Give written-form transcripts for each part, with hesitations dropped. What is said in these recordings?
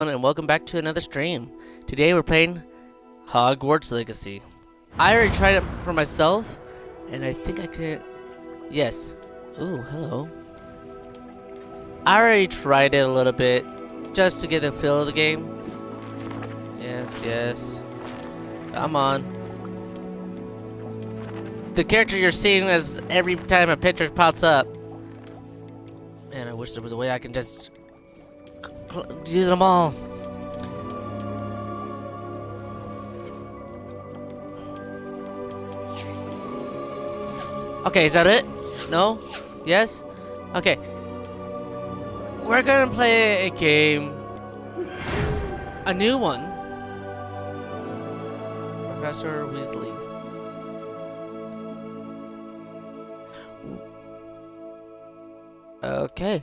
And welcome back to another stream. Today we're playing Hogwarts Legacy. I already tried it for myself, and I think I could... Yes. Ooh, hello. I already tried it a little bit, just to get the feel of the game. Yes. Come on. The character you're seeing as every time a picture pops up. Man, I wish there was a way I can just... use them all. Okay, is that it? No? Yes? Okay. We're gonna play a game. A new one. Professor Weasley. Okay.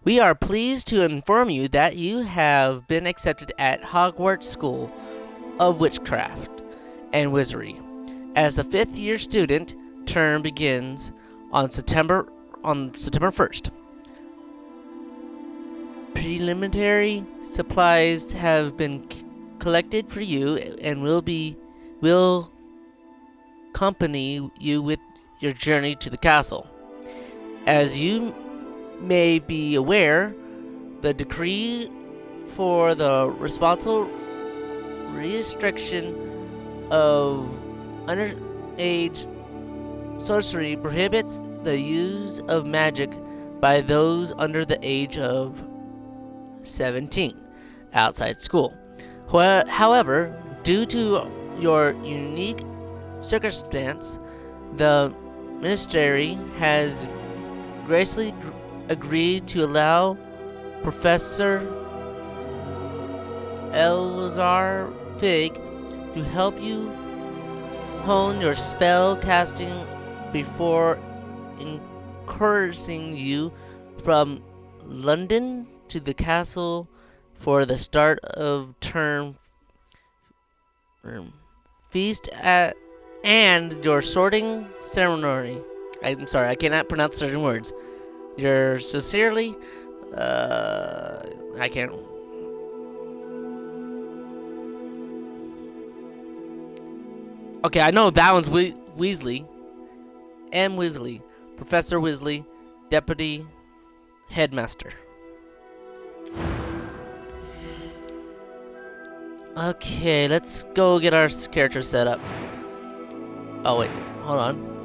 We are pleased to inform you that you have been accepted at Hogwarts School of Witchcraft and Wizardry as the 5th year student term begins on September 1st. Preliminary supplies have been collected for you and will accompany you with your journey to the castle. As you may be aware, the decree for the responsible restriction of underage sorcery prohibits the use of magic by those under the age of 17 outside school. However, due to your unique circumstance, the ministry has graciously agreed to allow Professor Elzar Fig to help you hone your spell casting before encouraging you from London to the castle for the start of term feast and your sorting ceremony. I'm sorry, I cannot pronounce certain words. You're sincerely, I can't. Okay, I know that one's Weasley. M. Weasley. Professor Weasley, Deputy Headmaster. Okay, let's go get our character set up. Oh, wait, hold on.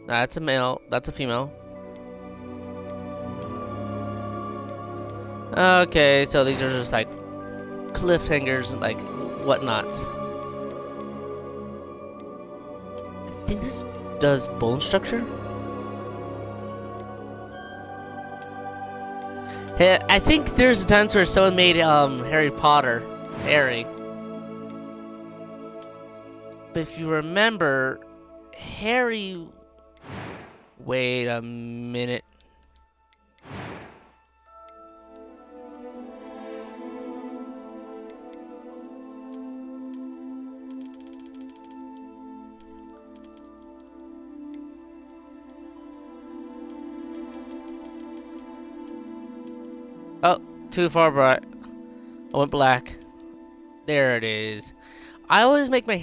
That's a male. That's a female. Okay, so these are just like cliffhangers and like whatnots. I think this does bone structure. Hey, I think there's times where someone made Harry Potter, Harry. But if you remember, Harry. Wait a minute. Oh, too far bright. I went black. There it is. I always make my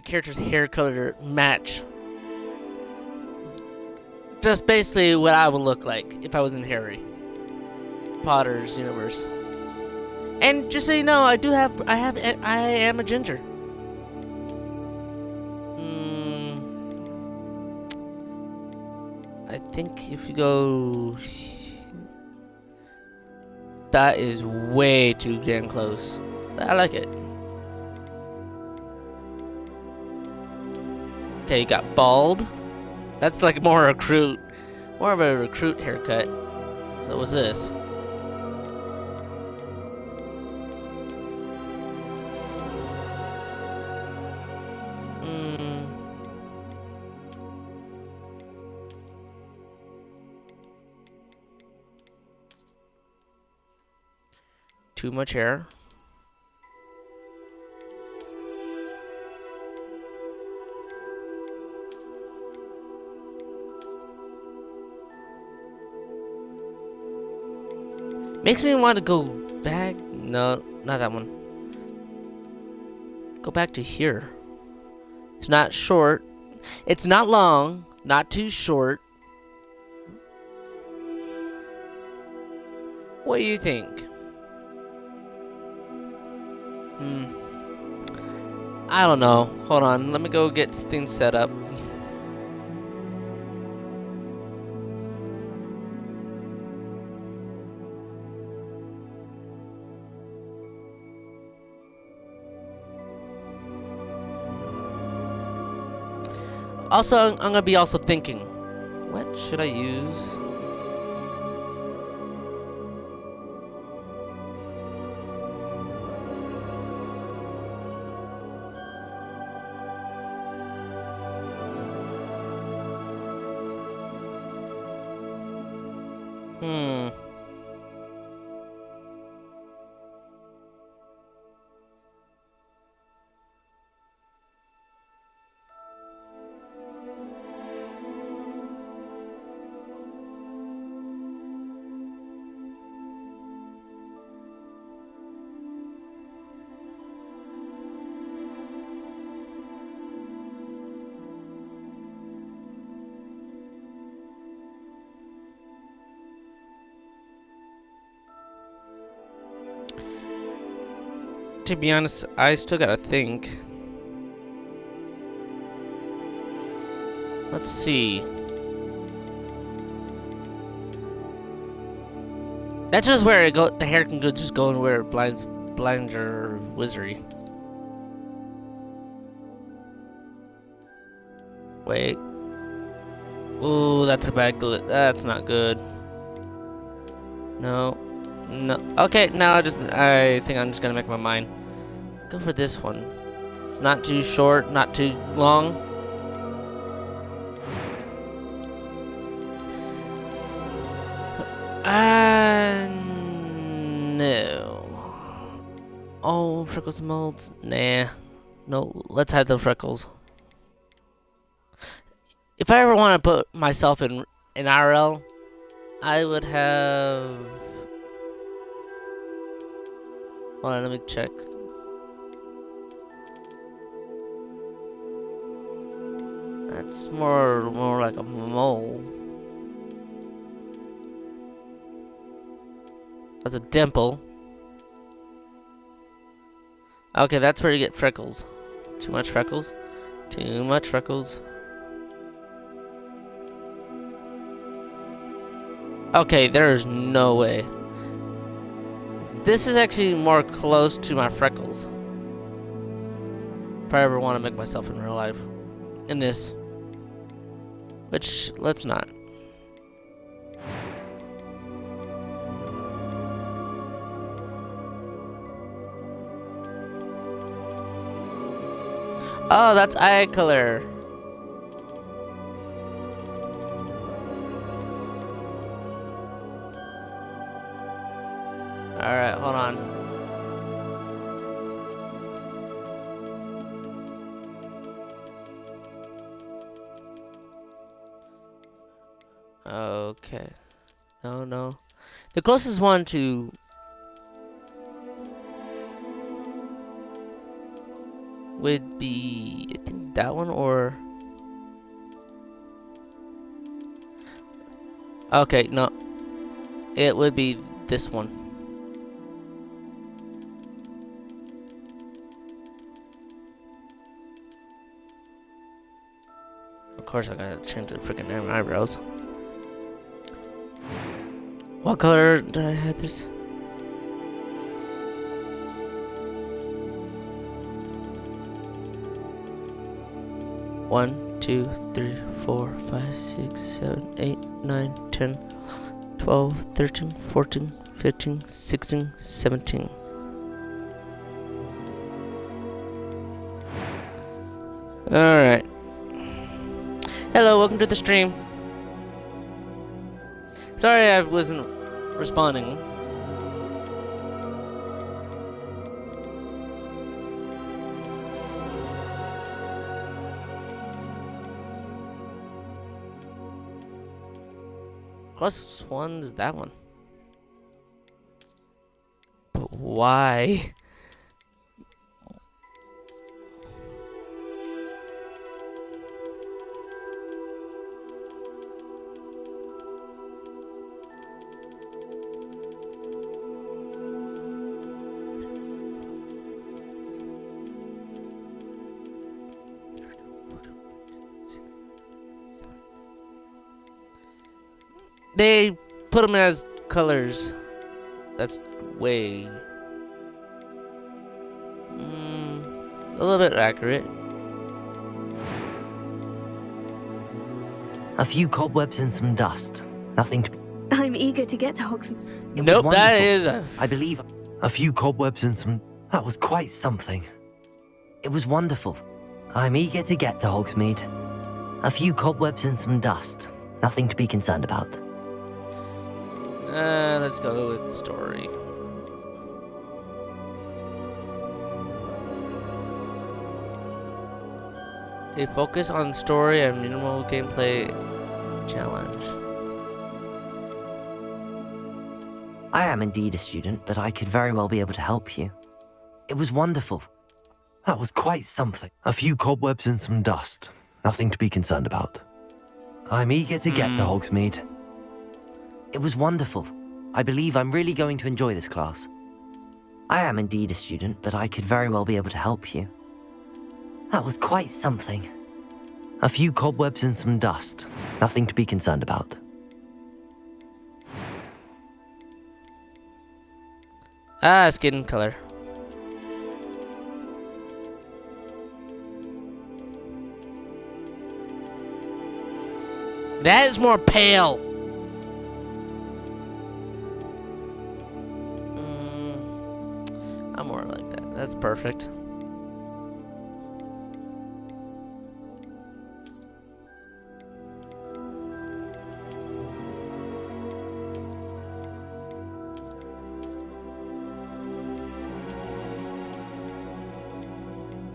character's hair color match. Just basically what I would look like if I was in Harry Potter's universe. And just so you know, I am a ginger. I think if you go, that is way too damn close. But I like it. Okay, you got bald. That's like more of a recruit haircut. So what's this? Too much hair. Makes me want to go back. No, not that one. Go back to here. It's not short. It's not long. Not too short. What do you think? I don't know. Hold on. Let me go get things set up. Also, I'm gonna be also thinking, what should I use? To be honest, I still gotta think. Let's see. That's just where it go. The hair can go just go and where it blinds your wizardry. Wait. Ooh, that's a bad glitch. That's not good. No. No. Okay, now I think I'm just gonna make my mind. Go for this one. It's not too short, not too long. No. Oh, freckles and molds. Nah. No, let's hide the freckles. If I ever want to put myself in RL, I would have. Hold on, let me check. That's more like a mole. That's a dimple. Okay, that's where you get freckles. Too much freckles. Too much freckles. Okay, there's no way. This is actually more close to my freckles. If I ever want to make myself in real life. In this. Which, let's not. Oh, that's eye color. Alright, hold on. Okay. No. The closest one to... would be... I think that one or... Okay, no. It would be this one. Of course I gotta change the freaking damn eyebrows. What color did I have this? One, 2, 3, 4, 5, 6, 7, 8, 9, 10, 12, 13, 14, 15, 16, 17. Alright. Hello, welcome to the stream. Sorry I wasn't responding. Plus one is that one. Why? They put them as colors. That's way a little bit accurate. A few cobwebs and some dust. Nothing to... I'm eager to get to Hogsmeade. It was Nope, that wonderful. is a... I believe... A few cobwebs and some... That was quite something. It was wonderful. I'm eager to get to Hogsmeade. A few cobwebs and some dust. Nothing to be concerned about. Let's go with story. A focus on story and minimal gameplay challenge. I am indeed a student, but I could very well be able to help you. It was wonderful. That was quite something. A few cobwebs and some dust. Nothing to be concerned about. I'm eager to get to Hogsmeade. It was wonderful. I believe I'm really going to enjoy this class. I am indeed a student, but I could very well be able to help you. That was quite something. A few cobwebs and some dust. Nothing to be concerned about. Skin color. That is more pale. I'm more like that. That's perfect.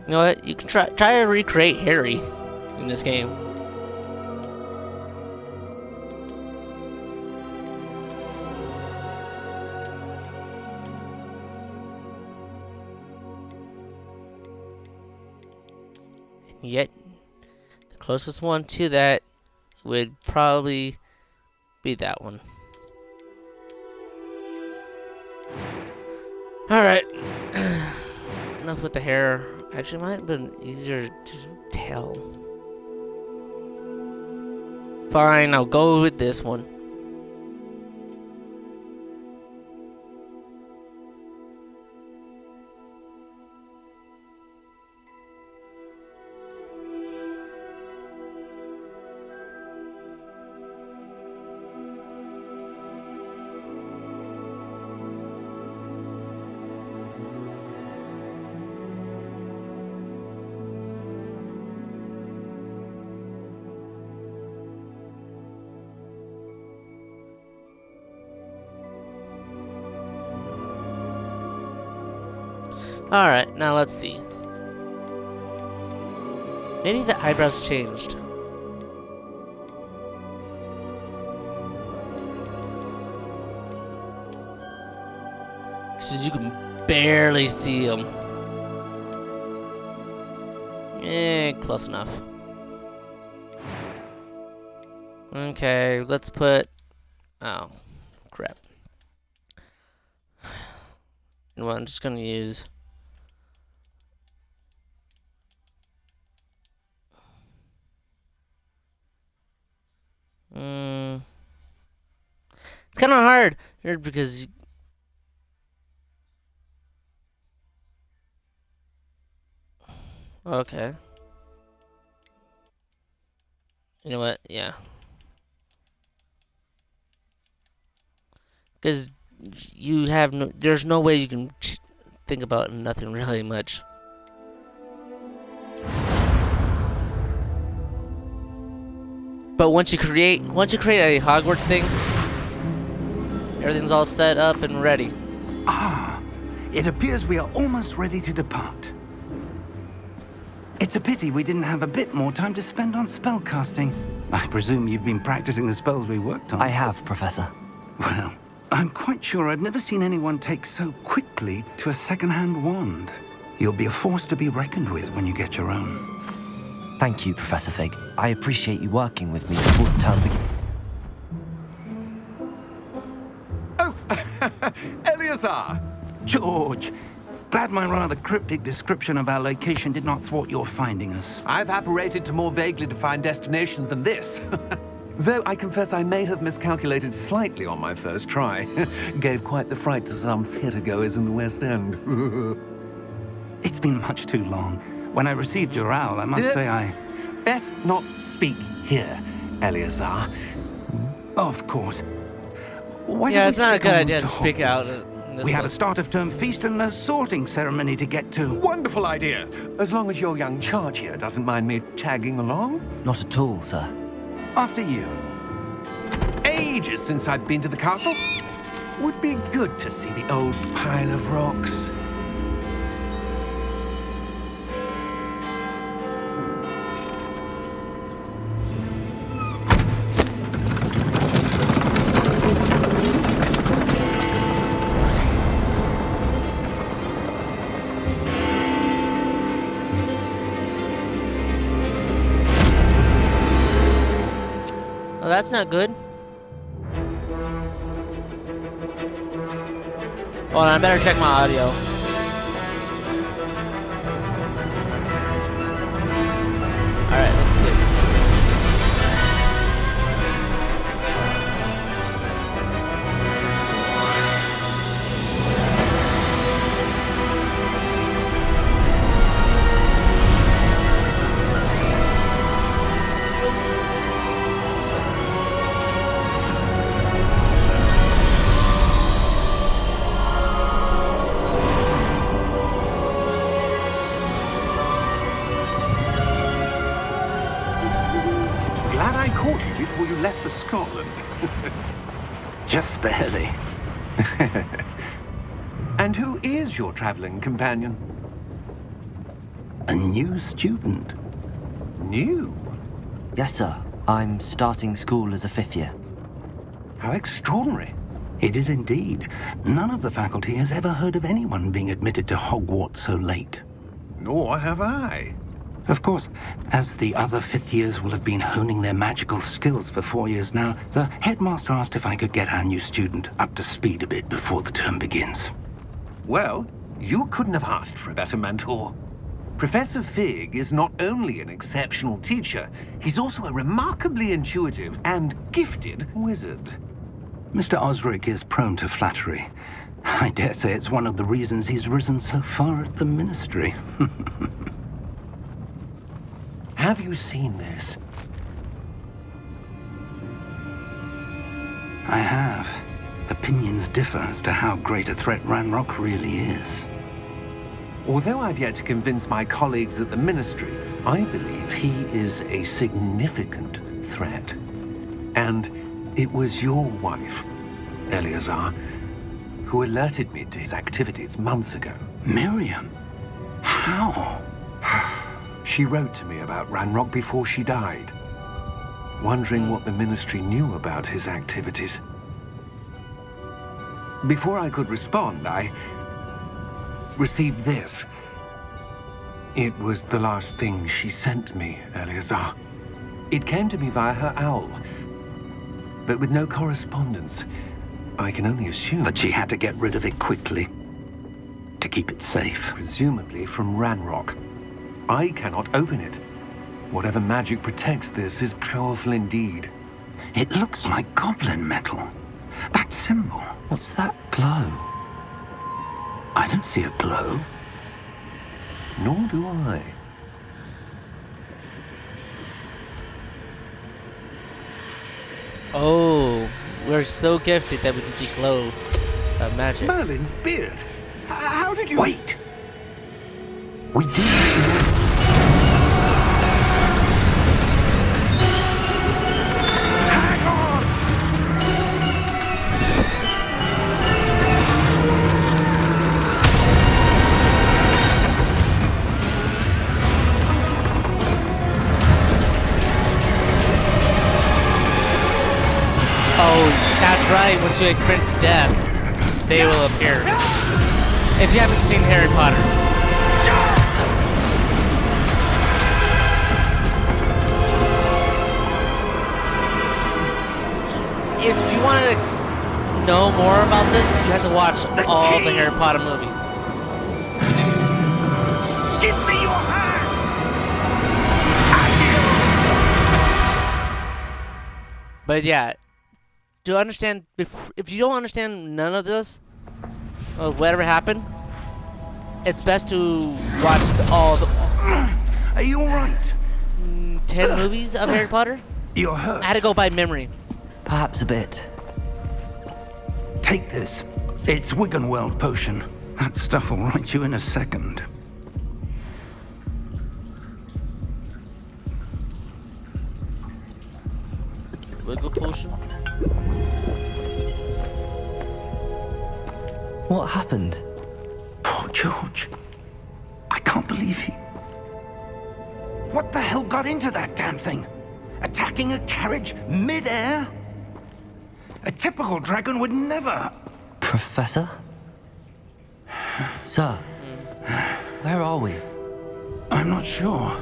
You know what? You can try to recreate Harry in this game. Yet, the closest one to that would probably be that one. Alright. Enough with the hair. Actually, might have been easier to tell. Fine, I'll go with this one. Alright, now let's see. Maybe the eyebrows changed. Because you can barely see them. Close enough. Okay, let's put... Oh, crap. You know what, I'm just gonna use... It's kind of hard here because okay. You know what? Yeah. Because you have no, there's no way you can think about nothing really much. But once you create a Hogwarts thing, everything's all set up and ready. Ah, it appears we are almost ready to depart. It's a pity we didn't have a bit more time to spend on spellcasting. I presume you've been practicing the spells we worked on. I have, Professor. Well, I'm quite sure I've never seen anyone take so quickly to a second-hand wand. You'll be a force to be reckoned with when you get your own. Thank you, Professor Fig. I appreciate you working with me before the term begins. Eleazar! George, glad my rather cryptic description of our location did not thwart your finding us. I've apparated to more vaguely defined destinations than this. Though I confess I may have miscalculated slightly on my first try. Gave quite the fright to some theatre-goers in the West End. It's been much too long. When I received your owl, I must say I... Best not speak here, Eleazar. Of course. Why Yeah, don't it's we not a stick good on idea to to speak out. Hogwarts? We have a start-of-term feast and a sorting ceremony to get to. Wonderful idea! As long as your young charge here doesn't mind me tagging along. Not at all, sir. After you. Ages since I've been to the castle. Would be good to see the old pile of rocks. Well, that's not good. Hold on, I better check my audio. Alright, looks good. Glad I caught you before you left for Scotland. Just barely. And who is your traveling companion? A new student. New? Yes, sir. I'm starting school as a 5th year. How extraordinary. It is indeed. None of the faculty has ever heard of anyone being admitted to Hogwarts so late. Nor have I. Of course, as the other 5th years will have been honing their magical skills for 4 years now, the headmaster asked if I could get our new student up to speed a bit before the term begins. Well, you couldn't have asked for a better mentor. Professor Fig is not only an exceptional teacher, he's also a remarkably intuitive and gifted wizard. Mr. Osric is prone to flattery. I dare say it's one of the reasons he's risen so far at the ministry. Have you seen this? I have. Opinions differ as to how great a threat Ranrock really is. Although I've yet to convince my colleagues at the Ministry, I believe he is a significant threat. And it was your wife, Eleazar, who alerted me to his activities months ago. Miriam? How? She wrote to me about Ranrock before she died, wondering what the Ministry knew about his activities. Before I could respond, I received this. It was the last thing she sent me, Eleazar. It came to me via her owl, but with no correspondence. I can only assume That she had to get rid of it quickly. To keep it safe. presumably from Ranrock. I cannot open it. Whatever magic protects this is powerful indeed. It looks like goblin metal. That symbol. What's that glow? I don't see a glow. Nor do I. Oh, we're so gifted that we can see glow of magic. Merlin's beard. How did you... Wait! We do. Hang on! Oh, that's right. why once you experience death, they will appear. If you haven't seen Harry Potter. If you want to know more about this, you have to watch all the Harry Potter movies. Give me your hand! But yeah, to understand, if you don't understand none of this, or whatever happened, it's best to watch all the Are you alright? 10 movies of Harry Potter. You're hurt. I had to go by memory. Perhaps a bit. Take this. It's Wiggenweld potion. That stuff will right you in a second. Wiggle potion. What happened? Poor George. I can't believe he... What the hell got into that damn thing? Attacking a carriage mid-air? A typical dragon would never... Professor? Sir, where are we? I'm not sure.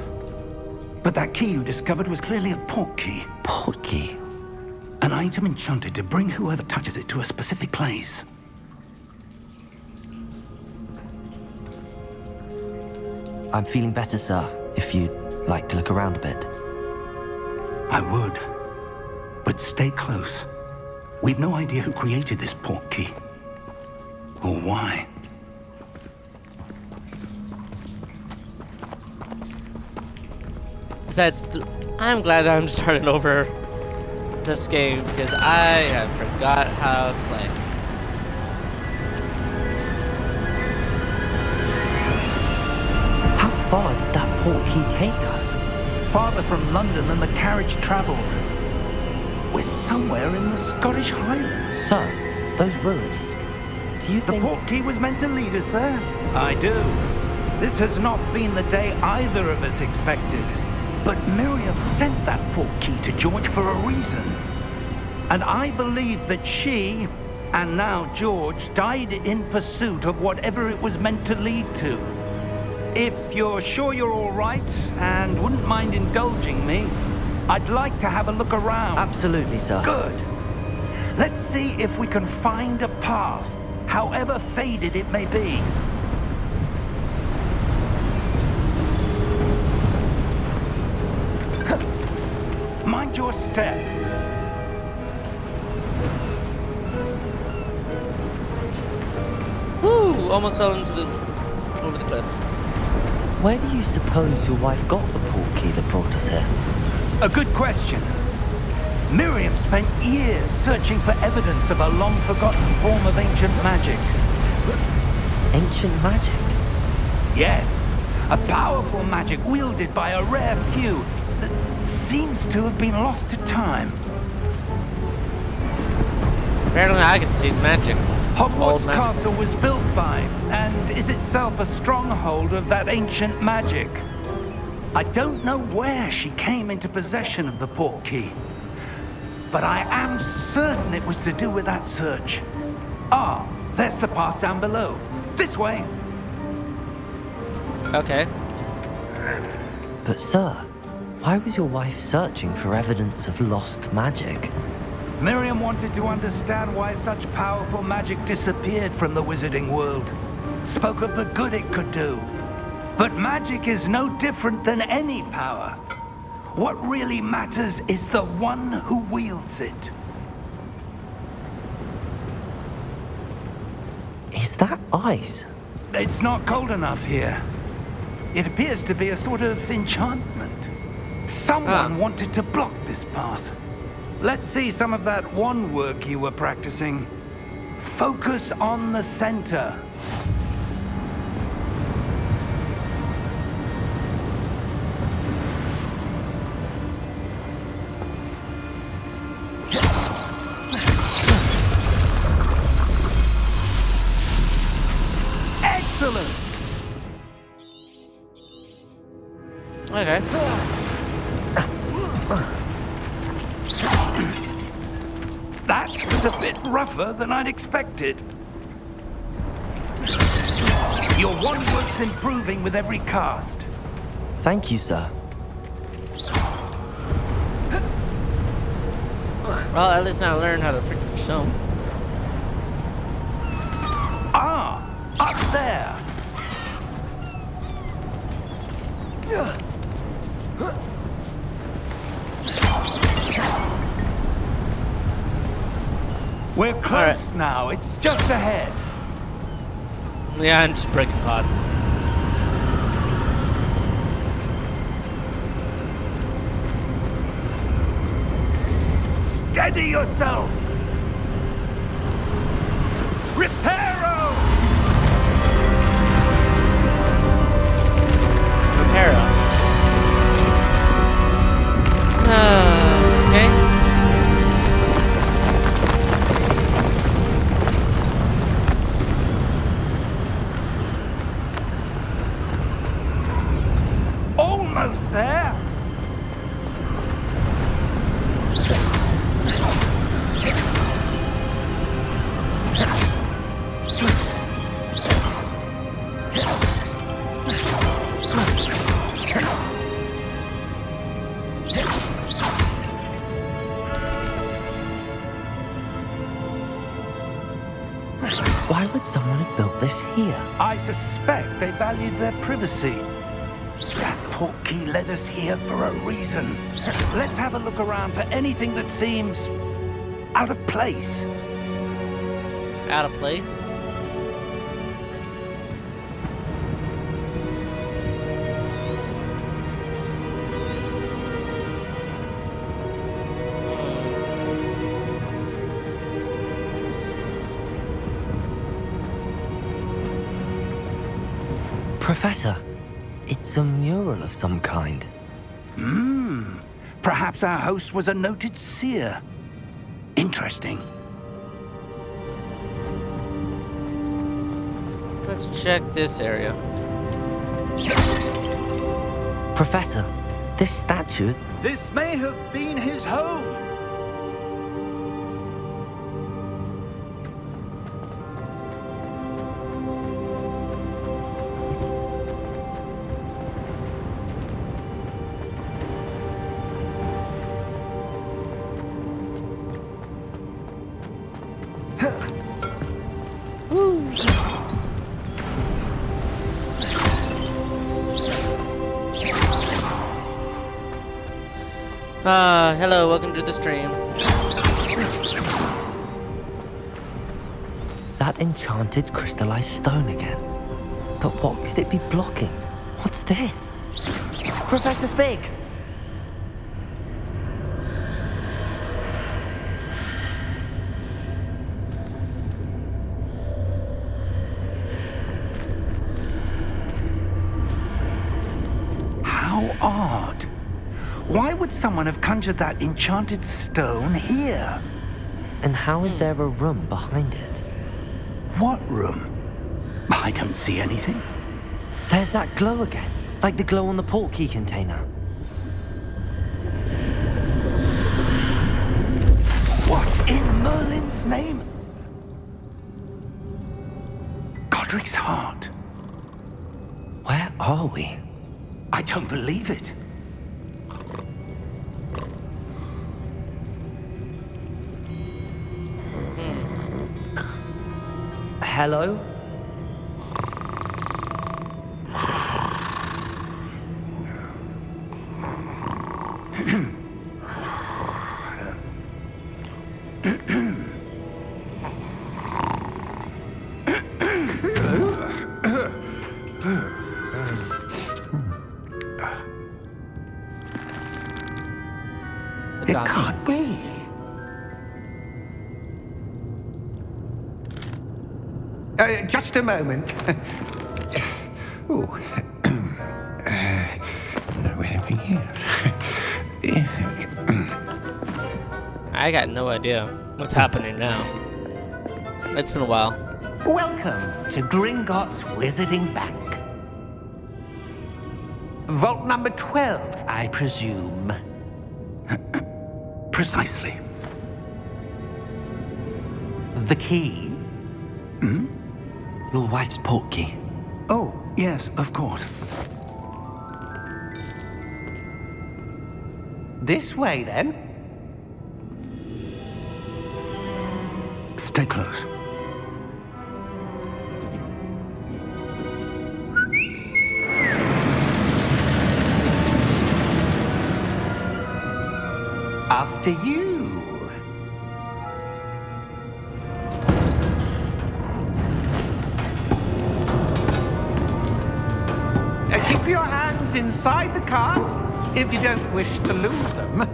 But that key you discovered was clearly a port key. Port key? An item enchanted to bring whoever touches it to a specific place. I'm feeling better, sir, if you'd like to look around a bit. I would. But stay close. We've no idea who created this port key. Or why. Besides, I'm glad I'm starting over this game because I have forgot how to play. How far did that port key take us? Farther from London than the carriage traveled. We're somewhere in the Scottish Highlands. Sir, those ruins. Do you The think... port key was meant to lead us there? I do. This has not been the day either of us expected. But Miriam sent that port key to George for a reason. And I believe that she, and now George, died in pursuit of whatever it was meant to lead to. If you're sure you're all right and wouldn't mind indulging me, I'd like to have a look around. Absolutely, sir. Good. Let's see if we can find a path, however faded it may be. Mind your step. Woo! Almost fell into over the cliff. Where do you suppose your wife got the port key that brought us here? A good question. Miriam spent years searching for evidence of a long-forgotten form of ancient magic. Ancient magic? Yes, a powerful magic wielded by a rare few that seems to have been lost to time. Apparently I can see magic. Hogwarts Old magic. Castle was built by, and is itself a stronghold of that ancient magic. I don't know where she came into possession of the port key, but I am certain it was to do with that search. Ah, there's the path down below. This way. Okay. But sir, why was your wife searching for evidence of lost magic? Miriam wanted to understand why such powerful magic disappeared from the wizarding world. Spoke of the good it could do. But magic is no different than any power. What really matters is the one who wields it. Is that ice? It's not cold enough here. It appears to be a sort of enchantment. Someone wanted to block this path. Let's see some of that wand work you were practicing. Focus on the center. Excellent! Okay. That was a bit rougher than I'd expected. Your wand-work's improving with every cast. Thank you, sir. Well, at least now I learned how to freaking jump. Ah, up there. We're close now. It's just ahead. Yeah, I'm just breaking pots. Steady yourself. Reparo! Reparo. Okay. Almost there. Why would someone have built this here? I suspect they valued their privacy. That portkey led us here for a reason. Let's have a look around for anything that seems out of place. Out of place? Professor, it's a mural of some kind. Perhaps our host was a noted seer. Interesting. Let's check this area. Professor, this statue... This may have been his home. Hello, welcome to the stream. That enchanted crystallized stone again. But what could it be blocking? What's this? Professor Fig! How odd. Why would someone have conjured that enchanted stone here? And how is there a room behind it? What room? I don't see anything. There's that glow again, like the glow on the portkey container. What in Merlin's name? Godric's heart. Where are we? I don't believe it. Hello? It can't be. Just a moment. Oh. Where are we here? I got no idea what's happening now. It's been a while. Welcome to Gringotts Wizarding Bank. Vault number 12, I presume. Precisely. The key? Your wife's portkey. Oh, yes, of course. This way, then. Stay close. After you. Keep your hands inside the cart if you don't wish to lose them.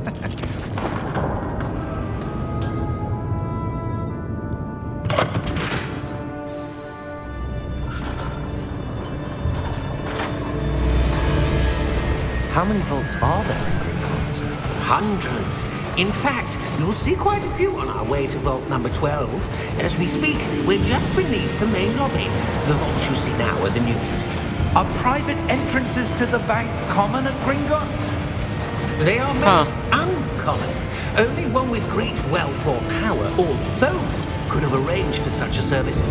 How many vaults are there in Gringotts? Hundreds. In fact, you'll see quite a few on our way to vault number 12. As we speak, we're just beneath the main lobby. The vaults you see now are the newest. Are private entrances to the bank common at Gringotts? They are most uncommon. Only one with great wealth or power, or both, could have arranged for such a service.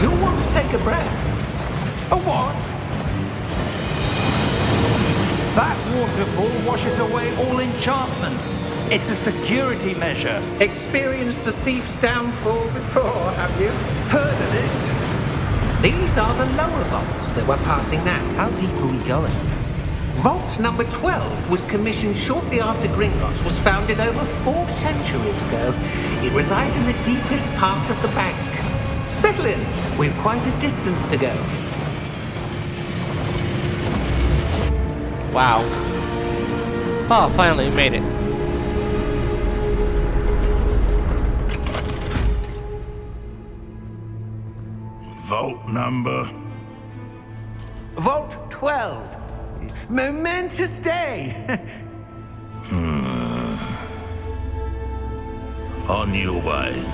You'll want to take a breath. A what? That waterfall washes away all enchantments. It's a security measure. Experienced the thief's downfall before, have you? Heard of it? These are the lower vaults that we're passing now. How deep are we going? Vault number 12 was commissioned shortly after Gringotts was founded over 4 centuries ago. It resides in the deepest part of the bank. Settle in. We've quite a distance to go. Wow. Oh, finally we made it. Vault number. Vault 12. Momentous day. On your way.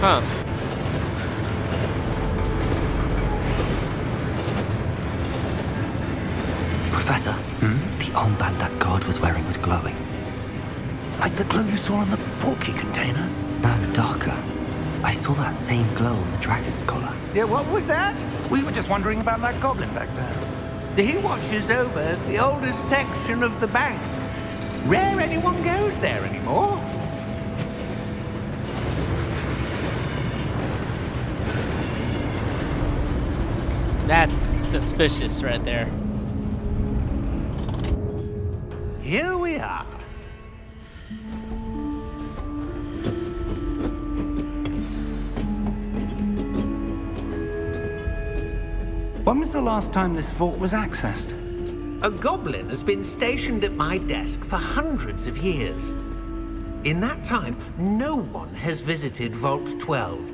Huh. Professor, the armband that guard was wearing was glowing. Like the glow you saw on the portkey container? No, darker. I saw that same glow on the dragon's collar. Yeah, what was that? We were just wondering about that goblin back there. He watches over the oldest section of the bank. Rare anyone goes there anymore. That's suspicious right there. Here we are. When was the last time this vault was accessed? A goblin has been stationed at my desk for hundreds of years. In that time, no one has visited Vault 12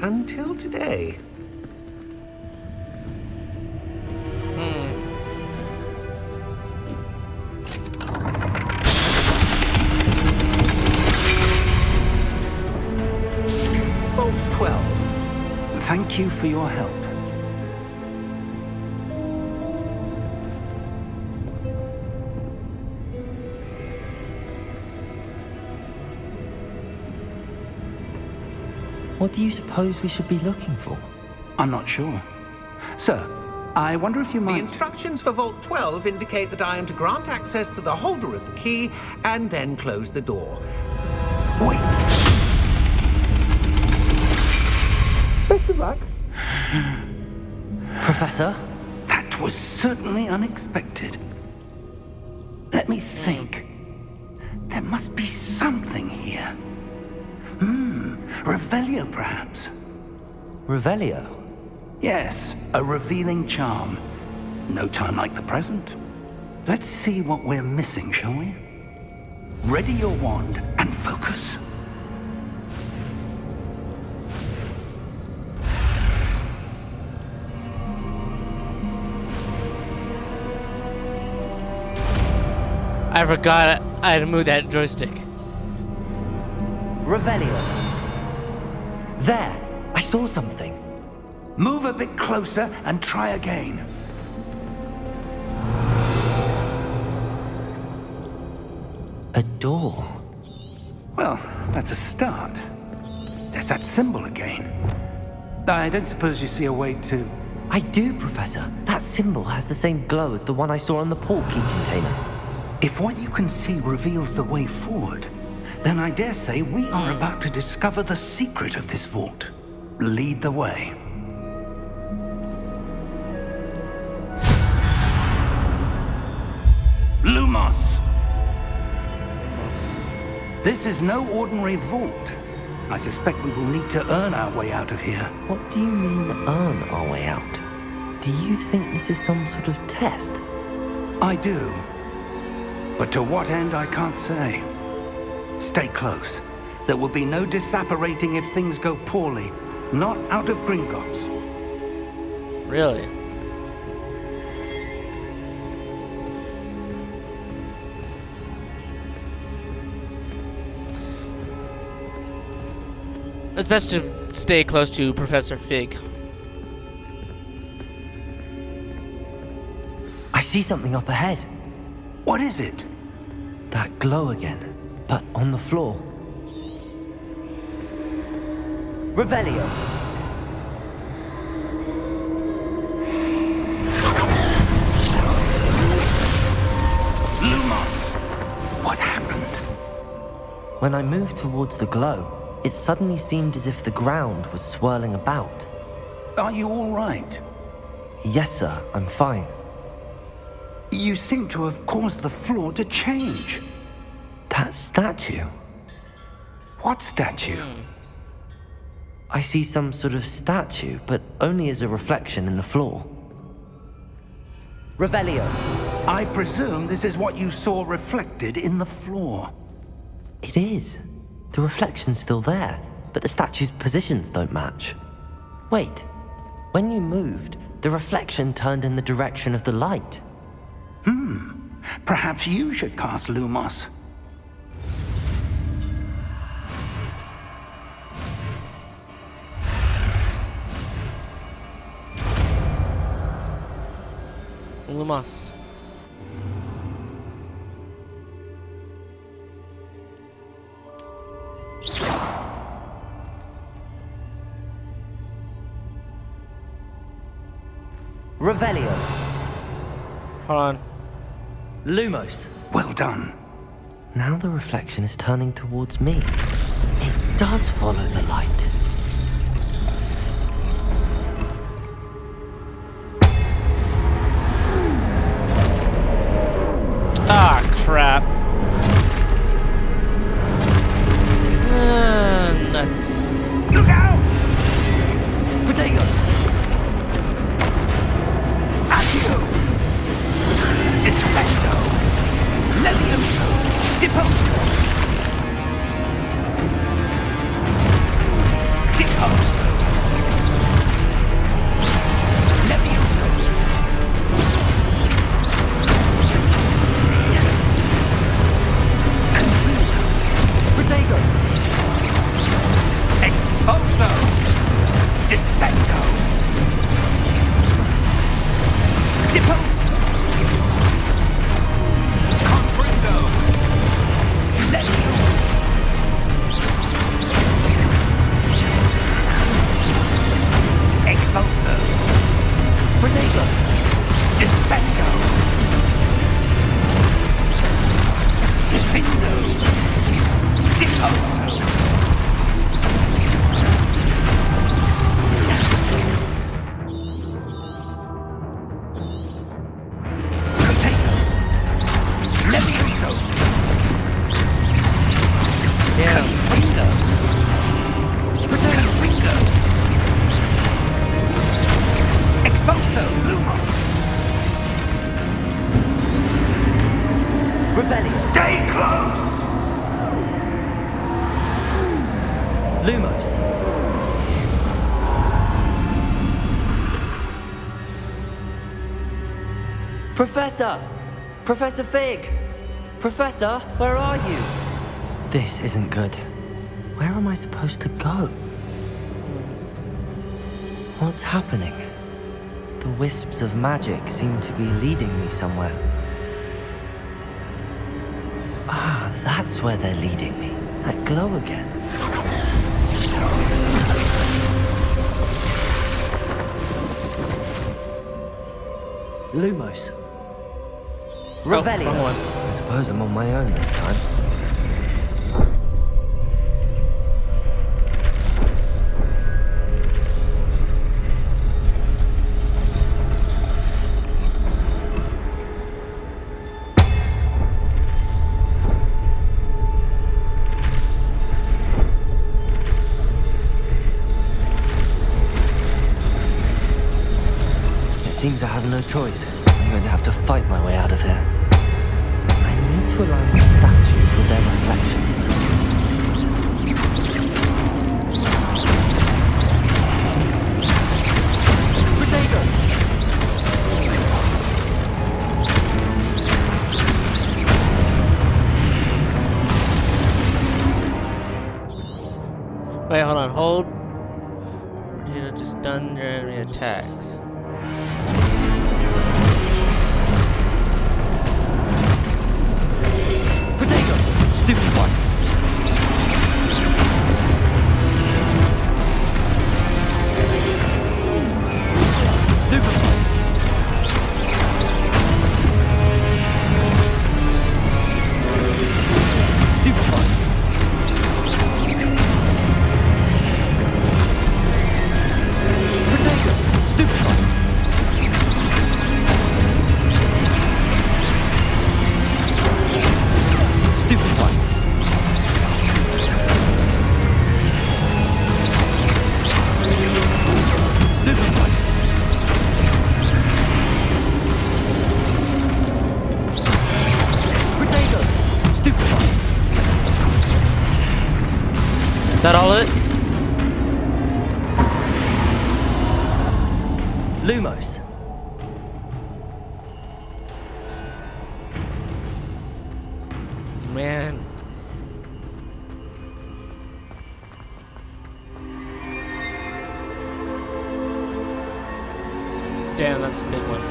until today. Vault 12. Thank you for your help. What do you suppose we should be looking for? I'm not sure. Sir, I wonder if you The might... instructions for Vault 12 indicate that I am to grant access to the holder of the key and then close the door. Wait! Best of luck. Professor? That was certainly unexpected. Let me think. There must be something here. Revelio, perhaps? Revelio? Yes, a revealing charm. No time like the present. Let's see what we're missing, shall we? Ready your wand and focus. I forgot I had to move that joystick. Revelio. There! I saw something. Move a bit closer and try again. A door. Well, that's a start. There's that symbol again. I don't suppose you see a way to... I do, Professor. That symbol has the same glow as the one I saw on the portkey container. If what you can see reveals the way forward, then I dare say we are about to discover the secret of this vault. Lead the way. Lumos! This is no ordinary vault. I suspect we will need to earn our way out of here. What do you mean, earn our way out? Do you think this is some sort of test? I do. But to what end, I can't say. Stay close. There will be no disapparating if things go poorly. Not out of Gringotts. Really? It's best to stay close to Professor Fig. I see something up ahead. What is it? That glow again, but on the floor. Revelio. Lumos! What happened? When I moved towards the glow, it suddenly seemed as if the ground was swirling about. Are you all right? Yes, sir, I'm fine. You seem to have caused the floor to change. That statue. What statue? I see some sort of statue, but only as a reflection in the floor. Revelio. I presume this is what you saw reflected in the floor. It is. The reflection's still there, but the statue's positions don't match. Wait. When you moved, the reflection turned in the direction of the light. Perhaps you should cast Lumos. Lumos. Revelio. Hold on. Lumos. Well done. Now the reflection is turning towards me. It does follow the light. Ah, crap. Nuts. Look out! Protego! Accio! Descendo! Levioso! Deposo! Deposo! Levioso! Protego! Exposo! Descendo! Deposo! Confrindo! Levioso! Exposo! Protego! Descendo! Defindo! Deposo! Protego! Levioso! Damn. Confrindo! Confrindo! Exposo! Lumos! Revelio. Stay close! Lumos. Professor! Professor Fig! Professor, where are you? This isn't good. Where am I supposed to go? What's happening? The wisps of magic seem to be leading me somewhere. Ah, that's where they're leading me. That glow again. Lumos. Revelio. wrong one. I suppose I'm on my own this time. Seems I have no choice. I'm going to have to fight my way out of here. I need to align the statues with their reflections. Potato! Wait, hold on. Hold. Potato to stun your enemy attacks. Potato! Stupid one! Stupid one! Stupid one! Potato! Stupid one! Stupid one! Stupid one! Potato! Stupid one! Is that all it? Lumos. Man. Damn, that's a big one.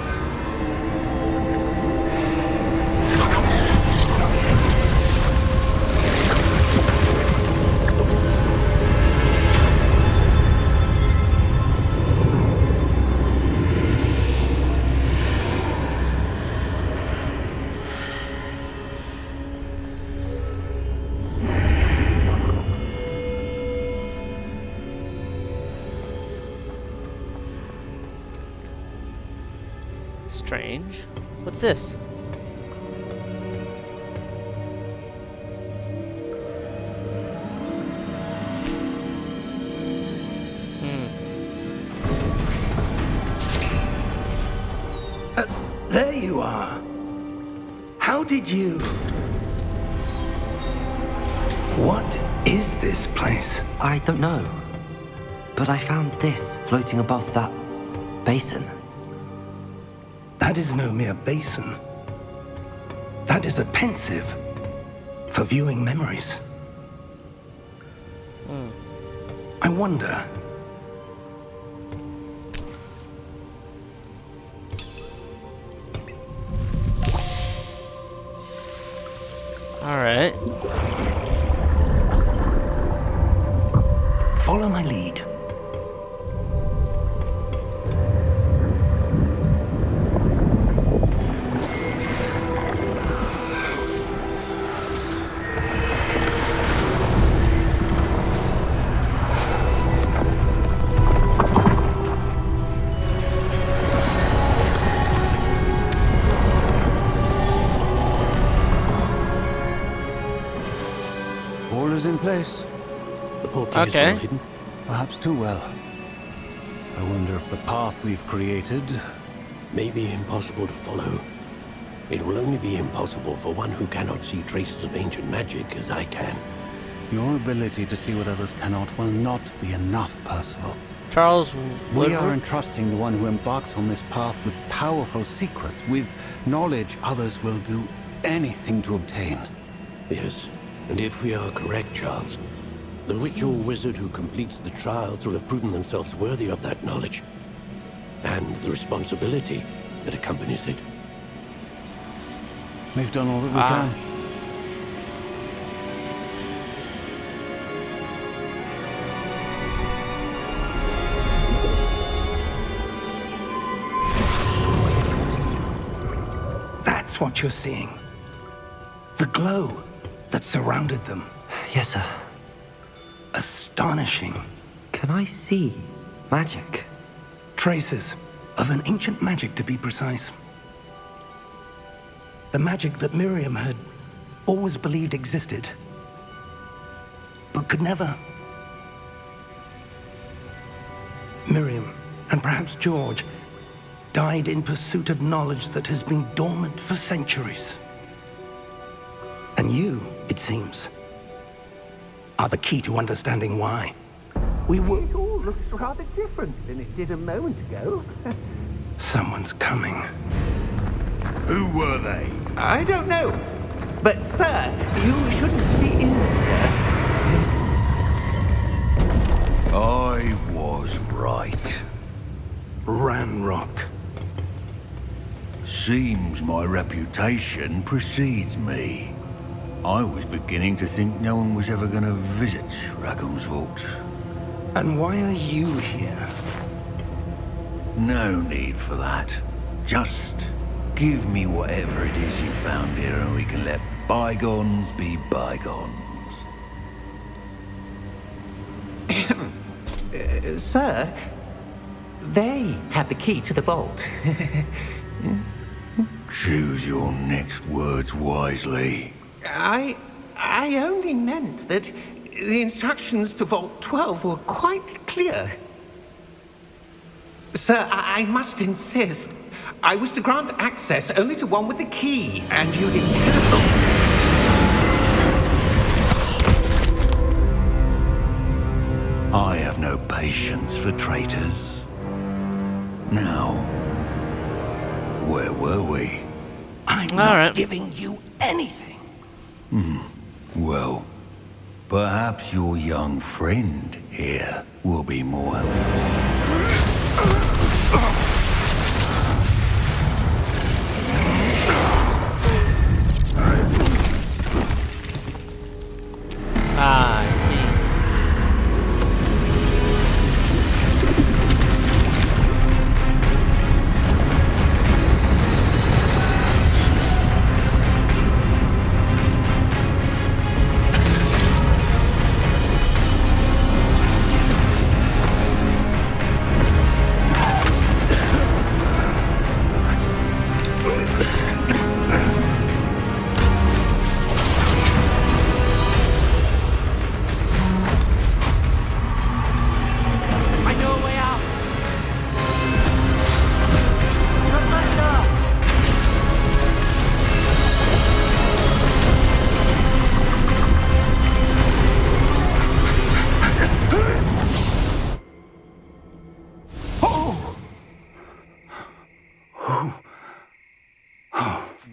Strange. What's this? There you are. How did you... What is this place? I don't know. But I found this floating above that basin. That is no mere basin. That is a pensive for viewing memories. I wonder... Alright. Follow my lead. All is in place. The portkey is Okay. well hidden. Perhaps too well. I wonder if the path we've created... May be impossible to follow. It will only be impossible for one who cannot see traces of ancient magic as I can. Your ability to see what others cannot will not be enough, Percival. Charles We are Woodward? entrusting the one who embarks on this path with powerful secrets, with knowledge others will do anything to obtain. Yes, and if we are correct, Charles, The witch or wizard who completes the trials will have proven themselves worthy of that knowledge. And the responsibility that accompanies it. We've done all that we can. That's what you're seeing. The glow that surrounded them. Yes, sir. Astonishing. Can I see magic? Traces of an ancient magic, to be precise. The magic that Miriam had always believed existed, but could never. Miriam, and perhaps George, died in pursuit of knowledge that has been dormant for centuries. And you, it seems, are the key to understanding why. We were... It all looks rather different than it did a moment ago. Someone's coming. Who were they? I don't know. But, sir, you shouldn't be in here. I was right. Ranrock. Seems my reputation precedes me. I was beginning to think no one was ever going to visit Rackham's Vault. And why are you here? No need for that. Just give me whatever it is you found here and we can let bygones be bygones. Sir, they have the key to the vault. Choose your next words wisely. I only meant that the instructions to Vault 12 were quite clear. Sir, I must insist. I was to grant access only to one with the key, and you didn't have. I have no patience for traitors. Now, where were we? I'm All not right. giving you anything. Well, perhaps your young friend here will be more helpful. Ah, I see.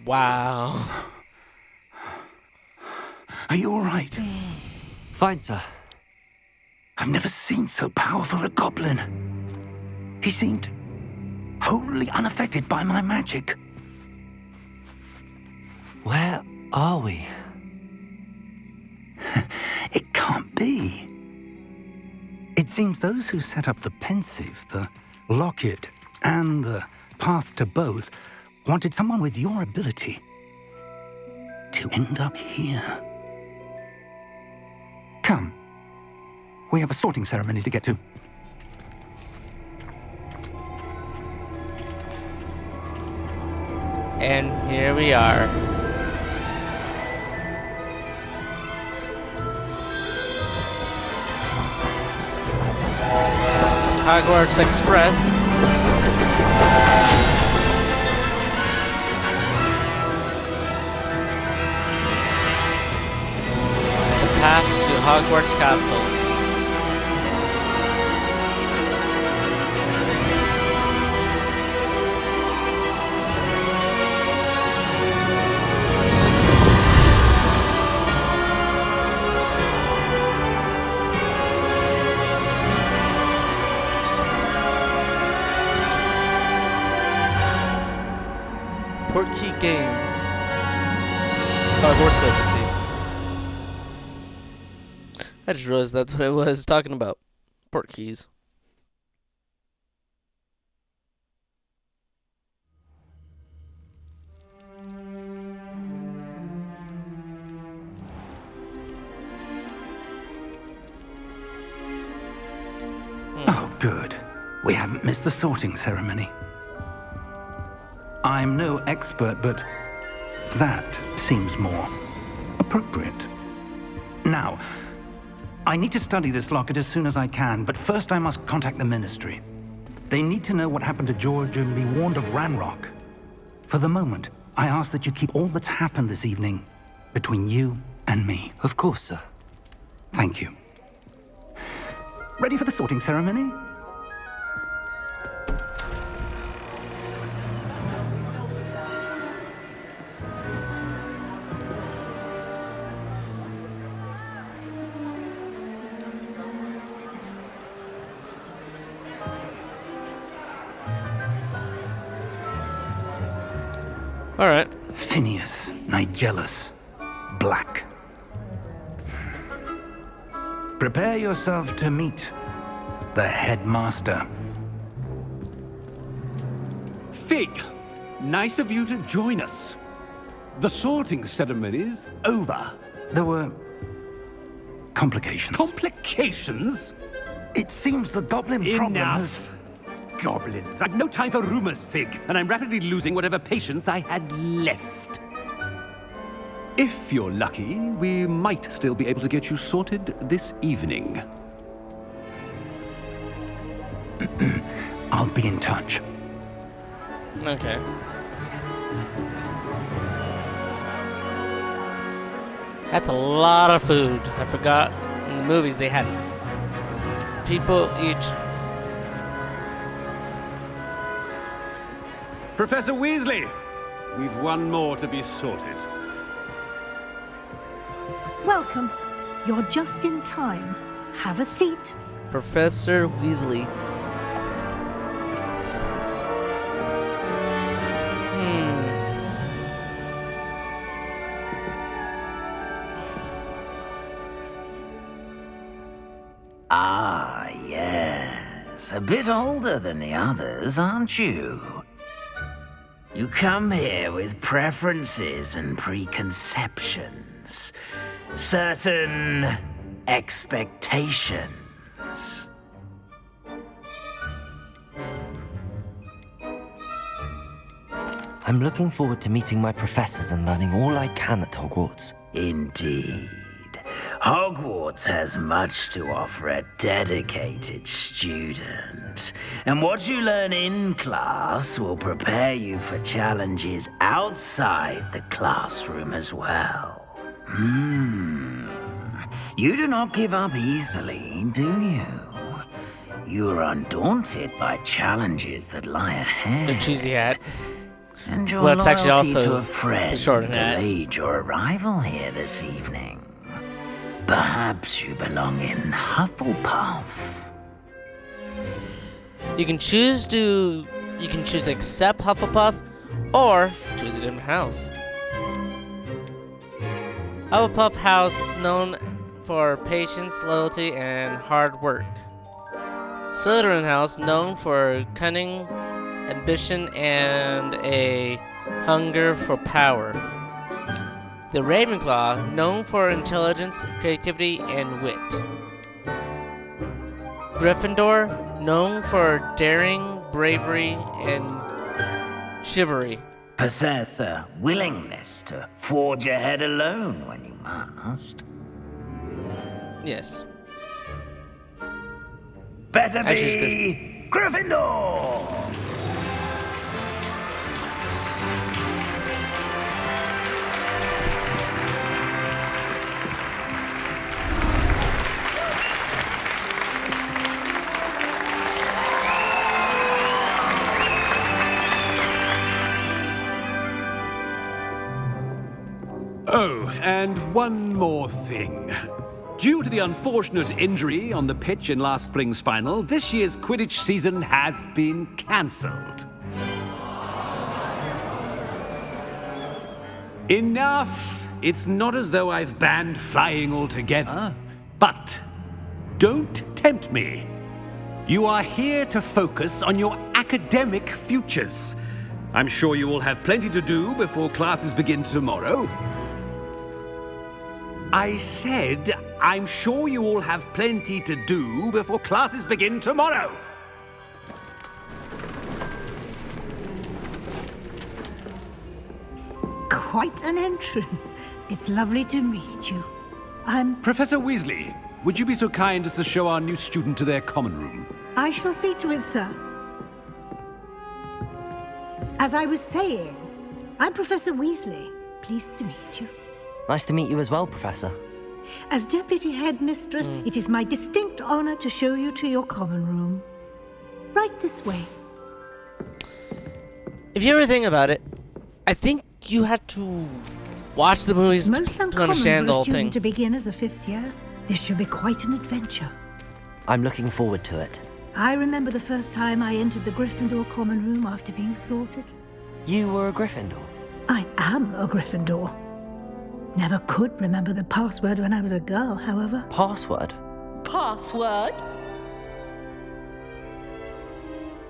Wow. Are you all right? Fine, sir. I've never seen so powerful a goblin. He seemed wholly unaffected by my magic. Where are we? It can't be. It seems those who set up the pensive, the locket, and the path to both wanted someone with your ability to end up here. Come. We have a sorting ceremony to get to. And here we are. Hogwarts Express. The path to Hogwarts Castle. Portkey Games. Hogwarts Legacy. I just realized that's what I was talking about. Portkeys. Oh, good. We haven't missed the sorting ceremony. I'm no expert, but that seems more appropriate. Now, I need to study this locket as soon as I can, but first I must contact the Ministry. They need to know what happened to George and be warned of Ranrock. For the moment, I ask that you keep all that's happened this evening between you and me. Of course, sir. Thank you. Ready for the sorting ceremony? All right. Phineas, Nigellus, Black. Prepare yourself to meet the headmaster. Fig, nice of you to join us. The sorting ceremony's over. There were complications. Complications? It seems the goblin problem has... Enough. Goblins. I've no time for rumors, Fig, and I'm rapidly losing whatever patience I had left. If you're lucky, we might still be able to get you sorted this evening. I'll be in touch. Okay. That's a lot of food. I forgot in the movies they had people each. Professor Weasley, we've one more to be sorted. Welcome. You're just in time. Have a seat. Professor Weasley. Ah, yes. A bit older than the others, aren't you? You come here with preferences and preconceptions. Certain expectations. I'm looking forward to meeting my professors and learning all I can at Hogwarts. Indeed. Hogwarts has much to offer a dedicated student. And what you learn in class will prepare you for challenges outside the classroom as well. You do not give up easily, do you? You are undaunted by challenges that lie ahead. The cheesy hat. And your Well, it's actually loyalty also to a friend the short hat. delayed your arrival here this evening. Perhaps you belong in Hufflepuff. You can choose to accept Hufflepuff or choose a different house. Hufflepuff House, known for patience, loyalty, and hard work. Slytherin House, known for cunning, ambition, and a hunger for power. The Ravenclaw, known for intelligence, creativity, and wit. Gryffindor, known for daring, bravery, and chivalry. Possess a willingness to forge ahead alone when you must. Yes. Better Actually, be Gryffindor! Oh, and one more thing. Due to the unfortunate injury on the pitch in last spring's final, this year's Quidditch season has been cancelled. Enough! It's not as though I've banned flying altogether, but don't tempt me. You are here to focus on your academic futures. I'm sure you will have plenty to do before classes begin tomorrow. I said, I'm sure you all have plenty to do before classes begin tomorrow. Quite an entrance. It's lovely to meet you. Professor Weasley, would you be so kind as to show our new student to their common room? I shall see to it, sir. As I was saying, I'm Professor Weasley. Pleased to meet you. Nice to meet you as well, Professor. As Deputy Headmistress, it is my distinct honor to show you to your common room. Right this way. If you ever think about it, I think you had to watch the movies It's most to uncommon understand for the a whole student thing. to begin as a 5th year. This should be quite an adventure. I'm looking forward to it. I remember the first time I entered the Gryffindor common room after being sorted. You were a Gryffindor? I am a Gryffindor. Never could remember the password when I was a girl, however. Password? Password?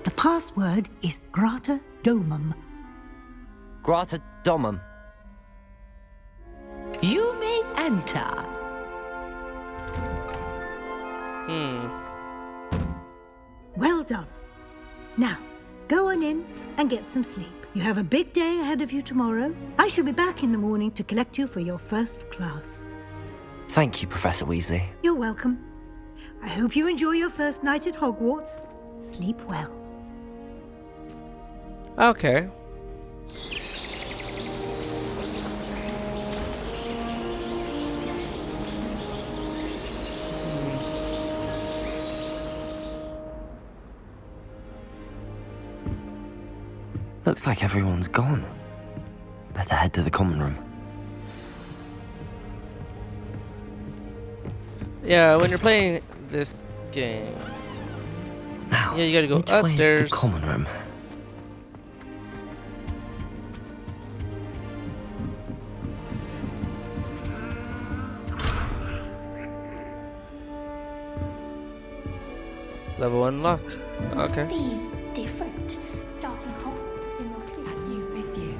The password is Grata Domum. Grata Domum. You may enter. Well done. Now, go on in and get some sleep. You have a big day ahead of you tomorrow. I shall be back in the morning to collect you for your first class. Thank you, Professor Weasley. You're welcome. I hope you enjoy your first night at Hogwarts. Sleep well. Okay. Looks like everyone's gone. Better head to the common room. Yeah, when you're playing this game, Now, yeah, you gotta go which way's upstairs. the common room? Level unlocked. Okay. Different. Starting home in your New 5th year.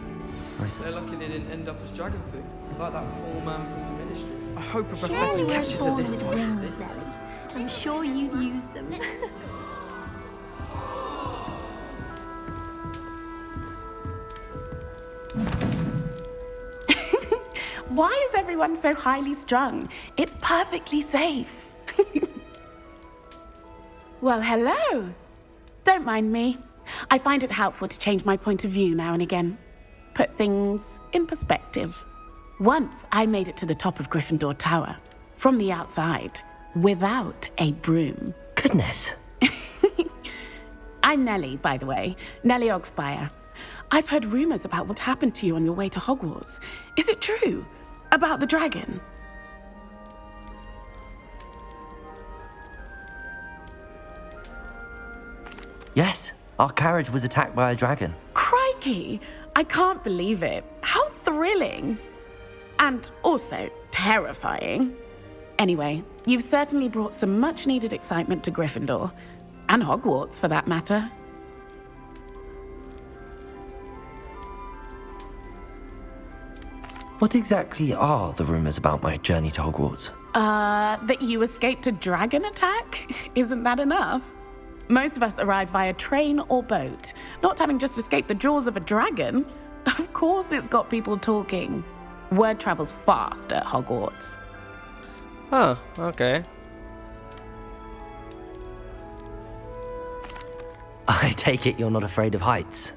They're lucky they didn't end up as dragon food, like that poor man from the ministry. I hope a Surely professor we're catches her born this with time. wings, Nelly. I'm sure you'd use them. Why is everyone so highly strung? It's perfectly safe. Well, hello. Don't mind me. I find it helpful to change my point of view now and again. Put things in perspective. Once I made it to the top of Gryffindor Tower, from the outside, without a broom. Goodness. I'm Nellie, by the way. Nellie Ogspire. I've heard rumors about what happened to you on your way to Hogwarts. Is it true? About the dragon? Yes, our carriage was attacked by a dragon. Crikey! I can't believe it. How thrilling! And also terrifying. Anyway, you've certainly brought some much-needed excitement to Gryffindor. And Hogwarts, for that matter. What exactly are the rumors about my journey to Hogwarts? That you escaped a dragon attack? Isn't that enough? Most of us arrive via train or boat, not having just escaped the jaws of a dragon. Of course it's got people talking. Word travels fast at Hogwarts. Oh, okay. I take it you're not afraid of heights.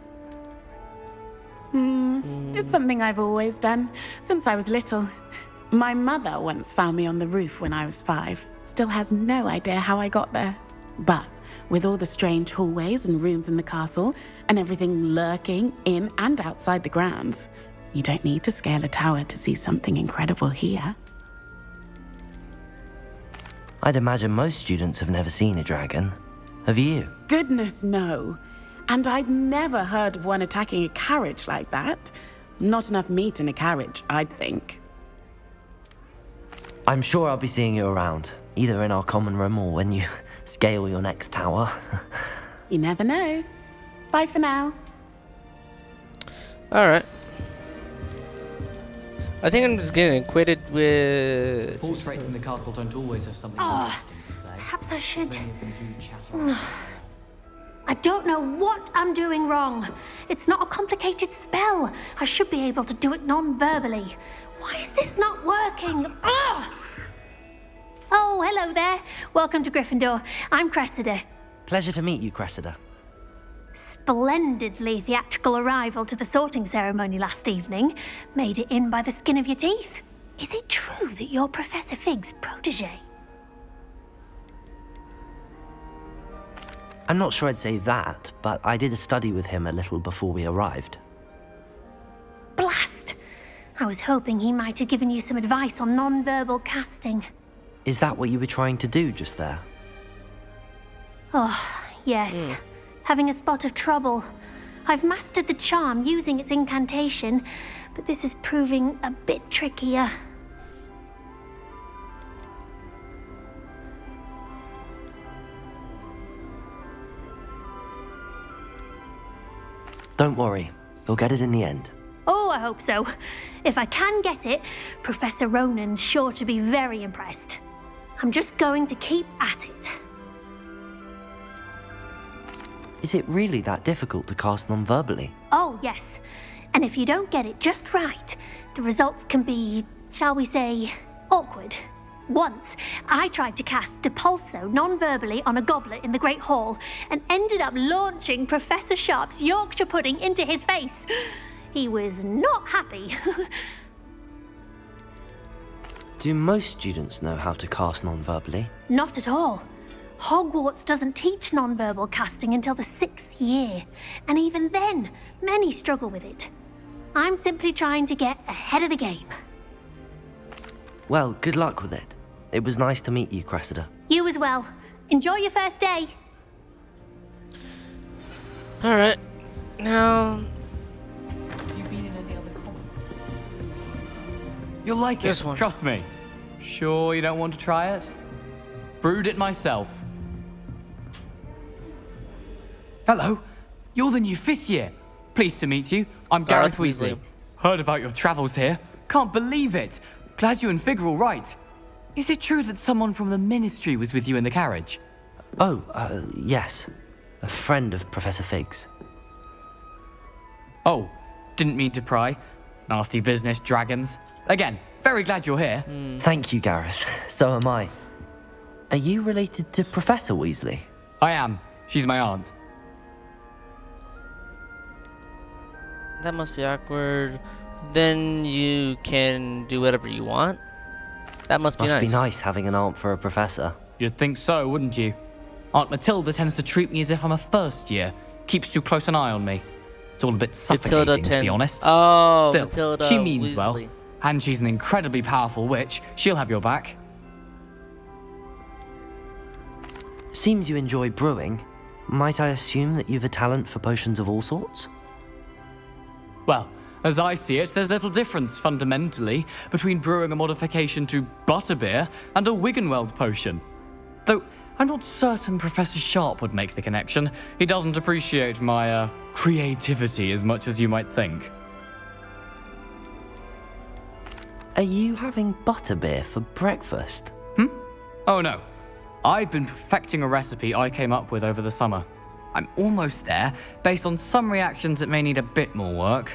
It's something I've always done, since I was little. My mother once found me on the roof when I was 5. Still has no idea how I got there. But with all the strange hallways and rooms in the castle, and everything lurking in and outside the grounds, you don't need to scale a tower to see something incredible here. I'd imagine most students have never seen a dragon. Have you? Goodness, no. And I've never heard of one attacking a carriage like that. Not enough meat in a carriage, I'd think. I'm sure I'll be seeing you around, either in our common room or when you scale your next tower. You never know. Bye for now. Alright. I think I'm just getting acquainted with... Portraits in the castle don't always have something interesting to say. Perhaps I should. Many of them do chatter. I don't know what I'm doing wrong. It's not a complicated spell. I should be able to do it non-verbally. Why is this not working? Ugh! Oh, hello there. Welcome to Gryffindor. I'm Cressida. Pleasure to meet you, Cressida. Splendidly theatrical arrival to the sorting ceremony last evening. Made it in by the skin of your teeth. Is it true that you're Professor Fig's protege? I'm not sure I'd say that, but I did a study with him a little before we arrived. Blast! I was hoping he might have given you some advice on non-verbal casting. Is that what you were trying to do just there? Oh, yes. Having a spot of trouble. I've mastered the charm using its incantation, but this is proving a bit trickier. Don't worry, you'll get it in the end. Oh, I hope so. If I can get it, Professor Ronan's sure to be very impressed. I'm just going to keep at it. Is it really that difficult to cast non-verbally? Oh, yes. And if you don't get it just right, the results can be, shall we say, awkward. Once, I tried to cast Depulso non-verbally on a goblet in the Great Hall and ended up launching Professor Sharp's Yorkshire pudding into his face. He was not happy. Do most students know how to cast non-verbally? Not at all. Hogwarts doesn't teach non-verbal casting until the 6th year, and even then, many struggle with it. I'm simply trying to get ahead of the game. Well, good luck with it. It was nice to meet you, Cressida. You as well. Enjoy your first day. Alright. Now... Have you been in any other common? You'll like This it, one. trust me. Sure you don't want to try it? Brewed it myself. Hello, you're the new 5th year. Pleased to meet you. I'm Gareth Weasley. Heard about your travels here. Can't believe it. Glad you and Fig are all right. Is it true that someone from the Ministry was with you in the carriage? Oh, yes. A friend of Professor Fig's. Oh, didn't mean to pry. Nasty business, dragons. Again, very glad you're here. Thank you, Gareth. So am I. Are you related to Professor Weasley? I am. She's my aunt. That must be awkward. Then you can do whatever you want. That must be nice. Must be nice having an aunt for a professor. You'd think so, wouldn't you? Aunt Matilda tends to treat me as if I'm a first year. Keeps too close an eye on me. It's all a bit suffocating, to be honest. Oh, Still, Matilda she means Weasley. well. And she's an incredibly powerful witch. She'll have your back. Seems you enjoy brewing. Might I assume that you've a talent for potions of all sorts? Well, as I see it, there's little difference, fundamentally, between brewing a modification to butterbeer and a Wiggenweld potion. Though, I'm not certain Professor Sharp would make the connection. He doesn't appreciate my, creativity as much as you might think. Are you having butterbeer for breakfast? Oh no. I've been perfecting a recipe I came up with over the summer. I'm almost there, based on some reactions that may need a bit more work.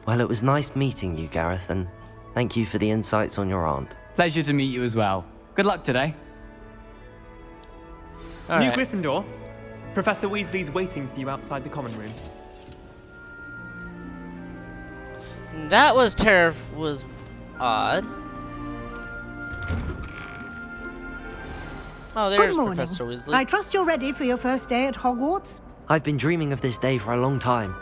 Well, it was nice meeting you, Gareth, and thank you for the insights on your aunt. Pleasure to meet you as well. Good luck today. New Gryffindor. Professor Weasley's waiting for you outside the common room. That was odd. Oh, there's Good morning. Professor Weasley. I trust you're ready for your first day at Hogwarts? I've been dreaming of this day for a long time.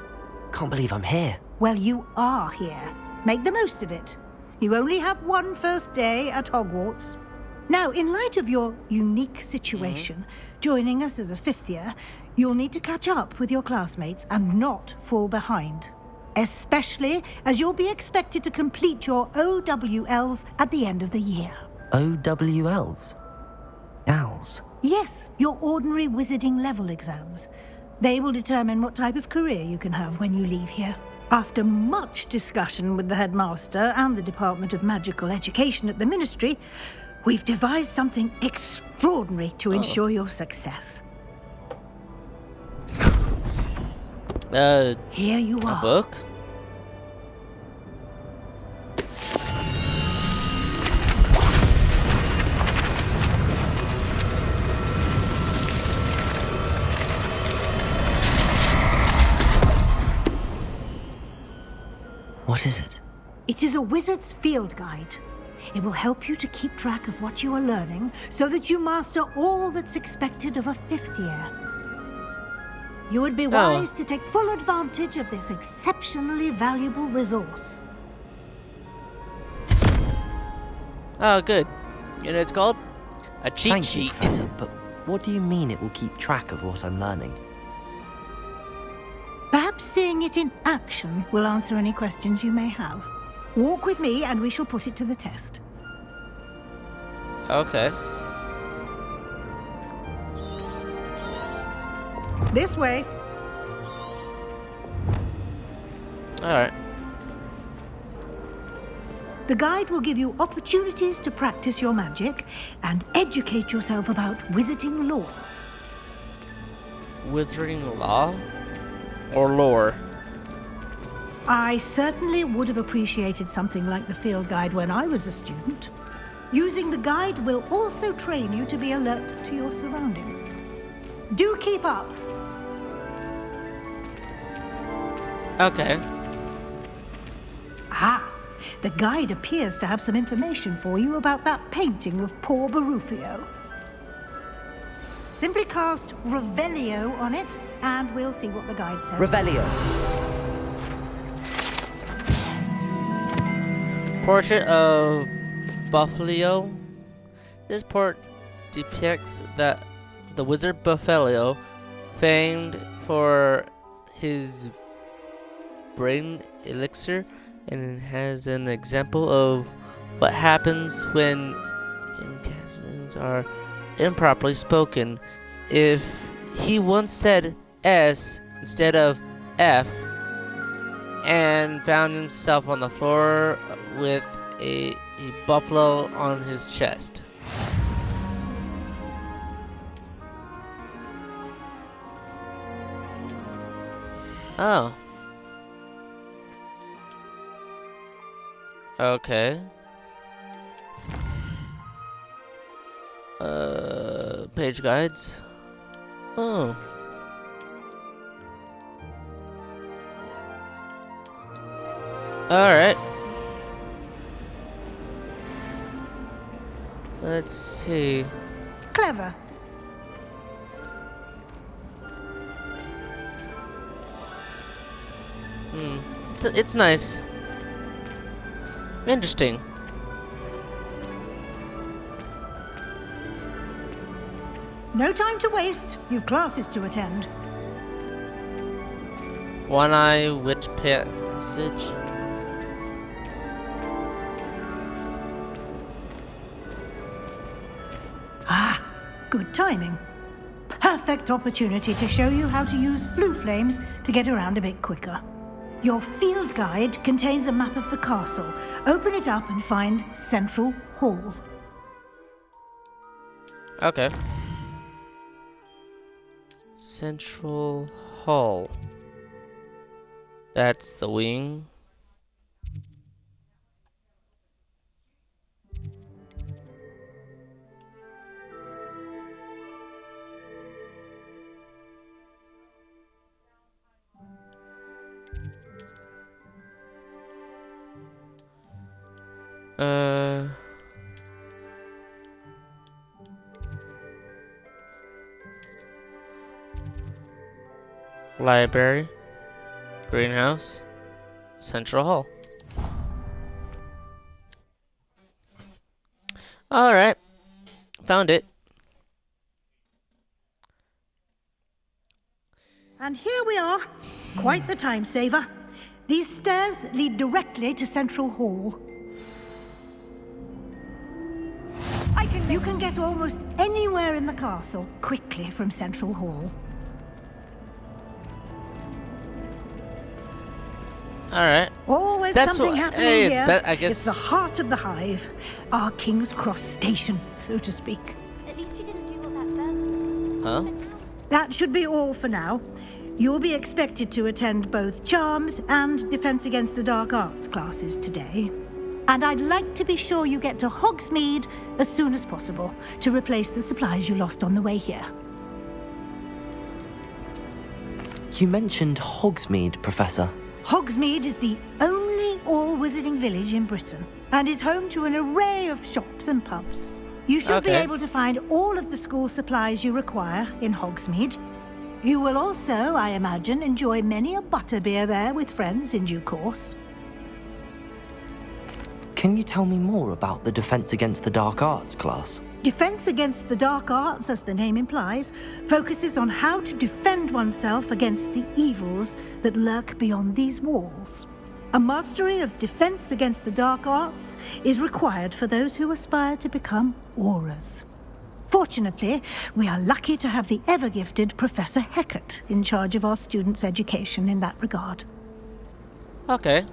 Can't believe I'm here. Well, you are here. Make the most of it. You only have one first day at Hogwarts. Now, in light of your unique situation, joining us as a 5th year, you'll need to catch up with your classmates and not fall behind. especially as you'll be expected to complete your OWLs at the end of the year. OWLs? Owls? Yes, your ordinary wizarding level exams. They will determine what type of career you can have when you leave here. After much discussion with the headmaster and the Department of Magical Education at the Ministry, we've devised something extraordinary to ensure your success. Here you are. A book? What is it? It is a wizard's field guide. It will help you to keep track of what you are learning so that you master all that's expected of a 5th year. You would be wise to take full advantage of this exceptionally valuable resource. Oh, good. You know what it's called? A cheat Thank sheet. you, Professor, but what do you mean it will keep track of what I'm learning? Perhaps seeing it in action will answer any questions you may have. Walk with me and we shall put it to the test. Okay. This way. Alright. The guide will give you opportunities to practice your magic and educate yourself about wizarding lore. Wizarding law? Or lore? I certainly would have appreciated something like the field guide when I was a student. Using the guide will also train you to be alert to your surroundings. Do keep up. Okay. Ah, the guide appears to have some information for you about that painting of poor Barufio. Simply cast Revelio on it, and we'll see what the guide says. Revelio. Portrait of Buffalo. This port depicts that the wizard Buffalo, famed for his brain elixir, and has an example of what happens when incantations are improperly spoken. If he once said S instead of F and found himself on the floor with a buffalo on his chest. Oh. Okay. Page guides. Oh. Alright. Let's see. Clever. It's nice. Interesting. No time to waste. You've classes to attend. One Eye Witch Passage. Ah, good timing. Perfect opportunity to show you how to use flue flames to get around a bit quicker. Your field guide contains a map of the castle. Open it up and find Central Hall. Okay. Central Hall. That's the wing. Library, greenhouse, Central Hall. Alright, found it. And here we are. Quite the time saver. These stairs lead directly to Central Hall. You can get almost anywhere in the castle quickly from Central Hall. Alright. Always That's something what, happening hey, here. I guess It's the heart of the hive. Our King's Cross station, so to speak. At least you didn't do all that Huh? That should be all for now. You'll be expected to attend both Charms and Defense Against the Dark Arts classes today. And I'd like to be sure you get to Hogsmeade as soon as possible to replace the supplies you lost on the way here. You mentioned Hogsmeade, Professor. Hogsmeade is the only all-wizarding village in Britain and is home to an array of shops and pubs. You should be able to find all of the school supplies you require in Hogsmeade. You will also, I imagine, enjoy many a butterbeer there with friends in due course. Can you tell me more about the Defense Against the Dark Arts class? Defense Against the Dark Arts, as the name implies, focuses on how to defend oneself against the evils that lurk beyond these walls. A mastery of Defense Against the Dark Arts is required for those who aspire to become Aurors. Fortunately, we are lucky to have the ever-gifted Professor Hecat in charge of our students' education in that regard. Okay.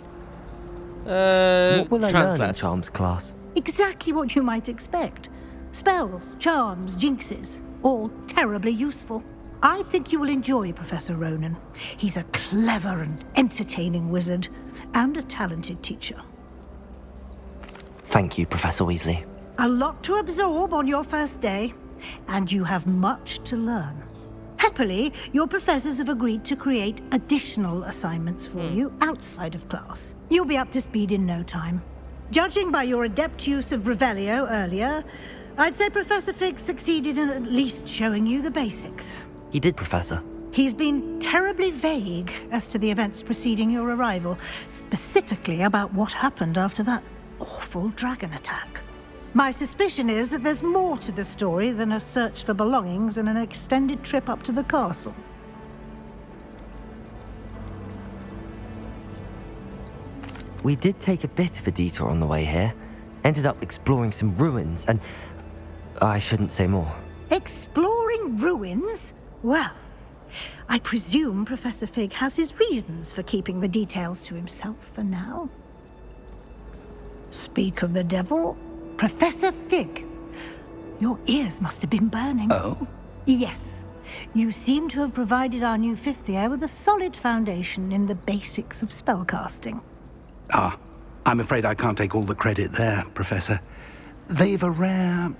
What will I Charms learn in class. Charms class? Exactly what you might expect. Spells, charms, jinxes, all terribly useful. I think you will enjoy Professor Ronan. He's a clever and entertaining wizard, and a talented teacher. Thank you, Professor Weasley. A lot to absorb on your first day, and you have much to learn. Happily, your professors have agreed to create additional assignments for you outside of class. You'll be up to speed in no time. Judging by your adept use of Revelio earlier, I'd say Professor Fig succeeded in at least showing you the basics. He did, Professor. He's been terribly vague as to the events preceding your arrival, specifically about what happened after that awful dragon attack. My suspicion is that there's more to the story than a search for belongings and an extended trip up to the castle. We did take a bit of a detour on the way here. Ended up exploring some ruins and... I shouldn't say more. Exploring ruins? Well, I presume Professor Fig has his reasons for keeping the details to himself for now. Speak of the devil, Professor Fig. Your ears must have been burning. Oh? Yes. You seem to have provided our new fifth year with a solid foundation in the basics of spellcasting. Ah, I'm afraid I can't take all the credit there, Professor. They've a rare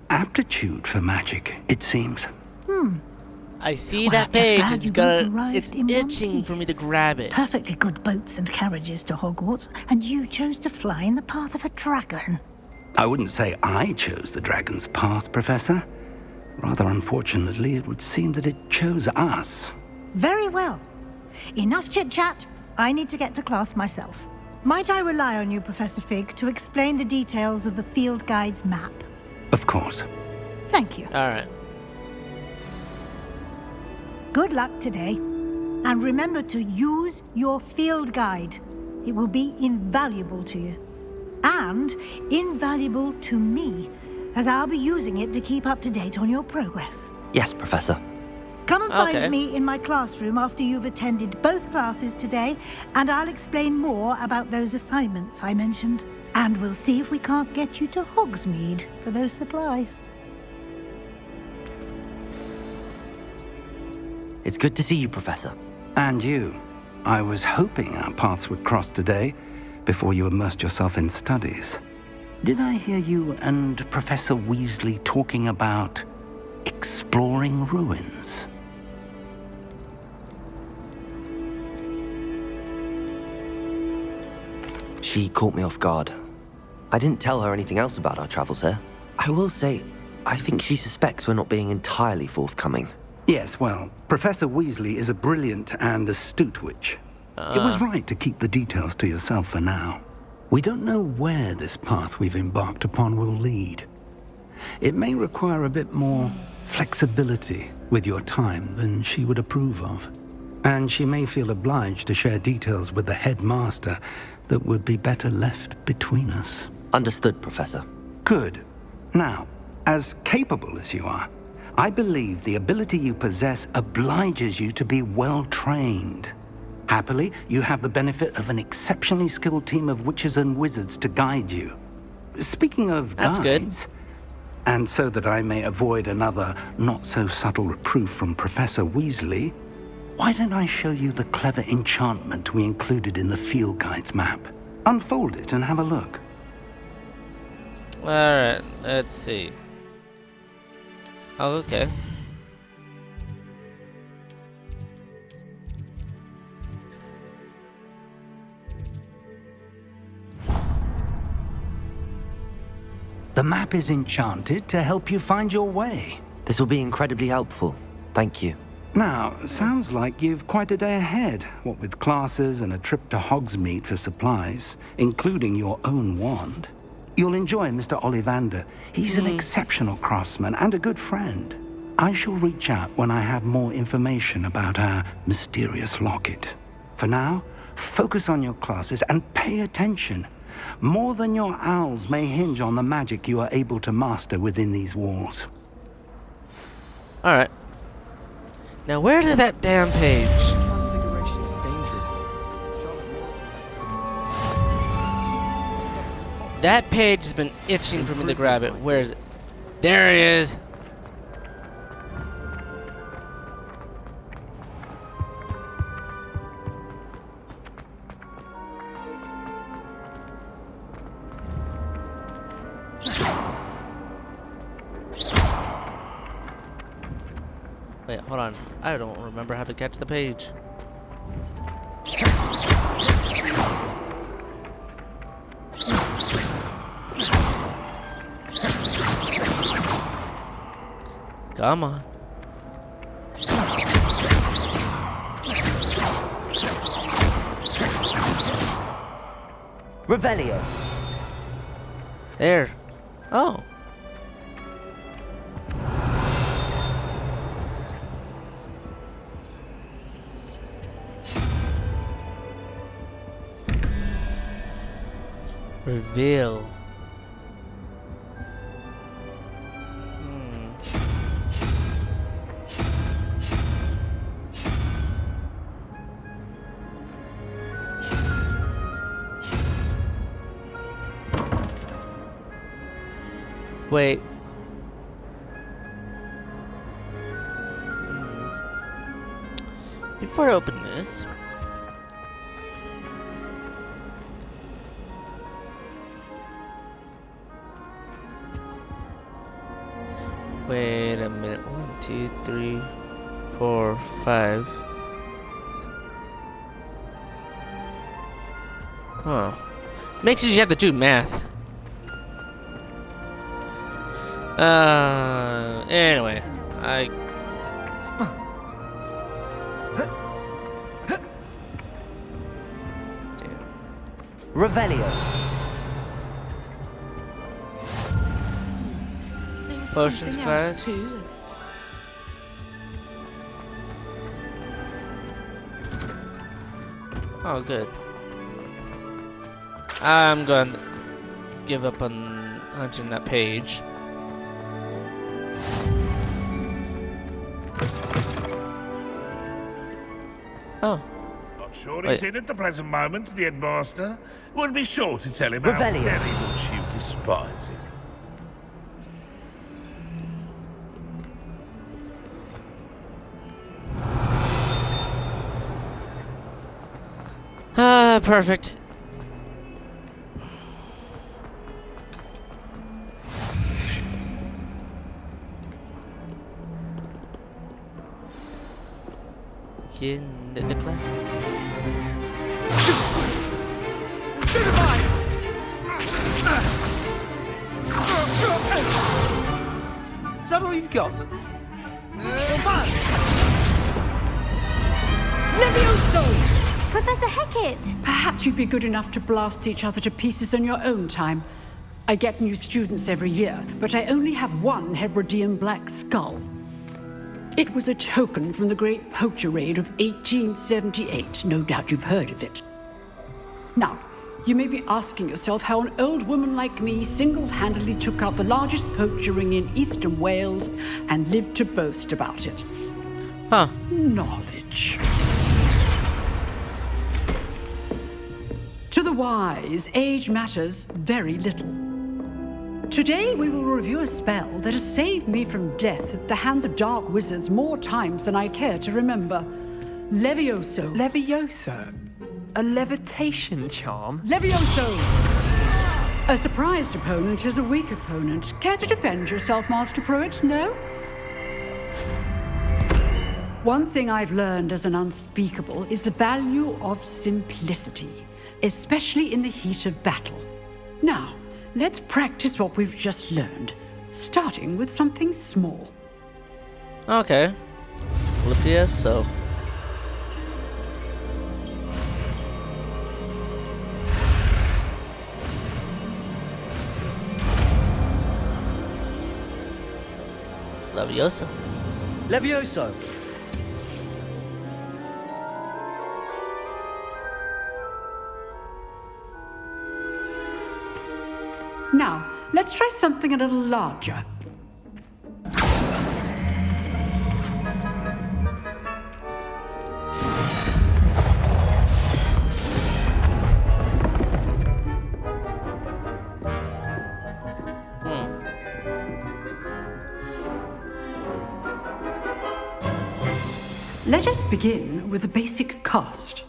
aptitude for magic, it seems. I see Well, that I'm just page. glad It's you got both arrived it's in one itching for me to piece. grab it. Perfectly good boats and carriages to Hogwarts, and you chose to fly in the path of a dragon. I wouldn't say I chose the dragon's path, Professor. Rather unfortunately, it would seem that it chose us. Very well. Enough chit-chat. I need to get to class myself. Might I rely on you, Professor Fig, to explain the details of the field guide's map? Of course. Thank you. All right. Good luck today. And remember to use your field guide. It will be invaluable to you. And invaluable to me, as I'll be using it to keep up to date on your progress. Yes, Professor. Come and find Okay. me in my classroom after you've attended both classes today, and I'll explain more about those assignments I mentioned. And we'll see if we can't get you to Hogsmeade for those supplies. It's good to see you, Professor. And you. I was hoping our paths would cross today, before you immersed yourself in studies. Did I hear you and Professor Weasley talking about exploring ruins? She caught me off guard. I didn't tell her anything else about our travels here. I will say, I think she suspects we're not being entirely forthcoming. Yes, well, Professor Weasley is a brilliant and astute witch. It was right to keep the details to yourself for now. We don't know where this path we've embarked upon will lead. It may require a bit more flexibility with your time than she would approve of. And she may feel obliged to share details with the headmaster that would be better left between us. Understood, Professor. Good. Now, as capable as you are, I believe the ability you possess obliges you to be well trained. Happily, you have the benefit of an exceptionally skilled team of witches and wizards to guide you. Speaking of That's guides, good. and so that I may avoid another not-so-subtle reproof from Professor Weasley, why don't I show you the clever enchantment we included in the field guide's map? Unfold it and have a look. Alright, let's see. Oh, okay. The map is enchanted to help you find your way. This will be incredibly helpful. Thank you. Now, sounds like you've quite a day ahead, what with classes and a trip to Hogsmeade for supplies, including your own wand. You'll enjoy Mr. Ollivander. He's an exceptional craftsman and a good friend. I shall reach out when I have more information about our mysterious locket. For now, focus on your classes and pay attention. More than your owls may hinge on the magic you are able to master within these walls. Alright. Now where did that damn page? Transfiguration is dangerous. That page has been itching for me to grab it. Where is it? There it is. Wait, hold on. I don't remember how to catch the page. Come on. Revelio. There. Oh. Reveal. Wait. Before I open this, wait a minute. 1, 2, 3, 4, 5. Huh. Makes you have to do math. Anyway, Revelio. Potions class. Oh, good. I'm going to give up on hunting that page. Oh. Not sure he's in at the present moment, the headmaster. Would be sure to tell him how Revelio. very much you despise him. Ah, perfect. In the classes. Is that all you've got? Levioso! Professor Hecat! Perhaps you'd be good enough to blast each other to pieces on your own time. I get new students every year, but I only have one Hebridean black skull. It was a token from the Great Poacher Raid of 1878. No doubt you've heard of it. Now, you may be asking yourself how an old woman like me single-handedly took out the largest poacher ring in eastern Wales and lived to boast about it. Huh. Knowledge. To the wise, age matters very little. Today we will review a spell that has saved me from death at the hands of dark wizards more times than I care to remember. Levioso. Levioso? A levitation charm? Levioso! A surprised opponent is a weak opponent. Care to defend yourself, Master Pruitt? No? One thing I've learned as an unspeakable is the value of simplicity, especially in the heat of battle. Now, let's practice what we've just learned, starting with something small. Okay. Levioso. Levioso. Levioso. Now, let's try something a little larger. Let us begin with the basic cast.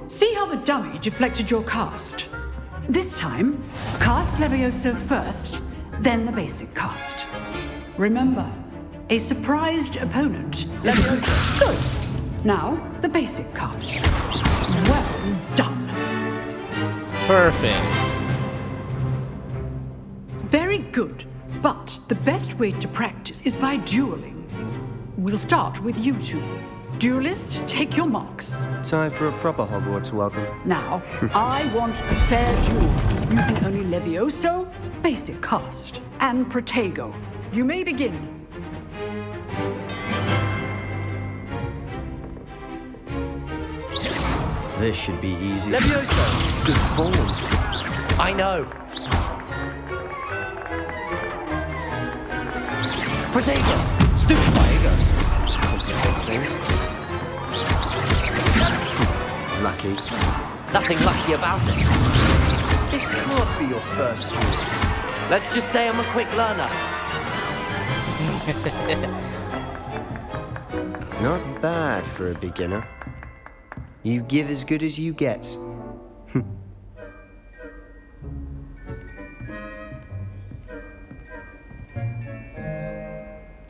See how the dummy deflected your cast? This time, cast Levioso first, then the basic cast. Remember, a surprised opponent. Levioso. Good. Now, the basic cast. Well done. Perfect. Very good. But the best way to practice is by dueling. We'll start with you two. Duelist, take your marks. Time for a proper Hogwarts welcome. Now, I want a fair duel, using only Levioso, basic cast, and Protego. You may begin. This should be easy. Levioso! Good form. I know. Protego! Stupefiego! Lucky. Nothing lucky about it. This can't be your first duel. Let's just say I'm a quick learner. Not bad for a beginner. You give as good as you get.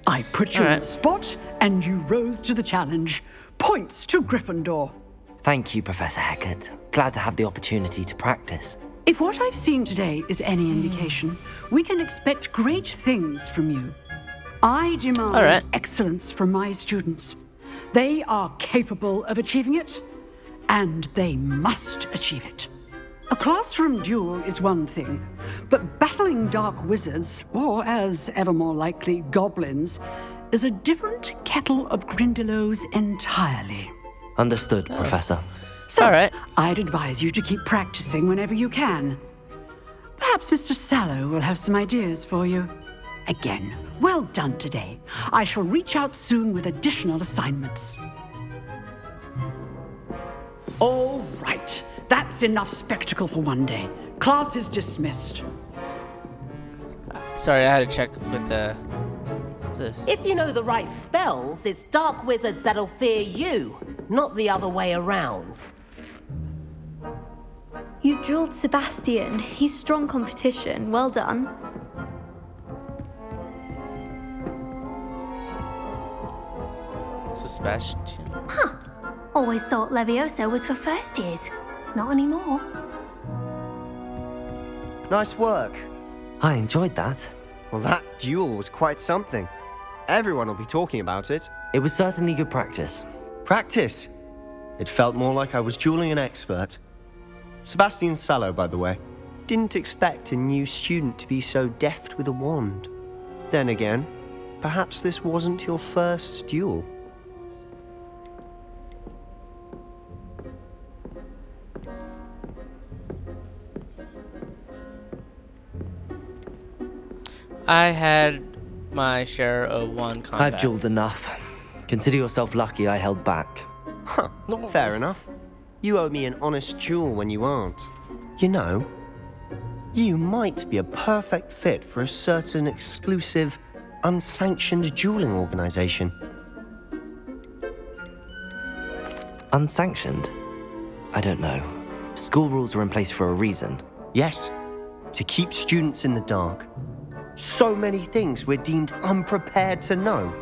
I put you on the spot, and you rose to the challenge. Points to Gryffindor. Thank you, Professor Hecat. Glad to have the opportunity to practice. If what I've seen today is any indication, we can expect great things from you. I demand excellence from my students. They are capable of achieving it, and they must achieve it. A classroom duel is one thing, but battling dark wizards, or as ever more likely, goblins, is a different kettle of Grindylows entirely. Understood, Professor. So, I'd advise you to keep practicing whenever you can. Perhaps Mr. Sallow will have some ideas for you. Again, well done today. I shall reach out soon with additional assignments. All right. That's enough spectacle for one day. Class is dismissed. Sorry, I had to check with the... What's this? If you know the right spells, it's dark wizards that'll fear you, not the other way around. You drilled Sebastian. He's strong competition. Well done. Sebastian. Huh. Always thought Levioso was for first years. Not anymore. Nice work. I enjoyed that. Well, that duel was quite something. Everyone will be talking about it. It was certainly good practice. Practice? It felt more like I was dueling an expert. Sebastian Sallow, by the way. Didn't expect a new student to be so deft with a wand. Then again, perhaps this wasn't your first duel. I had my share of one combat. I've dueled enough. Consider yourself lucky I held back. Huh, fair enough. You owe me an honest duel when you aren't. You know, you might be a perfect fit for a certain exclusive, unsanctioned dueling organization. Unsanctioned? I don't know. School rules are in place for a reason. Yes, to keep students in the dark. So many things we're deemed unprepared to know.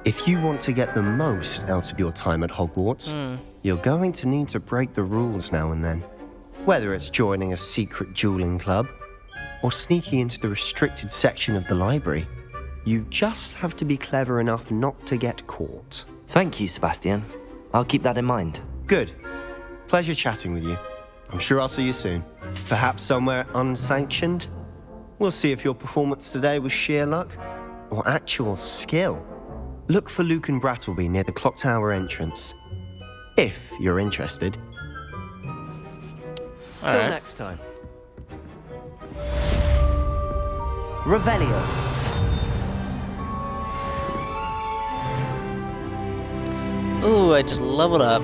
If you want to get the most out of your time at Hogwarts, you're going to need to break the rules now and then. Whether it's joining a secret dueling club or sneaking into the restricted section of the library, you just have to be clever enough not to get caught. Thank you, Sebastian. I'll keep that in mind. Good. Pleasure chatting with you. I'm sure I'll see you soon. Perhaps somewhere unsanctioned? We'll see if your performance today was sheer luck or actual skill. Look for Luke and Brattleby near the clock tower entrance, if you're interested. Till next time. Revelio. Ooh, I just leveled up.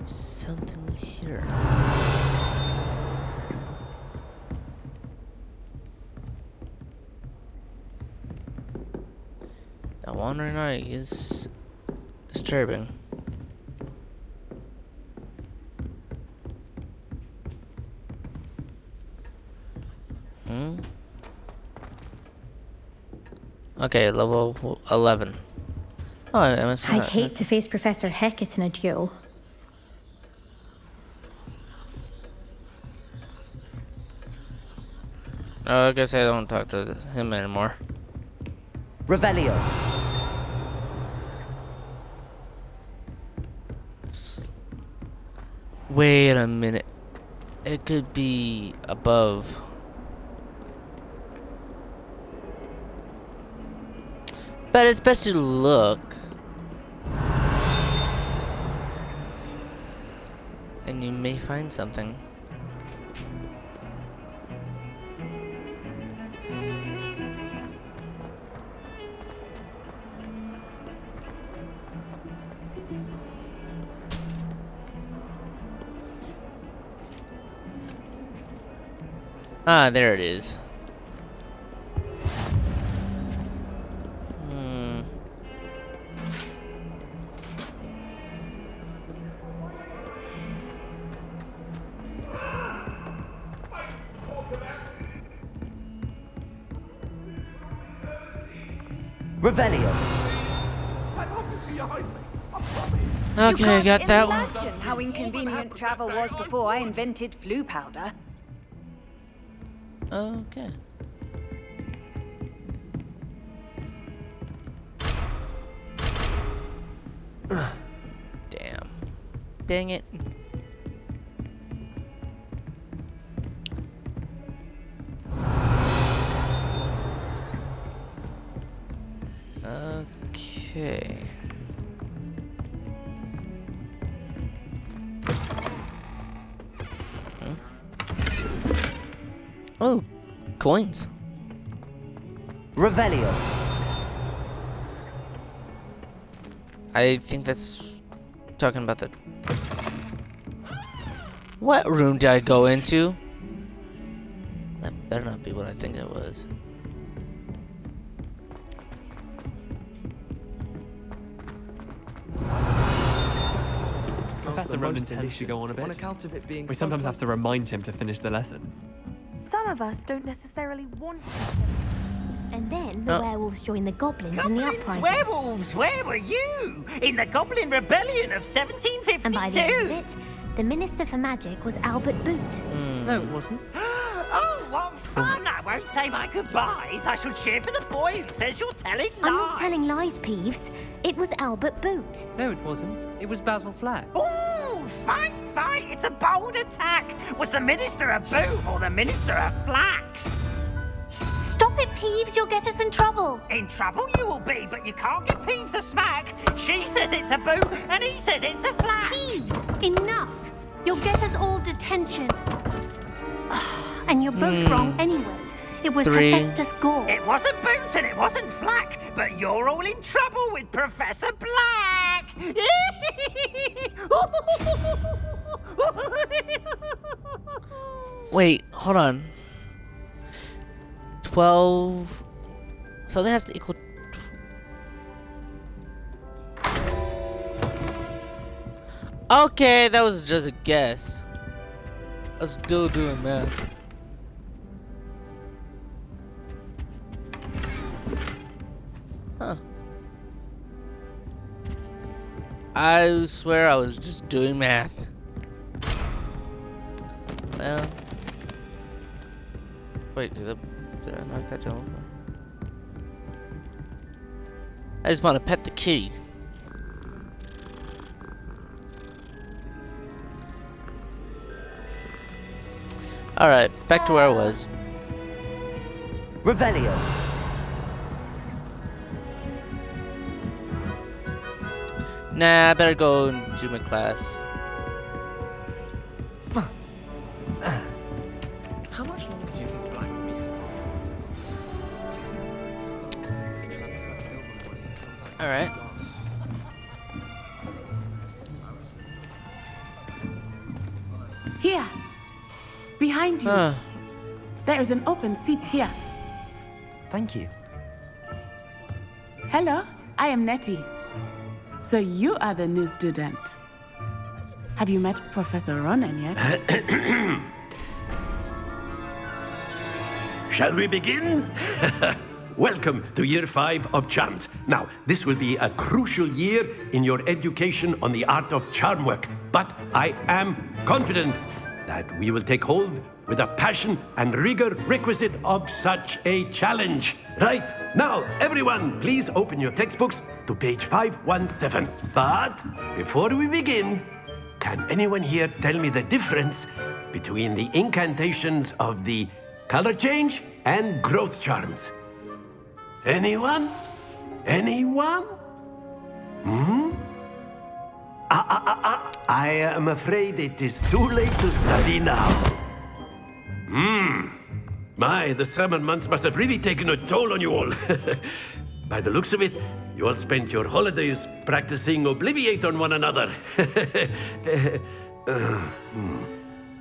Something here. That wandering eye is disturbing. Okay, level 11. Oh, I must I'd hate to face Professor Hecat in a duel. Oh, I guess I don't talk to him anymore. Revelio. Wait a minute. It could be above. But it's best to look. And you may find something. Ah, there it is. Revelio. Okay, I got that one. Imagine how inconvenient travel was before I invented flu powder. Okay. Damn. Dang it. Okay. Oh, coins. Revelio. I think that's talking about the... What room did I go into? That better not be what I think it was. Professor Ronan tends to go on a bit. On account of it being we sometimes have to remind him to finish the lesson. Some of us don't necessarily want to. And then the werewolves joined the goblins in the uprising. Werewolves, where were you? In the Goblin Rebellion of 1752? And by the end of it, the Minister for Magic was Albert Boot. No, it wasn't. Oh, what fun! I won't say my goodbyes. I shall cheer for the boy who says you're telling lies. I'm not telling lies, Peeves. It was Albert Boot. No, it wasn't. It was Basil Flack. Ooh, Fight! It's a bold attack! Was the Minister a boot or the Minister a flack? Stop it, Peeves, you'll get us in trouble. In trouble you will be, but you can't get Peeves a smack. She says it's a boot and he says it's a flack. Peeves, enough. You'll get us all detention. And you're both wrong anyway. It was Hephaestus Gore. It wasn't boot and it wasn't flack, but you're all in trouble with Professor Black. Wait, hold on. 12. So that has to equal. Okay, that was just a guess. I was still doing math. Huh. I swear I was just doing math. Well. Wait, did I knock that down? I just want to pet the kitty. Alright, back to where I was. Revelio. Nah, I better go and do my class. How much longer do you think Black will be? Alright. Here. Behind you. There is an open seat here. Thank you. Hello, I am Nettie. So you are the new student. Have you met Professor Ronan yet? Shall we begin? Welcome to Year 5 of Charms. Now, this will be a crucial year in your education on the art of charm work. But I am confident that we will take hold with the passion and rigor requisite of such a challenge. Right, now, everyone, please open your textbooks to page 517. But before we begin, can anyone here tell me the difference between the incantations of the color change and growth charms? Anyone? Anyone? I am afraid it is too late to study now. My, the summer months must have really taken a toll on you all. By the looks of it, you all spent your holidays practicing Obliviate on one another.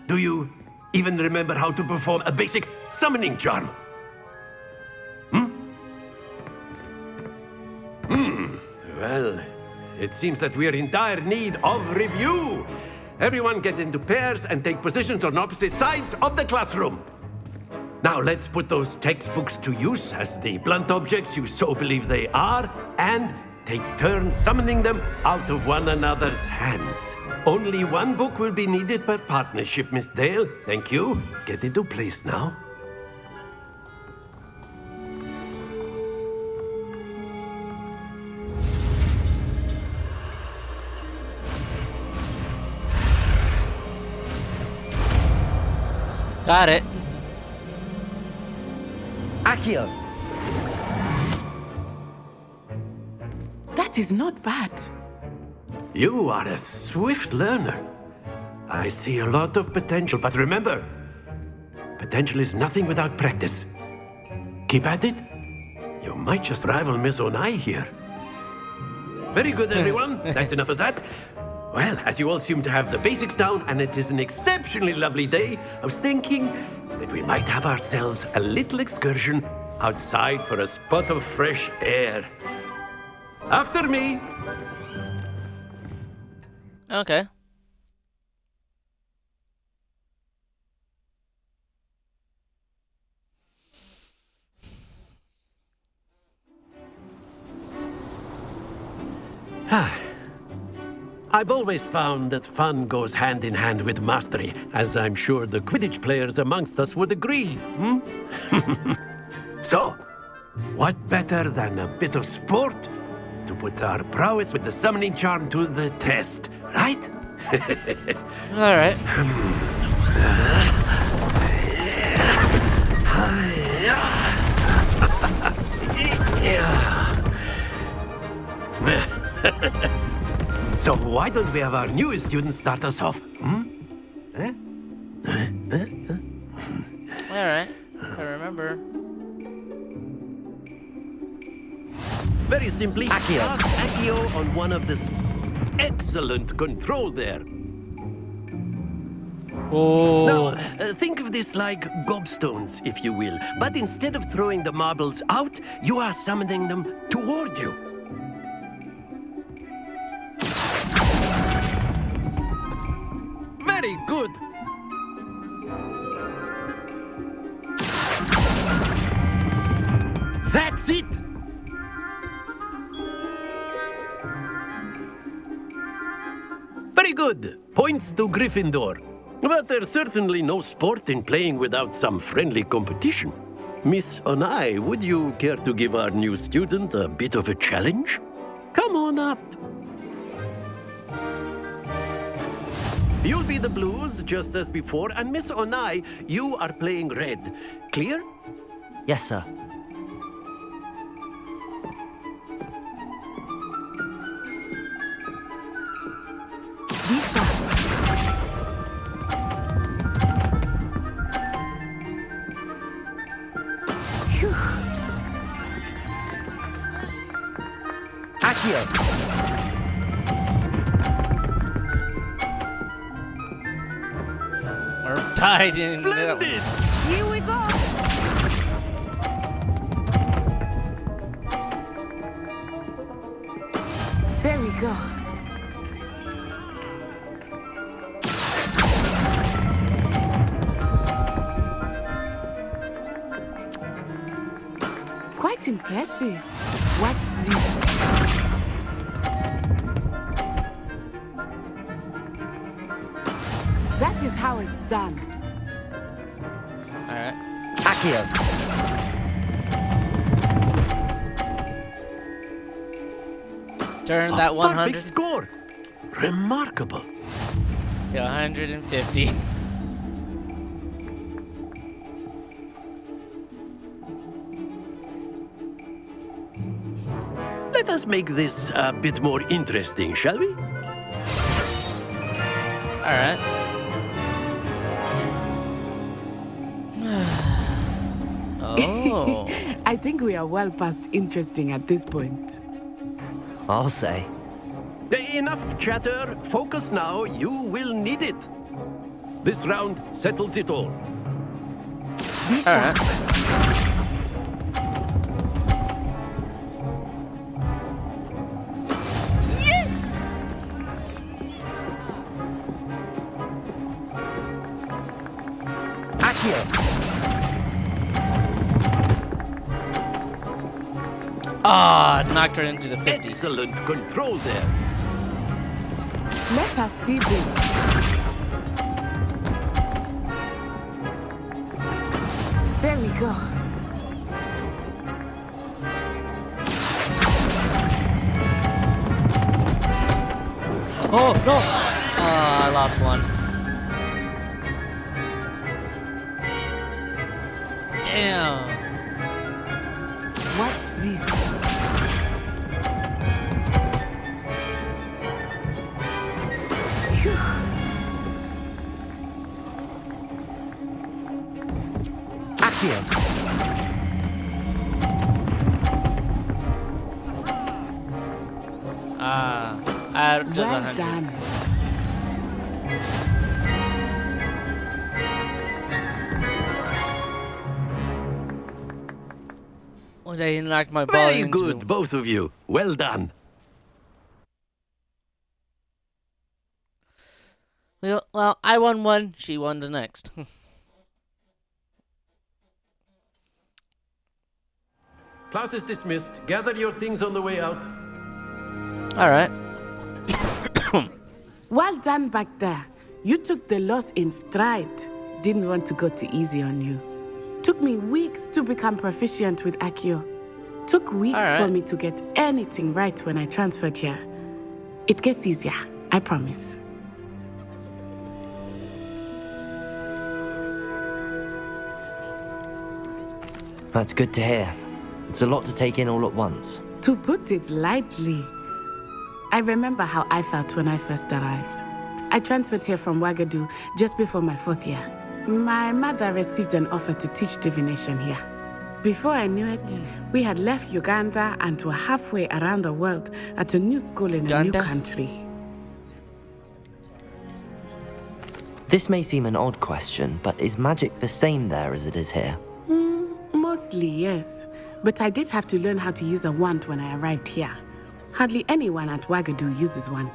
Do you even remember how to perform a basic summoning charm? Well, it seems that we are in dire need of review. Everyone get into pairs and take positions on opposite sides of the classroom. Now let's put those textbooks to use as the blunt objects you so believe they are, and take turns summoning them out of one another's hands. Only one book will be needed per partnership, Miss Dale. Thank you. Get into place now. Got it. Accio. That is not bad. You are a swift learner. I see a lot of potential, but remember, potential is nothing without practice. Keep at it. You might just rival Miss Onai here. Very good, everyone. That's enough of that. Well, as you all seem to have the basics down, and it is an exceptionally lovely day, I was thinking that we might have ourselves a little excursion outside for a spot of fresh air. After me. Okay. I've always found that fun goes hand in hand with mastery, as I'm sure the Quidditch players amongst us would agree. So, what better than a bit of sport to put our prowess with the summoning charm to the test, right? All right. So why don't we have our newest student start us off? Eh? All right. I remember. Very simply, Accio. cast Accio on one of this excellent control there. Oh. Now, think of this like gobstones, if you will. But instead of throwing the marbles out, you are summoning them toward you. Very good. That's it. Very good. Points to Gryffindor. But there's certainly no sport in playing without some friendly competition. Miss Onai, would you care to give our new student a bit of a challenge? Come on up. You'll be the blues, just as before, and Miss Onai, you are playing red. Clear? Yes, sir. Accio. We're tied in. Splendid! Here we go. There we go. Quite impressive. Watch this. That is how it's done. All right. Accio. Turn that 100. Perfect score. Remarkable. To 150. Let us make this a bit more interesting, shall we? All right. Oh. I think we are well past interesting at this point. I'll say. Enough chatter. Focus now. You will need it. This round settles it all. Be sharp. Ah, knocked her into the 50. Excellent control there. Let us see this. There we go. Oh, no! I lost one. Damn. Watch this. Accio. Just Well 100. done. Was I knocked my ball Very into good, both of you. Well done. Well, I won one, she won the next. Class is dismissed. Gather your things on the way out. All right. Well done back there. You took the loss in stride. Didn't want to go too easy on you. Took me weeks to become proficient with Accio. Took weeks for me to get anything right when I transferred here. It gets easier. I promise. That's good to hear. It's a lot to take in all at once. To put it lightly, I remember how I felt when I first arrived. I transferred here from Wagadu just before my 4th year. My mother received an offer to teach divination here. Before I knew it, we had left Uganda and were halfway around the world at a new school in a new country. This may seem an odd question, but is magic the same there as it is here? Mostly, yes. But I did have to learn how to use a wand when I arrived here. Hardly anyone at Wagadu uses one.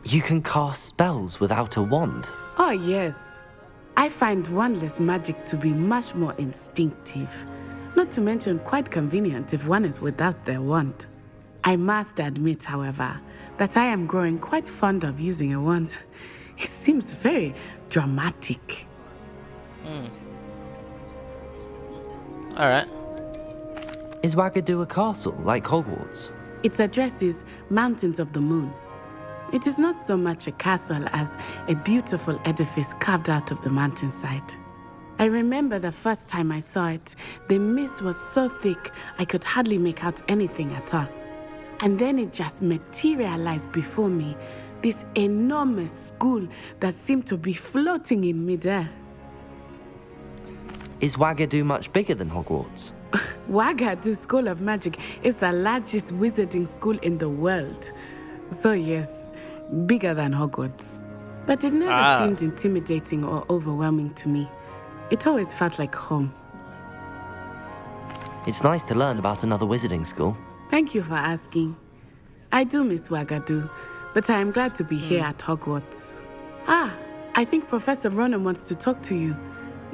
You can cast spells without a wand? Oh, yes. I find wandless magic to be much more instinctive. Not to mention quite convenient if one is without their wand. I must admit, however, that I am growing quite fond of using a wand. It seems very dramatic. Alright. Is Wagadu a castle, like Hogwarts? Its address is Mountains of the Moon. It is not so much a castle as a beautiful edifice carved out of the mountainside. I remember the first time I saw it, the mist was so thick I could hardly make out anything at all. And then it just materialized before me, this enormous school that seemed to be floating in midair. Is Wagadu much bigger than Hogwarts? Wagadu School of Magic is the largest wizarding school in the world. So yes, bigger than Hogwarts. But it never seemed intimidating or overwhelming to me. It always felt like home. It's nice to learn about another wizarding school. Thank you for asking. I do miss Wagadu, but I am glad to be here at Hogwarts. I think Professor Ronan wants to talk to you.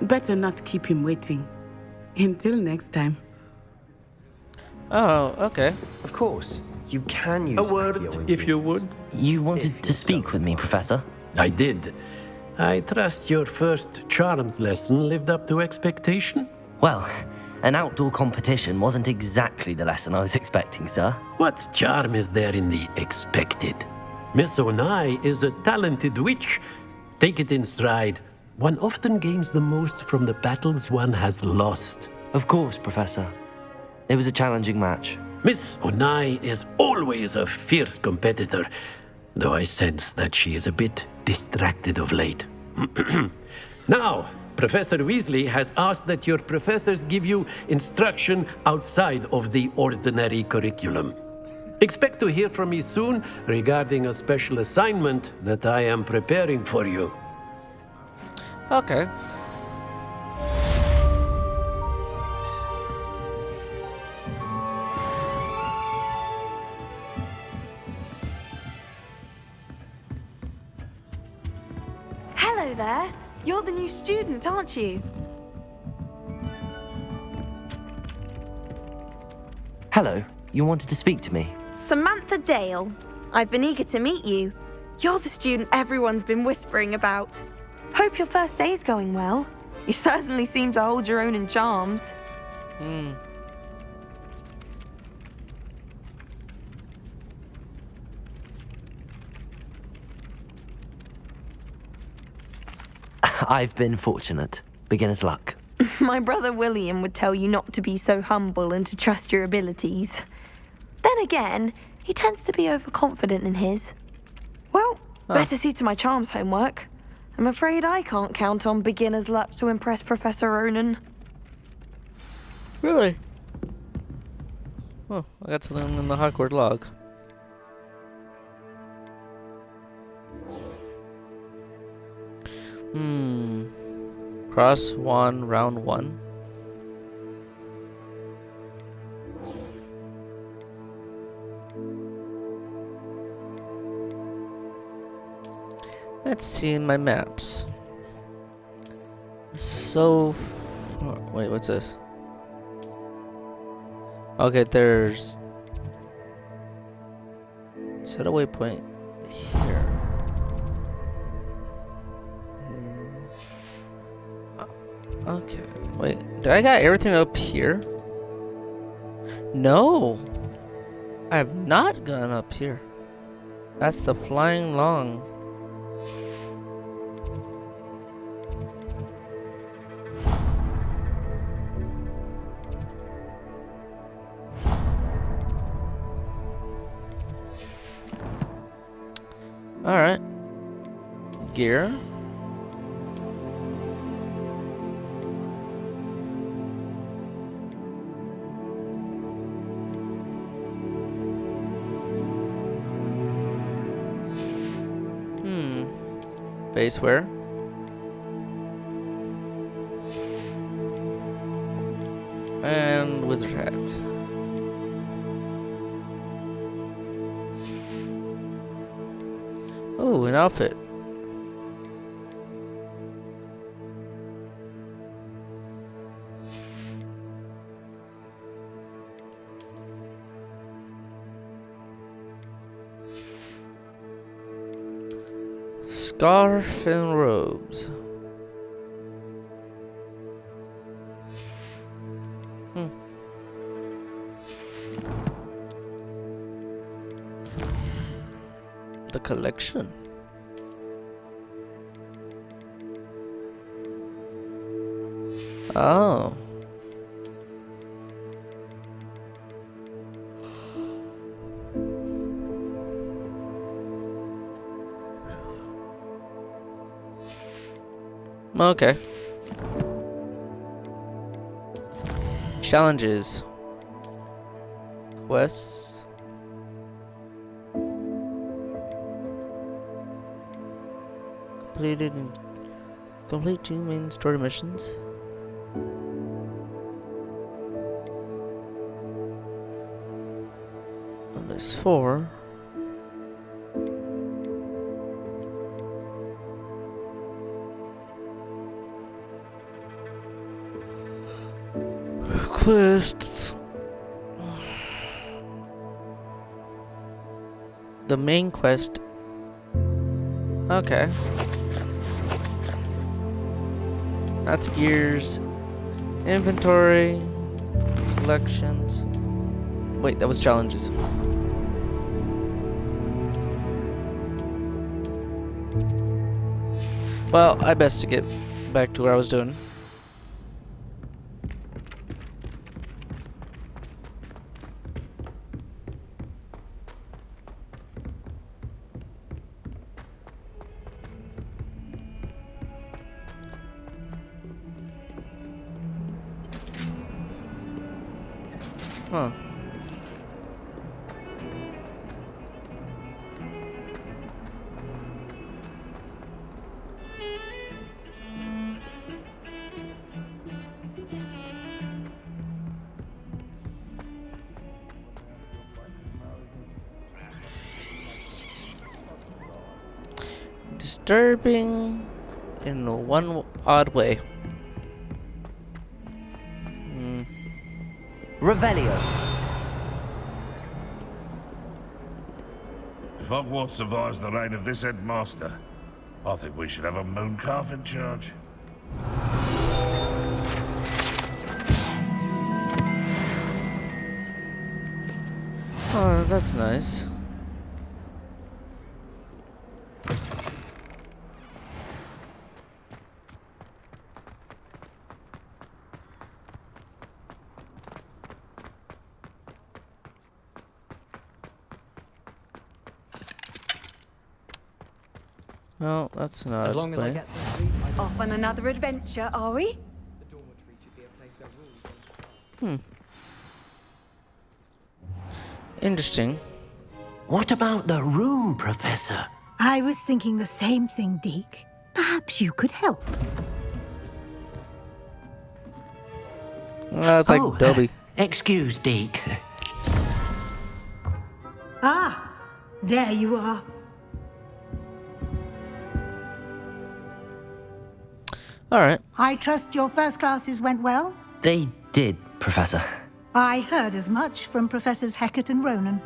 Better not keep him waiting. Until next time. Oh, okay. Of course. You can use a word, if you would. You wanted to speak with me, Professor? I did. I trust your first charms lesson lived up to expectation? Well, an outdoor competition wasn't exactly the lesson I was expecting, sir. What charm is there in the expected? Miss Onai is a talented witch. Take it in stride. One often gains the most from the battles one has lost. Of course, Professor. It was a challenging match. Miss Onai is always a fierce competitor, though I sense that she is a bit distracted of late. Now, Professor Weasley has asked that your professors give you instruction outside of the ordinary curriculum. Expect to hear from me soon regarding a special assignment that I am preparing for you. Okay. Hello there. You're the new student, aren't you? Hello. You wanted to speak to me? Samantha Dale. I've been eager to meet you. You're the student everyone's been whispering about. Hope your first day's going well. You certainly seem to hold your own in charms. I've been fortunate. Beginner's luck. My brother William would tell you not to be so humble and to trust your abilities. Then again, he tends to be overconfident in his. Well, better see to my charms homework. I'm afraid I can't count on beginner's luck to impress Professor Ronan. Really? Oh, I got something in the Hogwarts log. Cross one, round one. Let's see my maps. So, wait, what's this? Okay, there's set a waypoint here. Okay, wait, did I got everything up here? No, I have not gone up here. That's the flying long. All right. Gear. Face wear. And wizard hat. Oh, an outfit. Scarf and robes. The collection. Oh. Okay. Challenges. Quests. Completed and complete 2 main story missions. Well, there's 4. Quests. The main quest. Okay. That's gears. Inventory. Collections. Wait, that was challenges. Well, I best to get back to what I was doing. Huh. Disturbing in one odd way. Revelio. If Hogwarts survives the reign of this headmaster, I think we should have a mooncalf in charge. Oh, that's nice. No, that's not. As long as I get off on another adventure, are we? Interesting. What about the room, Professor? I was thinking the same thing, Deke. Perhaps you could help. Well, it's like Dobby. Excuse, Deke. Ah, there you are. All right. I trust your first classes went well? They did, Professor. I heard as much from Professors Hecat and Ronan.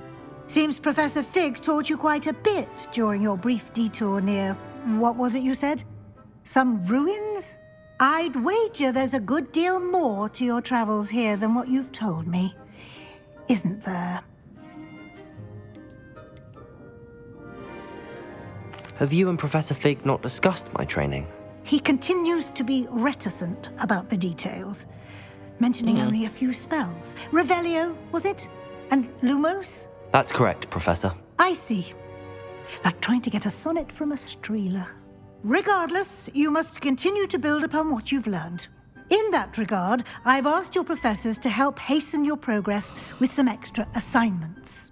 Seems Professor Fig taught you quite a bit during your brief detour near... what was it you said? Some ruins? I'd wager there's a good deal more to your travels here than what you've told me. isn't there? Have you and Professor Fig not discussed my training? He continues to be reticent about the details, mentioning only a few spells. Revelio, was it? And Lumos? That's correct, Professor. I see. Like trying to get a sonnet from a streeler. Regardless, you must continue to build upon what you've learned. In that regard, I've asked your professors to help hasten your progress with some extra assignments.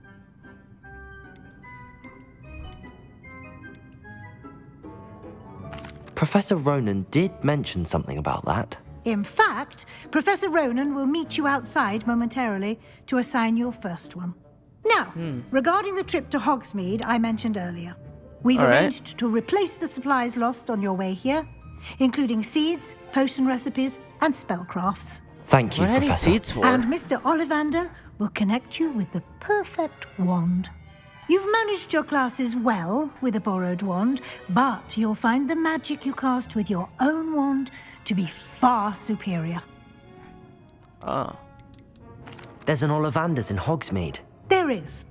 Professor Ronan did mention something about that. In fact, Professor Ronan will meet you outside momentarily to assign your first one. Now, regarding the trip to Hogsmeade I mentioned earlier, we've arranged to replace the supplies lost on your way here, including seeds, potion recipes, and spellcrafts. Thank you, What do I need Professor. seeds for? And Mr. Ollivander will connect you with the perfect wand. You've managed your classes well with a borrowed wand, but you'll find the magic you cast with your own wand to be far superior. Oh. There's an Ollivander's in Hogsmeade. There is.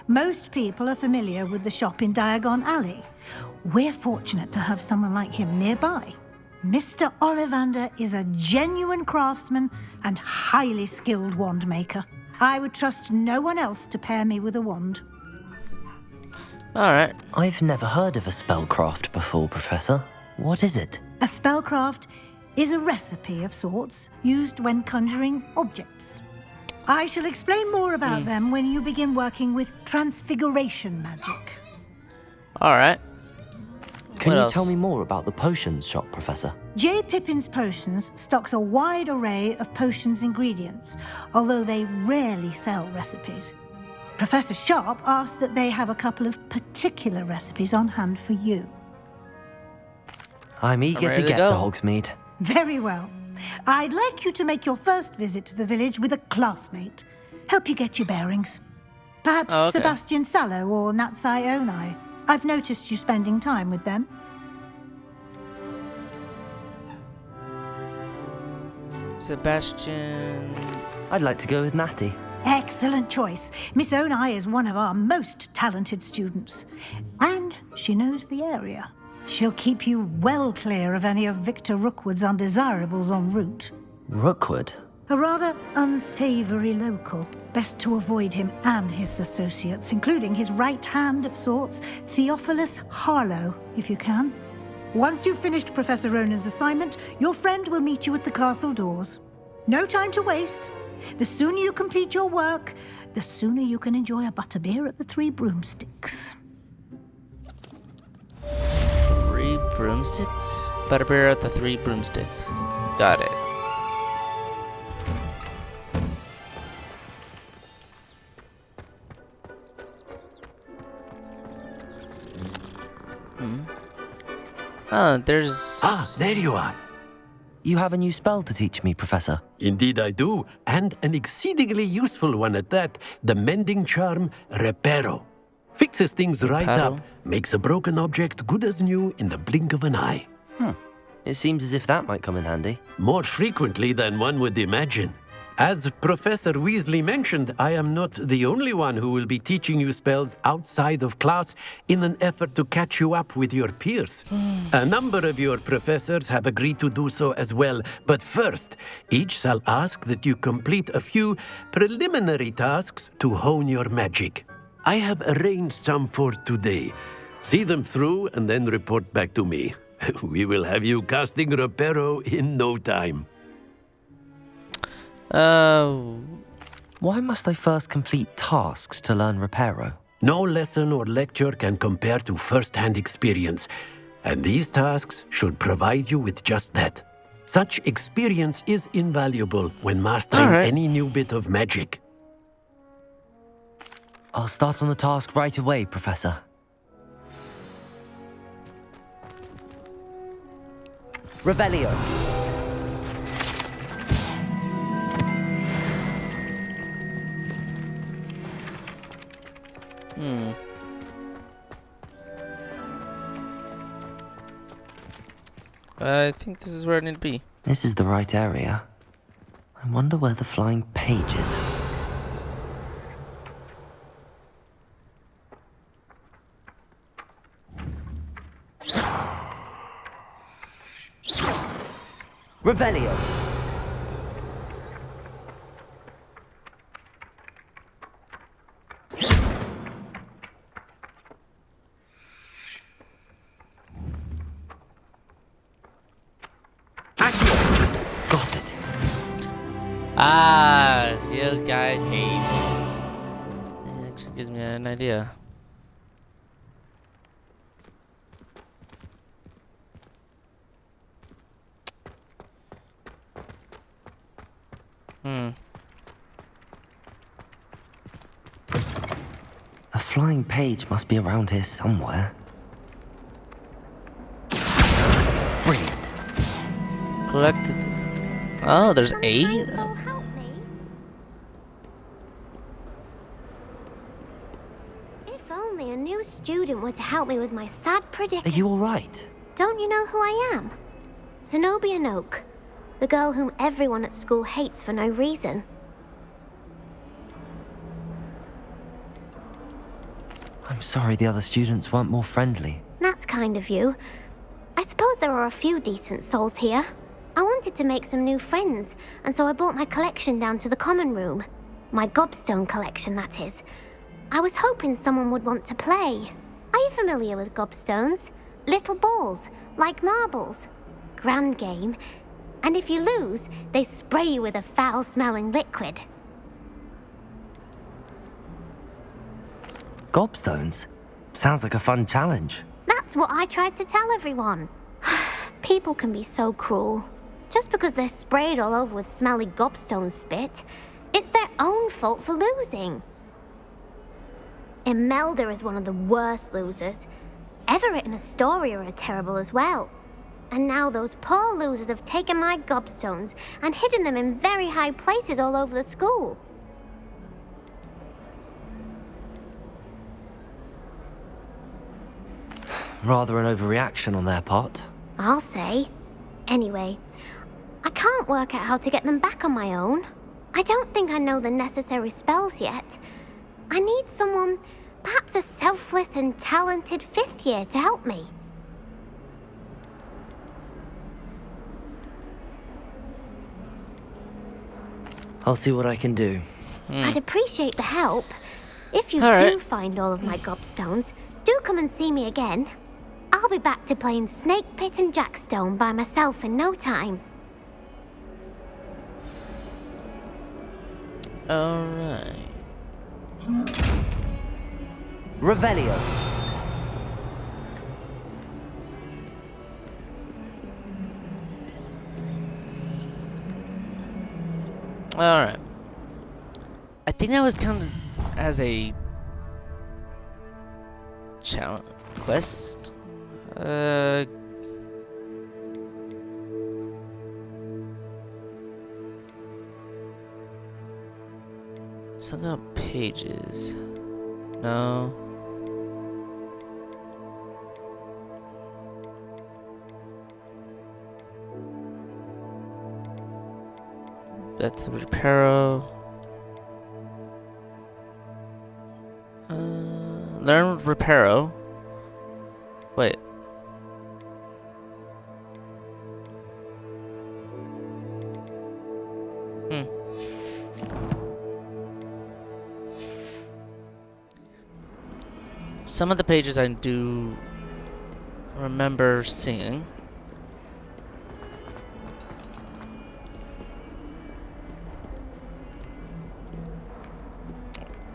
Most people are familiar with the shop in Diagon Alley. We're fortunate to have someone like him nearby. Mr. Ollivander is a genuine craftsman and highly skilled wand maker. I would trust no one else to pair me with a wand. Alright. I've never heard of a spellcraft before, Professor. What is it? A spellcraft is a recipe of sorts used when conjuring objects. I shall explain more about them when you begin working with transfiguration magic. Alright. Can What you else? tell me more about the potions shop, Professor? J. Pippin's Potions stocks a wide array of potions ingredients, although they rarely sell recipes. Professor Sharp asked that they have a couple of particular recipes on hand for you. I'm eager ready to to get go. to Hogsmeade. Very well. I'd like you to make your first visit to the village with a classmate. Help you get your bearings. Perhaps Oh, okay. Sebastian Sallow or Natsai Onai. I've noticed you spending time with them. Sebastian. I'd like to go with Natty. Excellent choice. Miss Onai is one of our most talented students. And she knows the area. She'll keep you well clear of any of Victor Rookwood's undesirables en route. Rookwood? A rather unsavory local. Best to avoid him and his associates, including his right hand of sorts, Theophilus Harlow, if you can. Once you've finished Professor Ronan's assignment, your friend will meet you at the castle doors. No time to waste. The sooner you complete your work, the sooner you can enjoy a butterbeer at the Three Broomsticks. 3 broomsticks? Butterbeer at the 3 broomsticks. Got it. There's... Ah, there you are. You have a new spell to teach me, Professor. Indeed I do, and an exceedingly useful one at that. The mending charm, Reparo. Fixes things right up, makes a broken object good as new in the blink of an eye. It seems as if that might come in handy. More frequently than one would imagine. As Professor Weasley mentioned, I am not the only one who will be teaching you spells outside of class in an effort to catch you up with your peers. A number of your professors have agreed to do so as well, but first, each shall ask that you complete a few preliminary tasks to hone your magic. I have arranged some for today. See them through and then report back to me. We will have you casting Reparo in no time. Why must I first complete tasks to learn Reparo? No lesson or lecture can compare to first-hand experience, and these tasks should provide you with just that. Such experience is invaluable when mastering any new bit of magic. I'll start on the task right away, Professor. Revelio. I think this is where I need to be. This is the right area. I wonder where the flying page is. Revelio. Got it. Ah, field guide pages. It actually gives me an idea. A flying page must be around here somewhere. Brilliant. Collected. Oh, there's 8? If only a new student were to help me with my sad Are predicament. you alright? Don't you know who I am? Zenobia Noak, the girl whom everyone at school hates for no reason. I'm sorry the other students weren't more friendly. That's kind of you. I suppose there are a few decent souls here. I wanted to make some new friends, and so I brought my collection down to the common room. My gobstone collection, that is. I was hoping someone would want to play. Are you familiar with gobstones? Little balls, like marbles. Grand game. And if you lose, they spray you with a foul-smelling liquid. Gobstones? Sounds like a fun challenge. That's what I tried to tell everyone. People can be so cruel. Just because they're sprayed all over with smelly gobstone spit, it's their own fault for losing. Imelda is one of the worst losers. Everett and Astoria are terrible as well. And now those poor losers have taken my gobstones and hidden them in very high places all over the school. Rather an overreaction on their part. I'll say. Anyway, I can't work out how to get them back on my own. I don't think I know the necessary spells yet. I need someone, perhaps a selfless and talented 5th year to help me. I'll see what I can do. I'd appreciate the help. If you All do right. find all of my gobstones, do come and see me again. I'll be back to playing Snake Pit and Jackstone by myself in no time. Alright. Revelio. Alright. I think that was kind of as a challenge quest. Something about pages. No. That's a reparo. Learn reparo. Wait. Some of the pages I do remember seeing.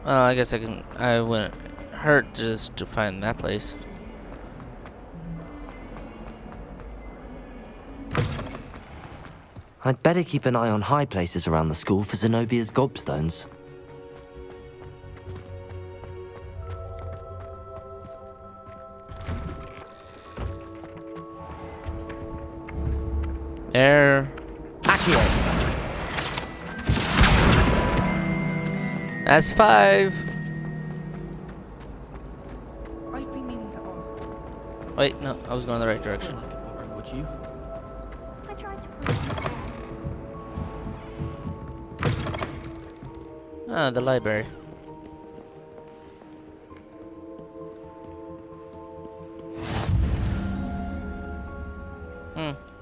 I guess I wouldn't hurt just to find that place. I'd better keep an eye on high places around the school for Zenobia's gobstones. There. Accio. That's 5. I've been meaning to ask. Wait, no, I was going the right direction. Would you? I tried to Ah, the library.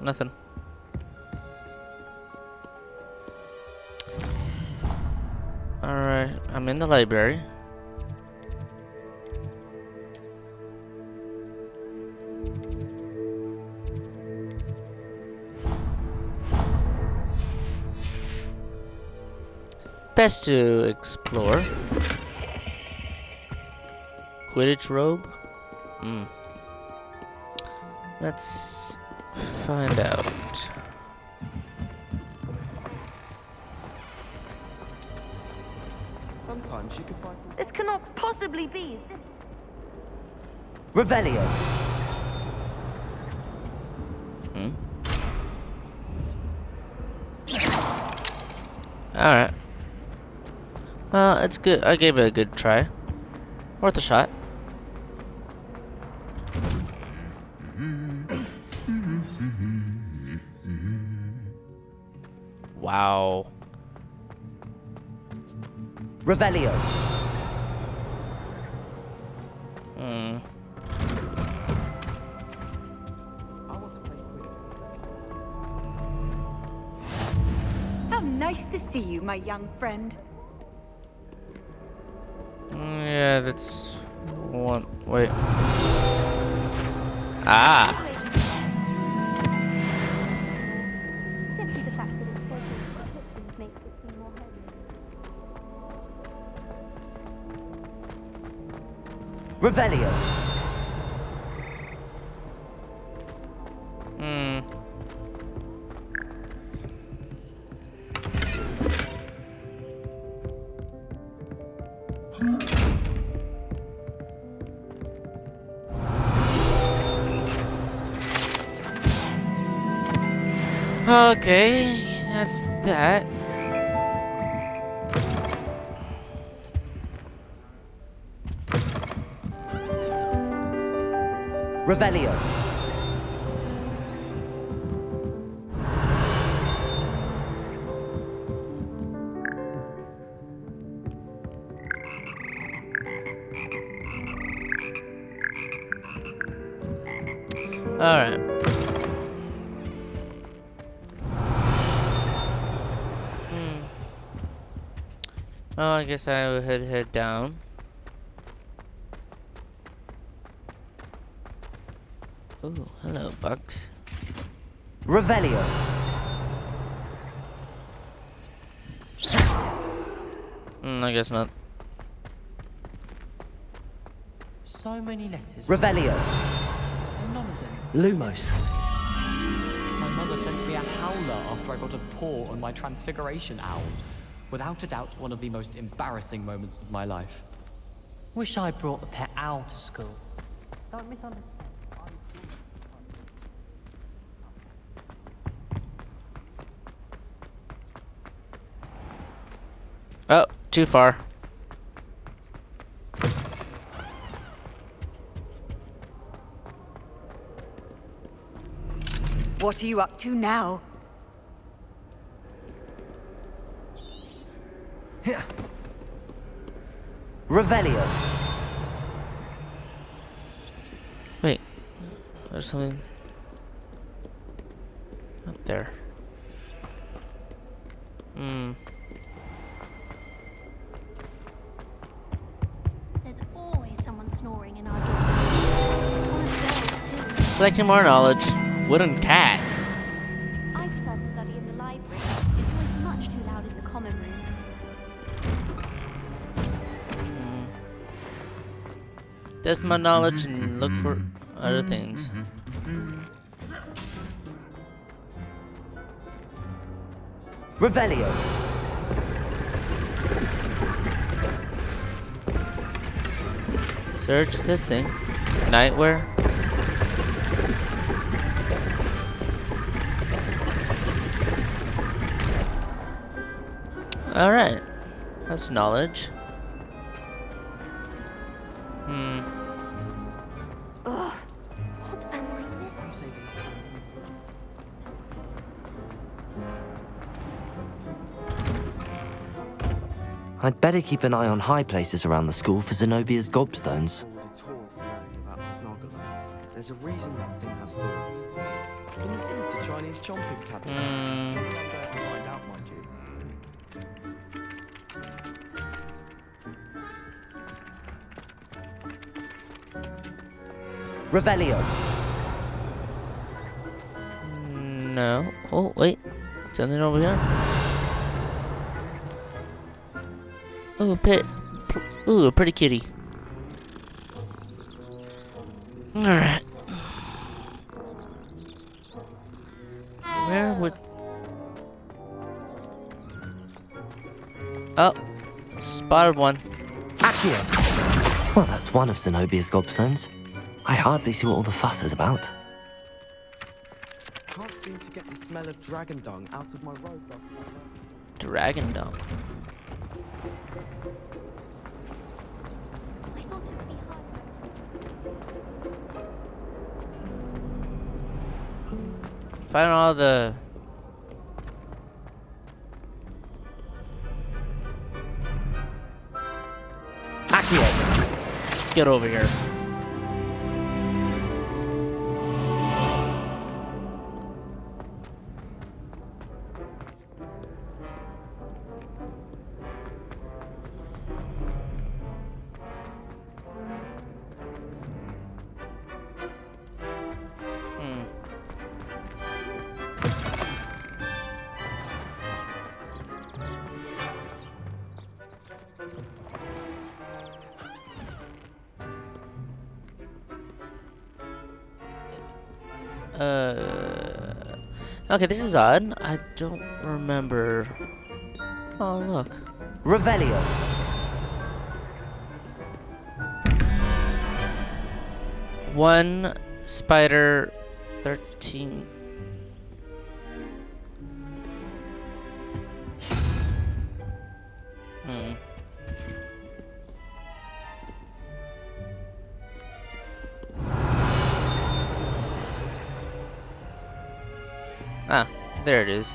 Nothing. I'm in the library. Best to explore. Quidditch robe? Let's find out. Sometimes you can find. This cannot possibly be. Revelio. Alright. It's good. I gave it a good try. Worth a shot. Wow. Revelio. How nice to see you, my young friend. Yeah, that's one. Wait. Ah. Revelio. Okay, that's that. Revelio. All right. Oh, I guess I will head down. Ooh, hello, Bucks. Revelio. I guess not. So many letters. Revelio. And none of them. Lumos. My mother sent me a howler after I got a paw on my transfiguration owl. Without a doubt, one of the most embarrassing moments of my life. Wish I brought a pet owl to school. Don't misunderstand. Oh, too far. What are you up to now? Revelio. Wait, there's something up there. There's always someone snoring in our dorm. Collecting more knowledge. Wooden cat. I prefer to study in the library. It's always much too loud in the common room. Test my knowledge and look for other things. Revelio. Search this thing. Nightwear. Alright. That's knowledge. Ugh. What am I missing? I'd better keep an eye on high places around the school for Zenobia's gobstones. There's a reason that thing has thorns. Can you eat a Chinese chomping cabbage? I'm going to find out, mind you. Revelio. No. Oh, wait. Something over here. Ooh, pet. Ooh, a pretty kitty. Alright. Where would... Oh. Spotted one. Accio! Well, that's one of Zenobia's gobstones. I hardly see what all the fuss is about. Can't seem to get the smell of dragon dung out of my robe. Dragon dung. Find all the... Accio! Get over here. Okay, this is odd. I don't remember. Oh, look. Revelio. One spider, 13. Ah, there it is.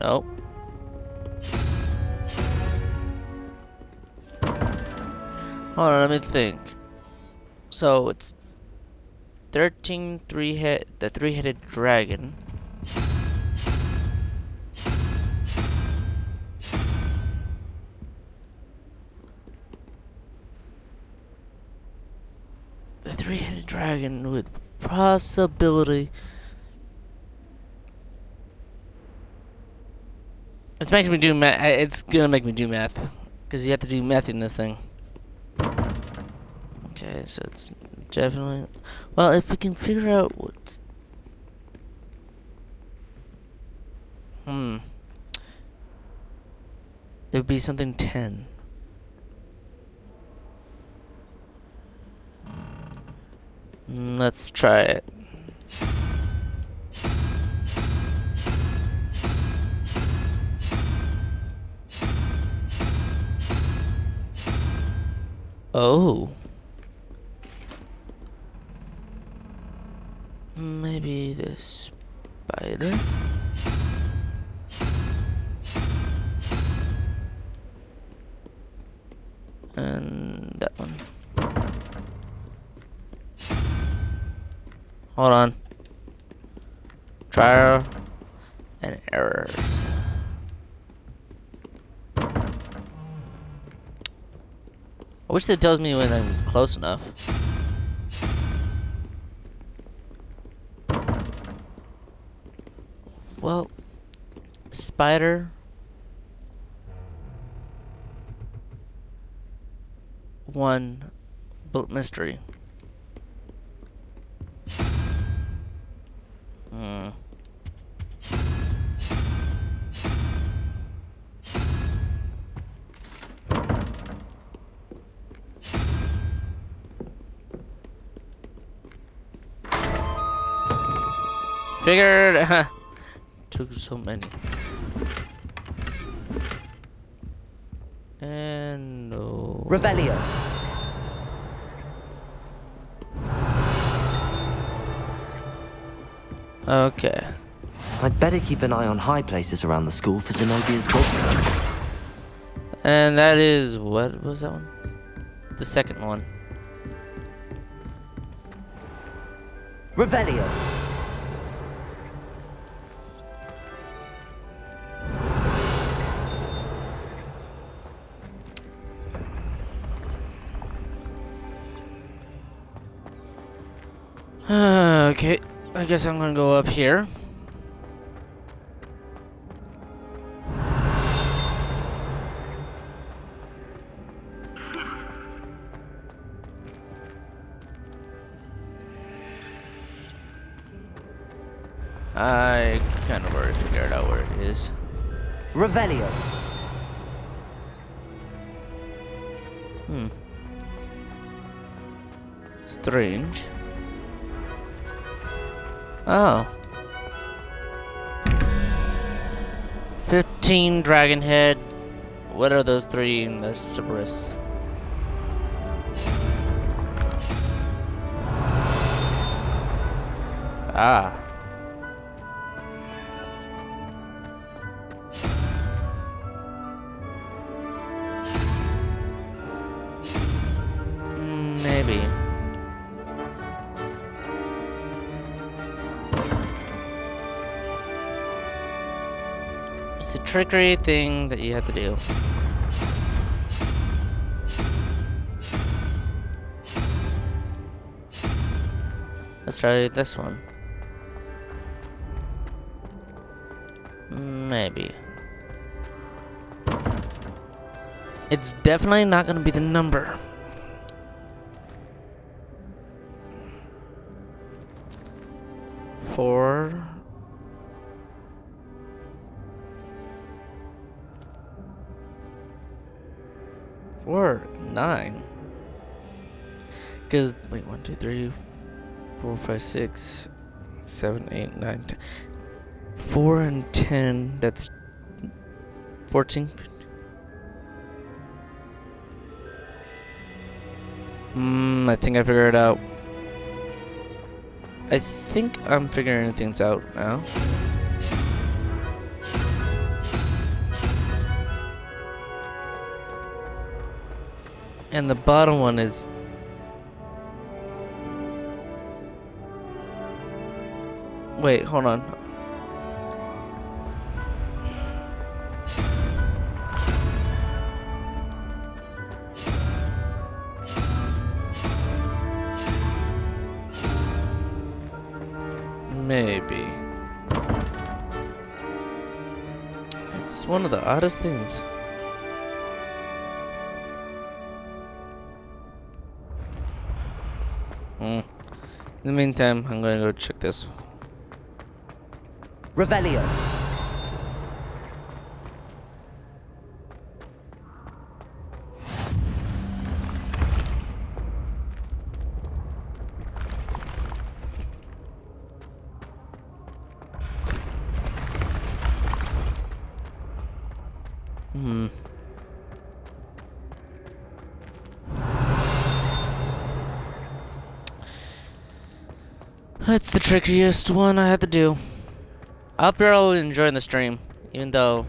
Nope. Hold on, let me think. So it's 13 the three-headed dragon. The three-headed dragon with possibility. It's making me do math. It's gonna make me do math, because you have to do math in this thing. Okay, so it's definitely... Well, if we can figure out what's... It would be something 10. Let's try it. Oh. Maybe the spider? And that one. Hold on. Trial and errors. I wish that tells me when I'm close enough. Well, spider. One bullet mystery. Figured. Took so many. And no. Revelio. Okay. I'd better keep an eye on high places around the school for Zenobia's gobstones. And that is, what was that one? The second one. Revelio. Okay, I guess I'm gonna go up here. I kind of already figured out where it is. Revelio. Strange. Oh. 15 dragon head. What are those three in the Cerberus? Ah. Maybe. It's a trickery thing that you have to do. Let's try this one. Maybe. It's definitely not gonna be the number. Four. Four, 9. Because, wait, 1, 2, 3, 4, 5, 6, 7, 8, 9, 10. 4 and 10, that's 14. I think I figured it out. I think I'm figuring things out now. And the bottom one is... Wait, hold on. Maybe. It's one of the oddest things. In the meantime, I'm gonna go check this. Revelio. That's the trickiest one I had to do. I hope you're all enjoying the stream, even though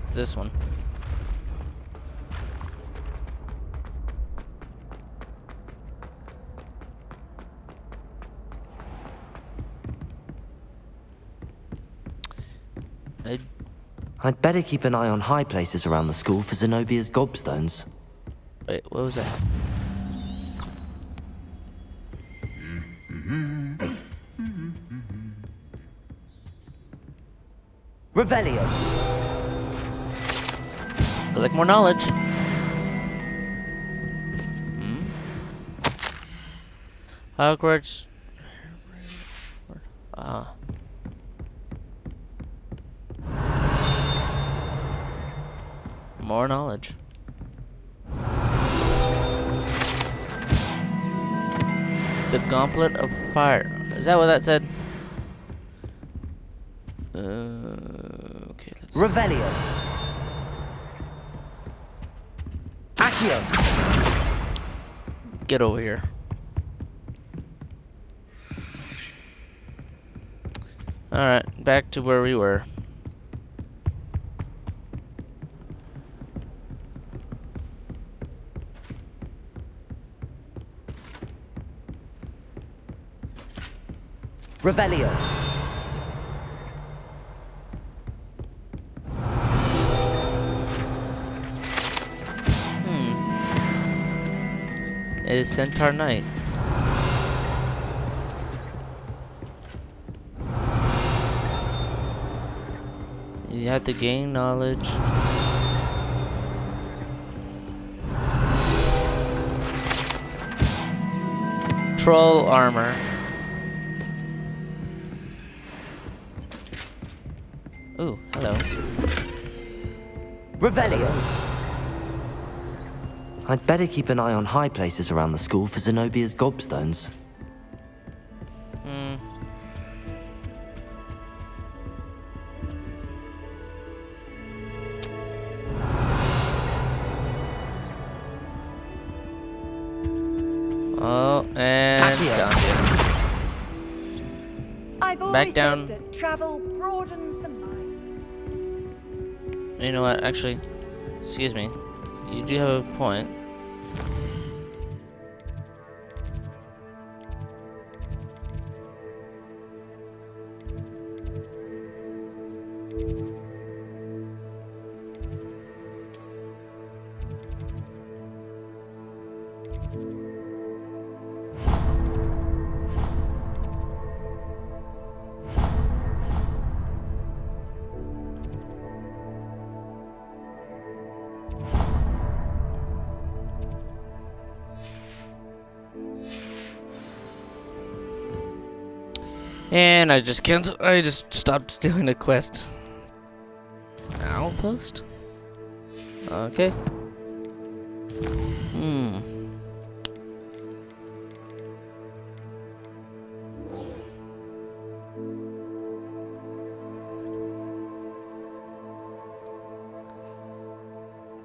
it's this one. I'd better keep an eye on high places around the school for Zenobia's gobstones. Wait, what was that? Revelio. Collect more knowledge. Hogwarts. More knowledge. The Gauntlet of Fire. Is that what that said? Okay, let's... Revelio. Accio. Get over here. Alright, back to where we were. Revelio. It is Centaur Night. You have to gain knowledge. Troll armor. Ooh, hello. Revelio. I'd better keep an eye on high places around the school for Zenobia's gobstones. Oh, and down here. I've always Back down. said that travel broadens the mind. You know what? Actually, excuse me. You do have a point. And I just canceled. I just stopped doing the quest. Outpost? Okay.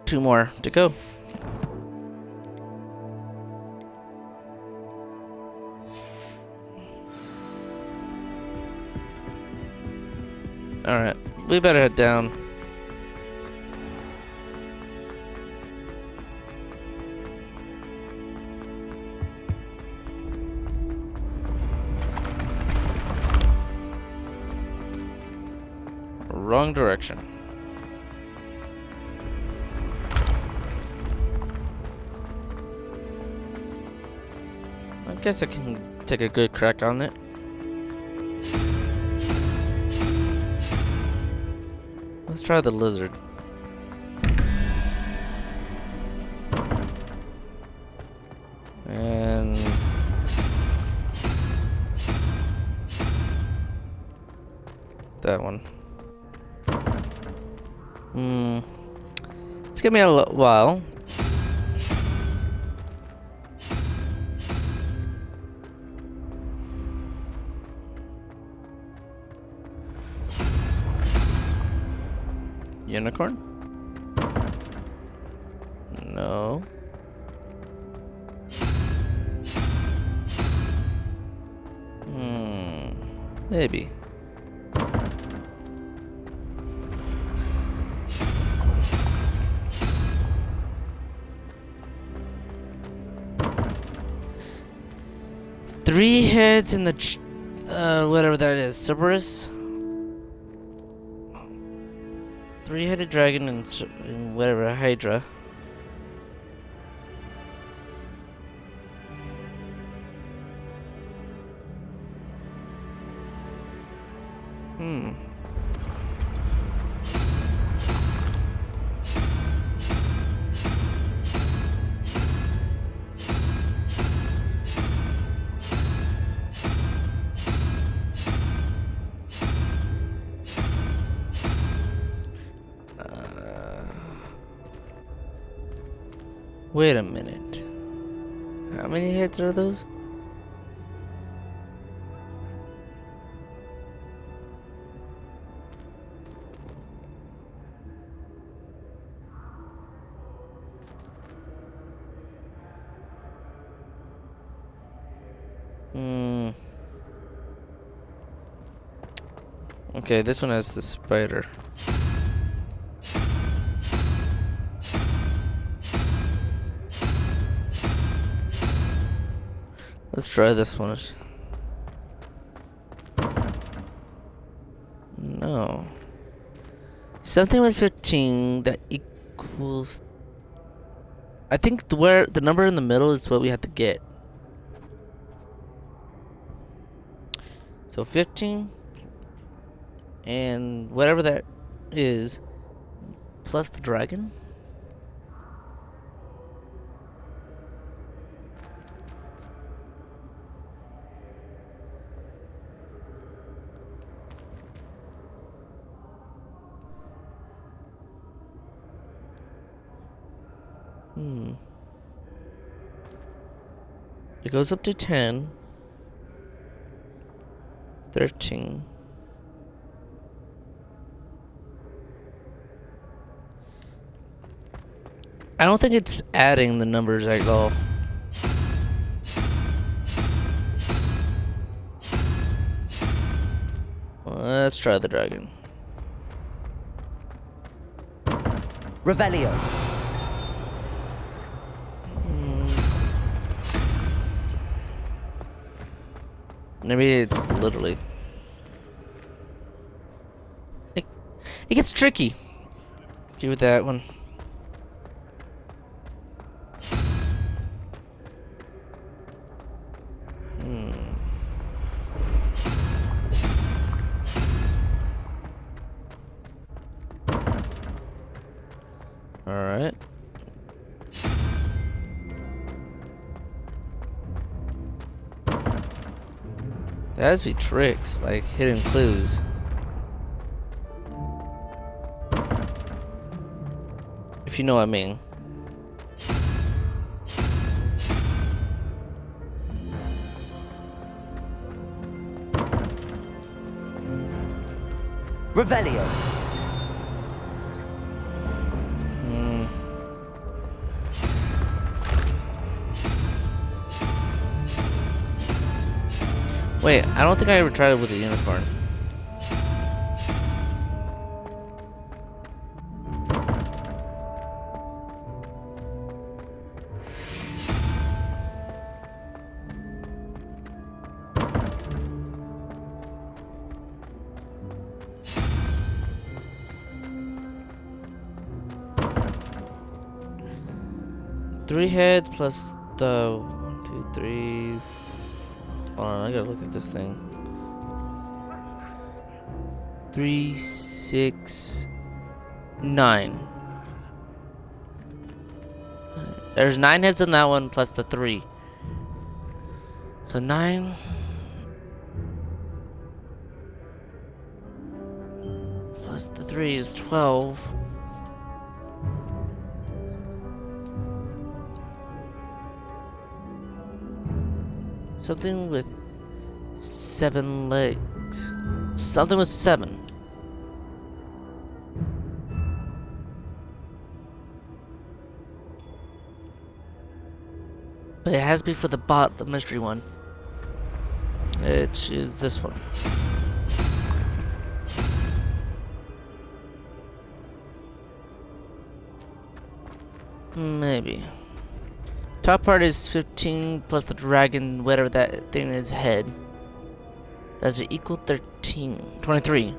Two more to go. Alright, we better head down. Wrong direction. I guess I can take a good crack on it. Let's try the lizard. And that one. It's gonna be a while. Unicorn? No. Maybe. Three heads in the whatever that is, Cerberus. Three-headed dragon and whatever, Hydra. Wait a minute. How many heads are those? Okay, this one has the spider. Let's try this one. No. Something with 15 that equals... I think where the number in the middle is what we have to get. So 15 and whatever that is plus the dragon. It goes up to 10, 13. I don't think it's adding the numbers at all. Let's try the dragon. Revelio. Maybe it's literally. It gets tricky. Give it that one. All right. There has to be tricks, like hidden clues. If you know what I mean. Revelio. Wait, I don't think I ever tried it with a unicorn. Three heads plus the 1, 2, 3. Hold on, I gotta look at this thing. 3, 6, 9. There's 9 heads on that one plus the 3. So 9. Plus the 3 is 12. Something with 7 legs. Something with 7. But it has to be for the mystery one. Which is this one. Maybe. Top part is 15 plus the dragon, whatever that thing is, head. Does it equal 23?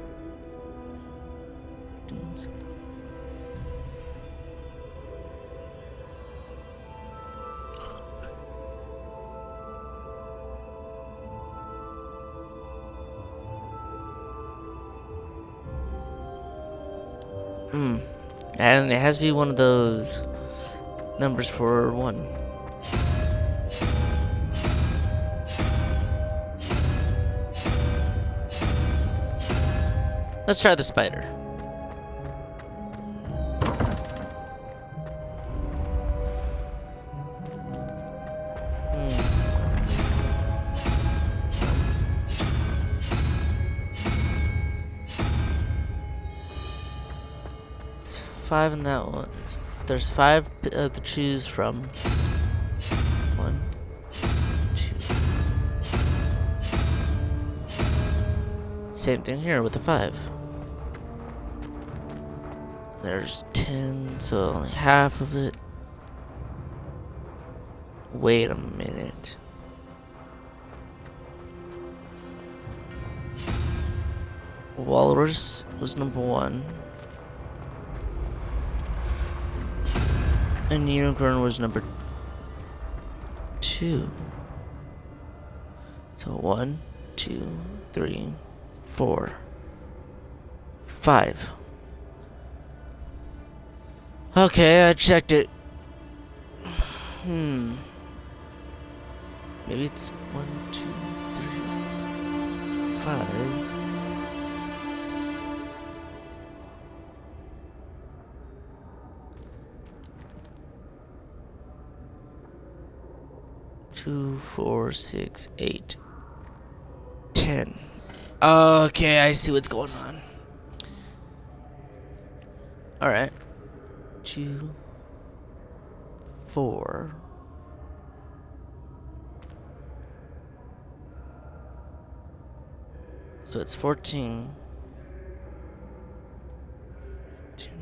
And it has to be one of those numbers for 1. Let's try the spider. It's 5 in that one. There's 5 to choose from. 1, 2. Same thing here with the 5. There's 10, so only half of it. Wait a minute. Walrus was number 1. And unicorn was number 2. So 1, 2, 3, 4, 5. Okay, I checked it. Maybe it's 1, 2, 3, 5. Two, 4, 6, 8, 10. Okay, I see what's going on. All right. 2, 4. So it's 14. 10.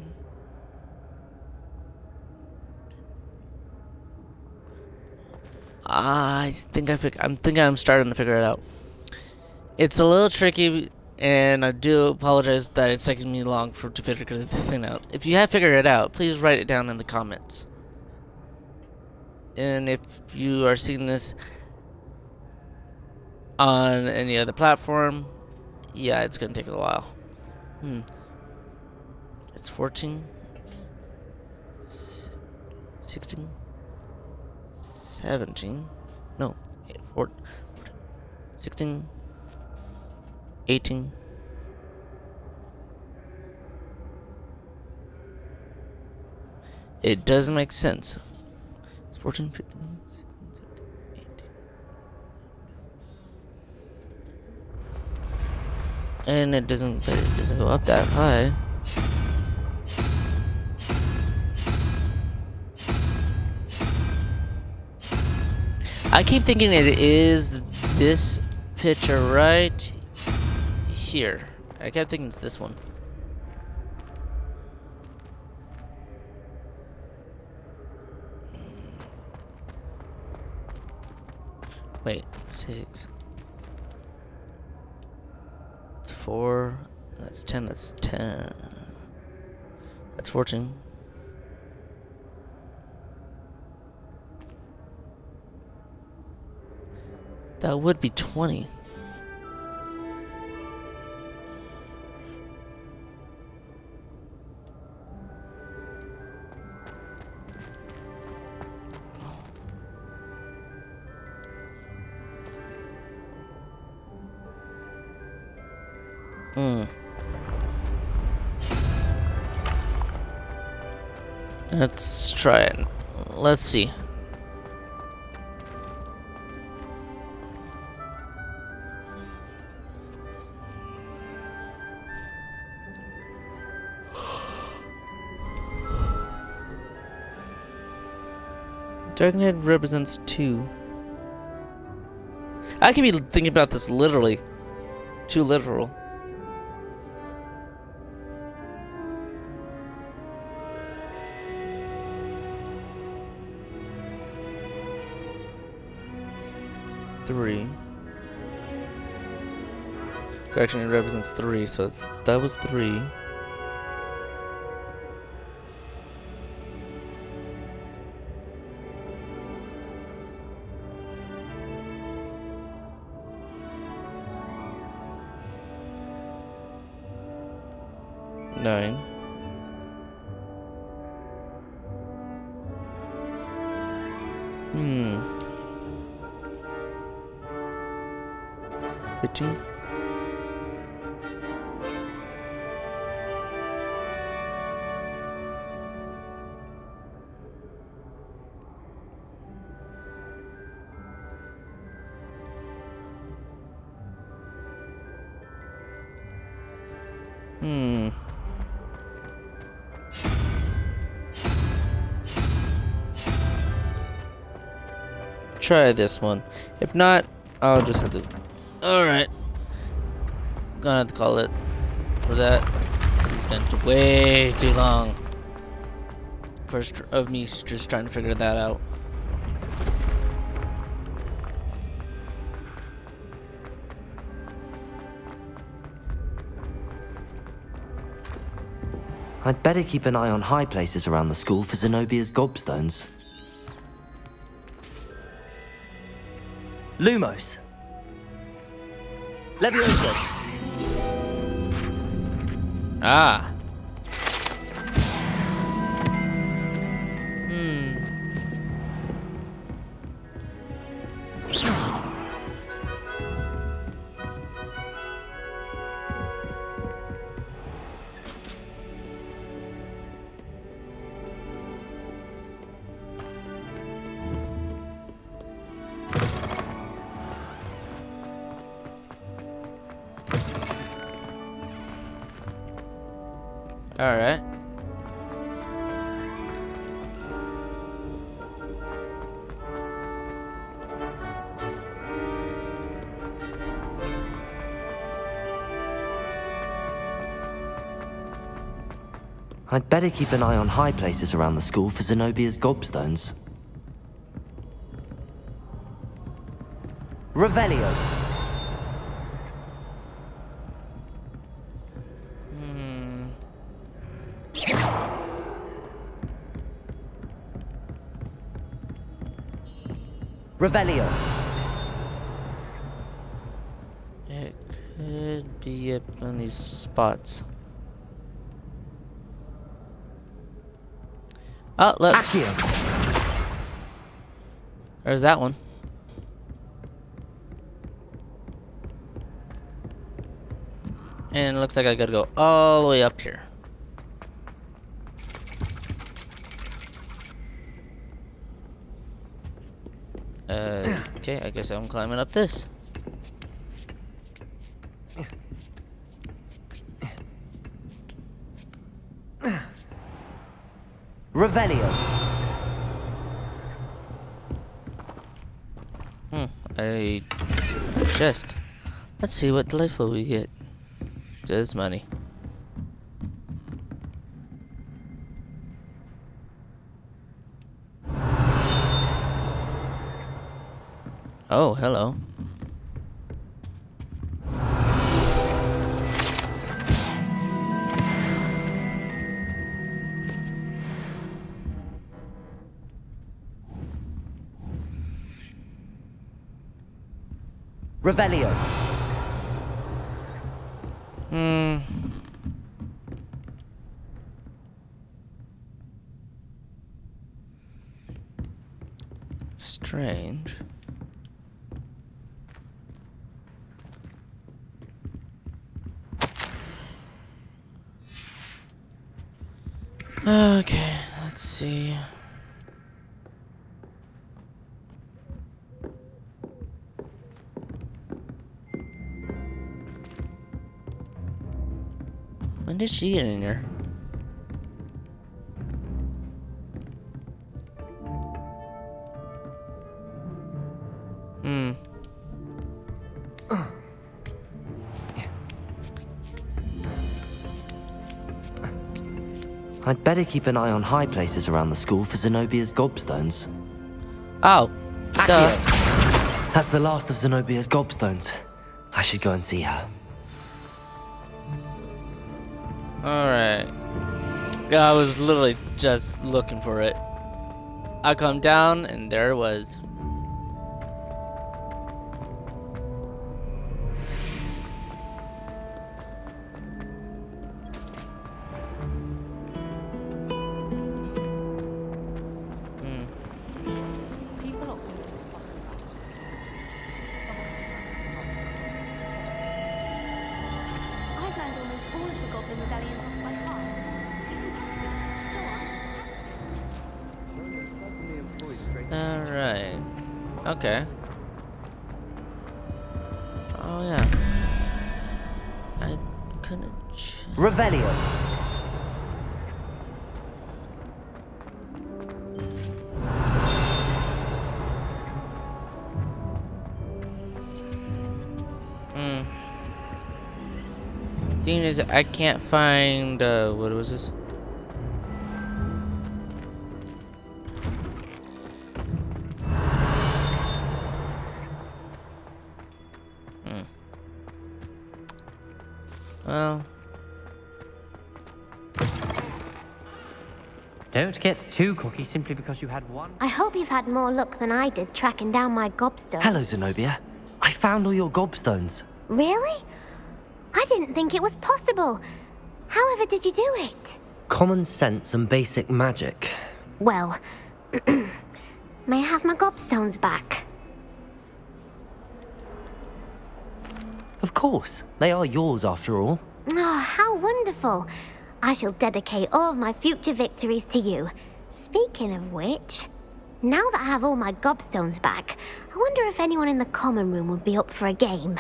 I'm thinking I'm starting to figure it out. It's a little tricky, and I do apologize that it's taking me long to figure this thing out. If you have figured it out, please write it down in the comments. And if you are seeing this on any other platform, yeah, it's gonna take a while. It's 14, 16, 17, no, 14, 16, 18. It doesn't make sense. It's 14, 15, 16, 17, 18. And it doesn't go up that high. I keep thinking it is this picture right here. I kept thinking it's this one. Wait, 6. It's 4. That's 10. That's 10. That's 14. That would be 20. Let's try it. Let's see. Dragonhead represents 2. I could be thinking about this literally. Too literal. Three. Correction, it represents 3, so that was 3. Nine. Hmm. 15. Try this one. If not, I'll just have to. Alright. Gonna have to call it for that. This is gonna take way too long. First of me just trying to figure that out. I'd better keep an eye on high places around the school for Zenobia's gobstones. Lumos. Levioso. Alright. I'd better keep an eye on high places around the school for Zenobia's gobstones. Revelio. Revelio. It could be up on these spots. Oh, look. Accio. There's that one. And it looks like I gotta go all the way up here. Okay, I guess I'm climbing up this. Revelio. A chest. Let's see what delightful we get. Just money. Oh, hello. Revelio. Strange. Okay, let's see. When did she get in here? I'd better keep an eye on high places around the school for Zenobia's gobstones. Oh, duh. That's the last of Zenobia's gobstones. I should go and see her. Alright. Yeah, I was literally just looking for it. I come down and there it was. Alright. Okay. Oh yeah. I couldn't. Revelio. Thing is, I can't find. What was this? Well. Don't get too cocky simply because you had one. I hope you've had more luck than I did tracking down my gobstone. Hello, Zenobia. I found all your gobstones. Really? I didn't think it was possible. However did you do it? Common sense and basic magic. Well, may I have my gobstones back? Of course. They are yours after all. Oh, how wonderful. I shall dedicate all of my future victories to you. Speaking of which, now that I have all my gobstones back, I wonder if anyone in the common room would be up for a game.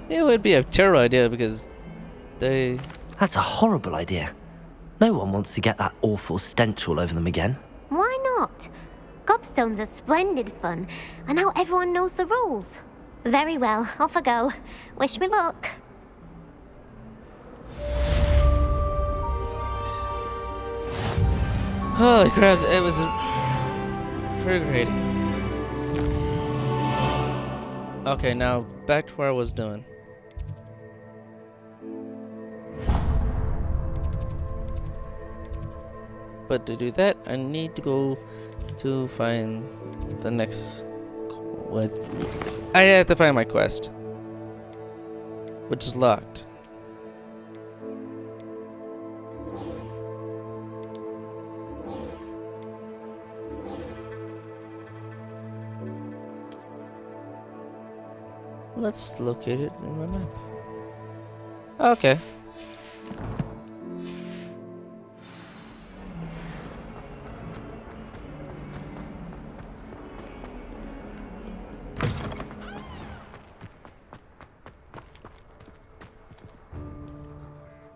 It would be a terrible idea because That's a horrible idea. No one wants to get that awful stench all over them again. Why not? Gobstones are splendid fun, and now everyone knows the rules. Very well, off I go. Wish me luck. Holy crap, it was frustrating. Okay, now back to where I was doing. But to do that, I need to go to find the next... What? I have to find my quest. Which is locked. Let's locate it in my map. Okay.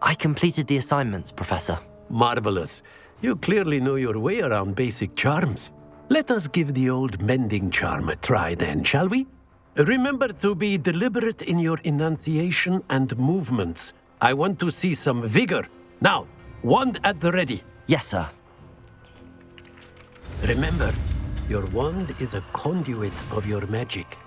I completed the assignments, Professor. Marvelous. You clearly know your way around basic charms. Let us give the old mending charm a try then, shall we? Remember to be deliberate in your enunciation and movements. I want to see some vigor. Now, wand at the ready. Yes, sir. Remember, your wand is a conduit of your magic.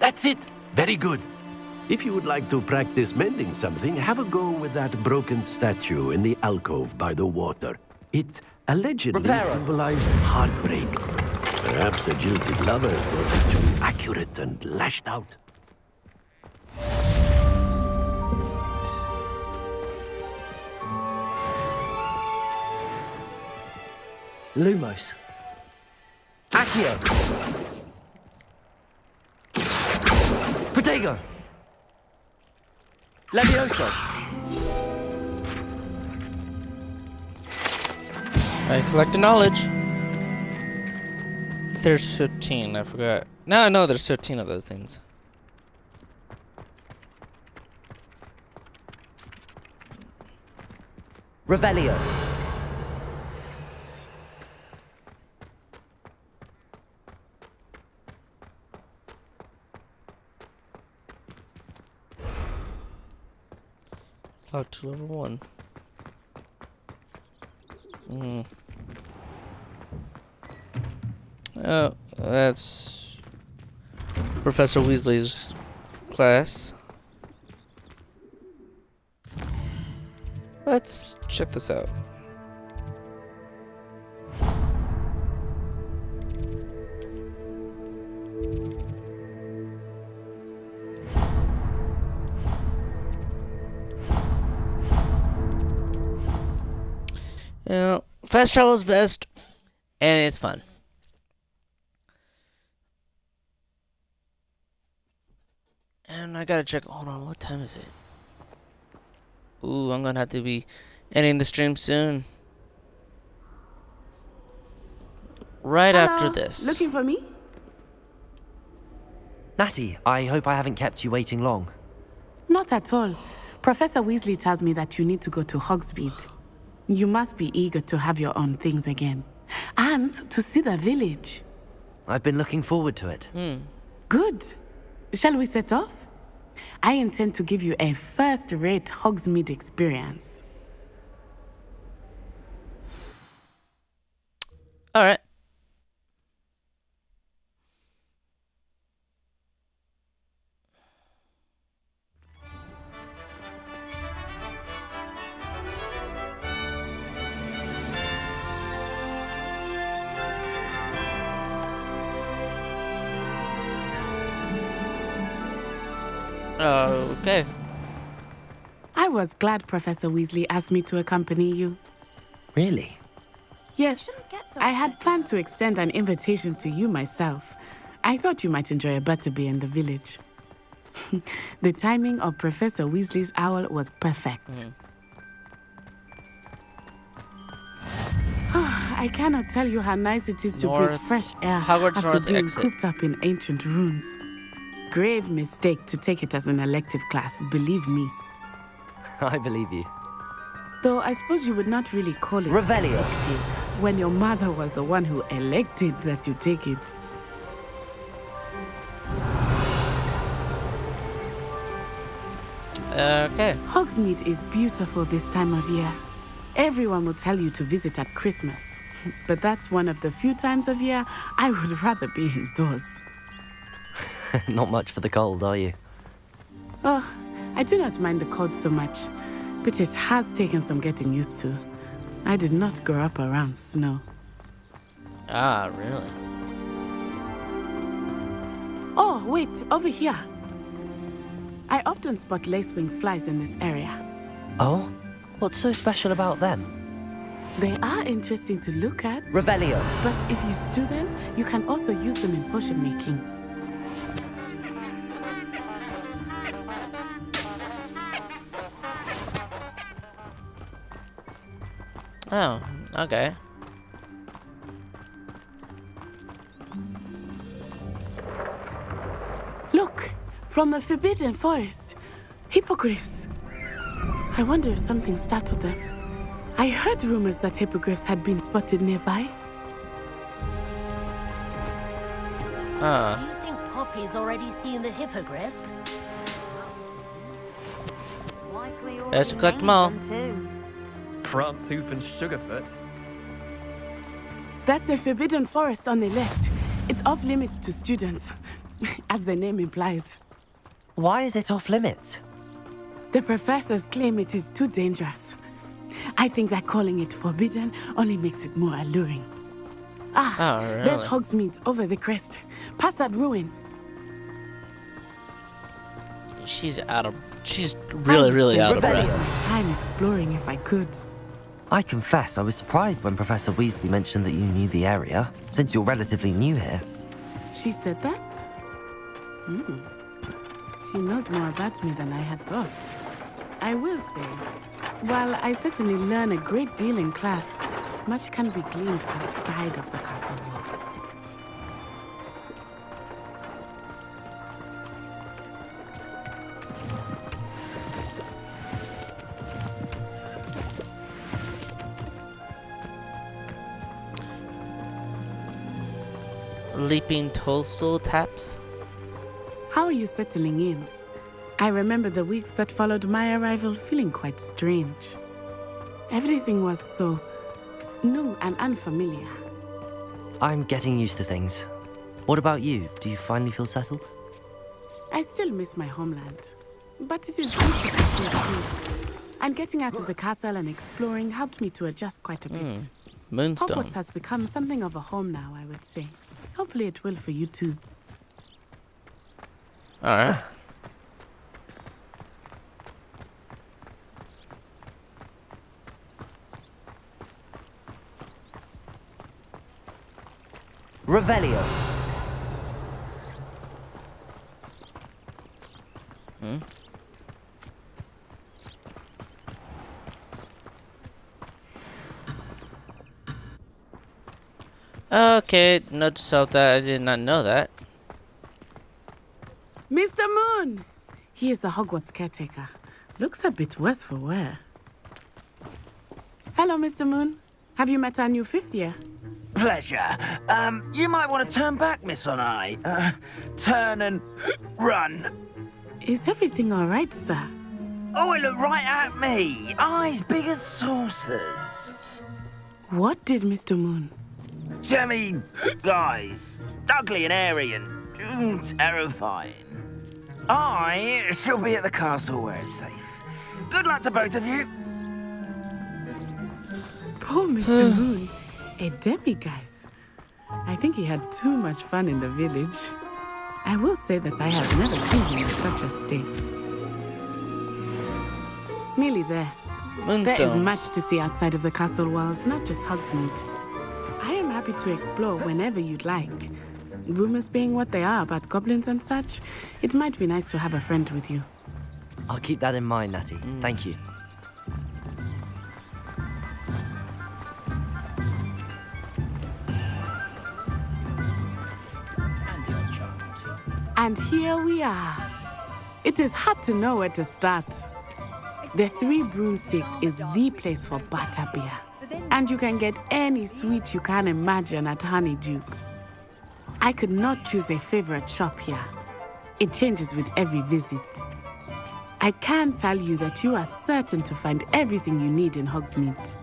That's it. Very good. If you would like to practice mending something, have a go with that broken statue in the alcove by the water. It allegedly symbolized heartbreak. Perhaps a jilted lover thought it too accurate and lashed out. Lumos. Accio. Protego! Levioso! I collect knowledge. There's 15, I forgot. Now I know there's 15 of those things. Revelio. Locked to level 1. Oh, that's Professor Weasley's class. Let's check this out. You know, fast travel is best, and it's fun. And I gotta check. Hold on, what time is it? Ooh, I'm gonna have to be ending the stream soon. Right Hello. after this. Looking for me? Natty, I hope I haven't kept you waiting long. Not at all. Professor Weasley tells me that you need to go to Hogsmeade. You must be eager to have your own things again. And to see the village. I've been looking forward to it. Good. Shall we set off? I intend to give you a first-rate Hogsmeade experience. All right. Okay. I was glad Professor Weasley asked me to accompany you. Really? Yes, I had planned to extend an invitation to you myself. I thought you might enjoy a butterbeer in the village. The timing of Professor Weasley's owl was perfect. I cannot tell you how nice it is to breathe fresh air Hogwarts after North being exit. cooped up in ancient rooms. Grave mistake to take it as an elective class, believe me. I believe you. Though I suppose you would not really call it Revelio. elective when your mother was the one who elected that you take it. Okay. Hogsmeade is beautiful this time of year. Everyone will tell you to visit at Christmas. But that's one of the few times of year I would rather be indoors. Not much for the cold, are you? Oh, I do not mind the cold so much, but it has taken some getting used to. I did not grow up around snow. Ah, really? Oh, wait, over here. I often spot lacewing flies in this area. Oh? What's so special about them? They are interesting to look at. Revelio. But if you stew them, you can also use them in potion making. Oh, okay. Look, from the Forbidden Forest. Hippogriffs. I wonder if something startled them. I heard rumors that hippogriffs had been spotted nearby. Do you think Poppy's already seen the hippogriffs? Let's collect them all. Prance, Hoof, and Sugarfoot. That's the Forbidden Forest on the left. It's off limits to students, as the name implies. Why is it off limits? The professors claim it is too dangerous. I think that calling it forbidden only makes it more alluring. Ah, Oh, really? there's Hogsmeade over the crest. Past that ruin. She's really, I would really spend out of the rest breath. of my time exploring if I could. I confess I was surprised when Professor Weasley mentioned that you knew the area, since you're relatively new here. She said that? She knows more about me than I had thought. I will say, while I certainly learn a great deal in class, much can be gleaned outside of the castle walls. Leaping toadstool taps. How are you settling in? I remember the weeks that followed my arrival feeling quite strange. Everything was so new and unfamiliar. I'm getting used to things. What about you? Do you finally feel settled? I still miss my homeland, but it is beautiful too. And getting out of the castle and exploring helped me to adjust quite a bit. Moonstone. Hogwarts has become something of a home now, I would say. Hopefully it will for you too. Alright. Revelio. Okay, note to self that I did not know that. Mr. Moon! He is the Hogwarts caretaker. Looks a bit worse for wear. Hello, Mr. Moon. Have you met our new fifth year? Pleasure. You might want to turn back, Miss Onai. Turn and run. Is everything all right, sir? Oh, it looked right at me. Eyes big as saucers. What did Mr. Moon? Jemmy, guys, ugly and airy and terrifying. I shall be at the castle where it's safe. Good luck to both of you. Poor Mr. Moon. A demiguise. I think he had too much fun in the village. I will say that I have never seen him in such a state. Nearly there. There is much to see outside of the castle walls, not just Hogsmeade. I am happy to explore whenever you'd like. Rumors being what they are about goblins and such, it might be nice to have a friend with you. I'll keep that in mind, Natty. Thank you. And here we are. It is hard to know where to start. The Three Broomsticks is the place for butterbeer. And you can get any sweet you can imagine at Honeydukes. I could not choose a favorite shop here. It changes with every visit. I can tell you that you are certain to find everything you need in Hogsmeade.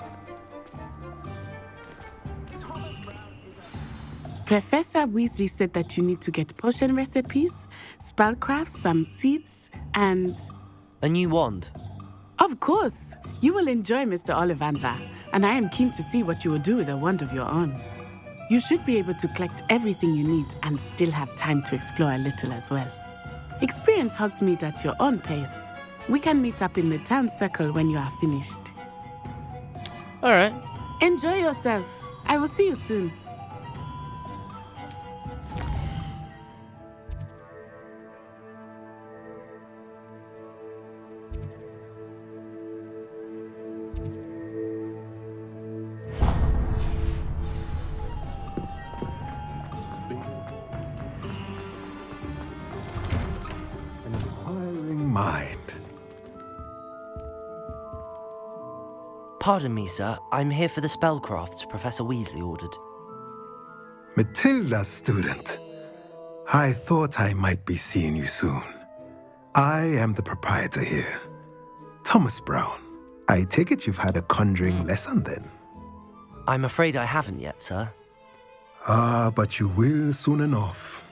Professor Weasley said that you need to get potion recipes, spellcrafts, some seeds, and... A new wand. Of course! You will enjoy Mr. Ollivander, and I am keen to see what you will do with a wand of your own. You should be able to collect everything you need and still have time to explore a little as well. Experience Hogsmeade at your own pace. We can meet up in the town circle when you are finished. All right. Enjoy yourself. I will see you soon. Mind. Pardon me, sir. I'm here for the spellcrafts Professor Weasley ordered. Matilda, student. I thought I might be seeing you soon. I am the proprietor here, Thomas Brown. I take it you've had a conjuring lesson then? I'm afraid I haven't yet, sir. Ah, but you will soon enough.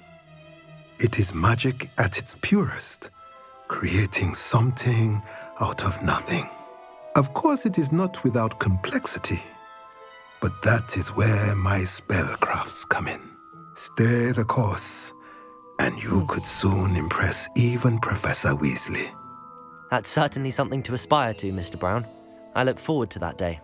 It is magic at its purest, creating something out of nothing. Of course, it is not without complexity, but that is where my spellcrafts come in. Stay the course, and you could soon impress even Professor Weasley. That's certainly something to aspire to, Mr. Brown. I look forward to that day.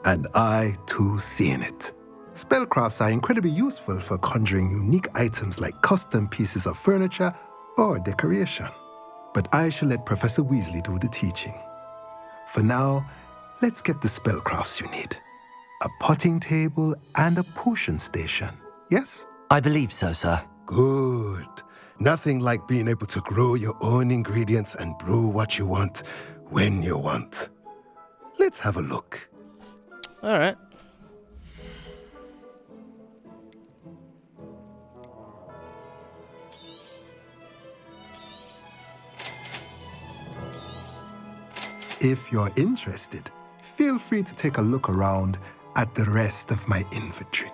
And I, too, seeing it. Spellcrafts are incredibly useful for conjuring unique items like custom pieces of furniture or decoration. But I shall let Professor Weasley do the teaching. For now, let's get the spellcrafts you need. A potting table and a potion station, yes? I believe so, sir. Good. Nothing like being able to grow your own ingredients and brew what you want when you want. Let's have a look. All right. If you're interested, feel free to take a look around at the rest of my inventory.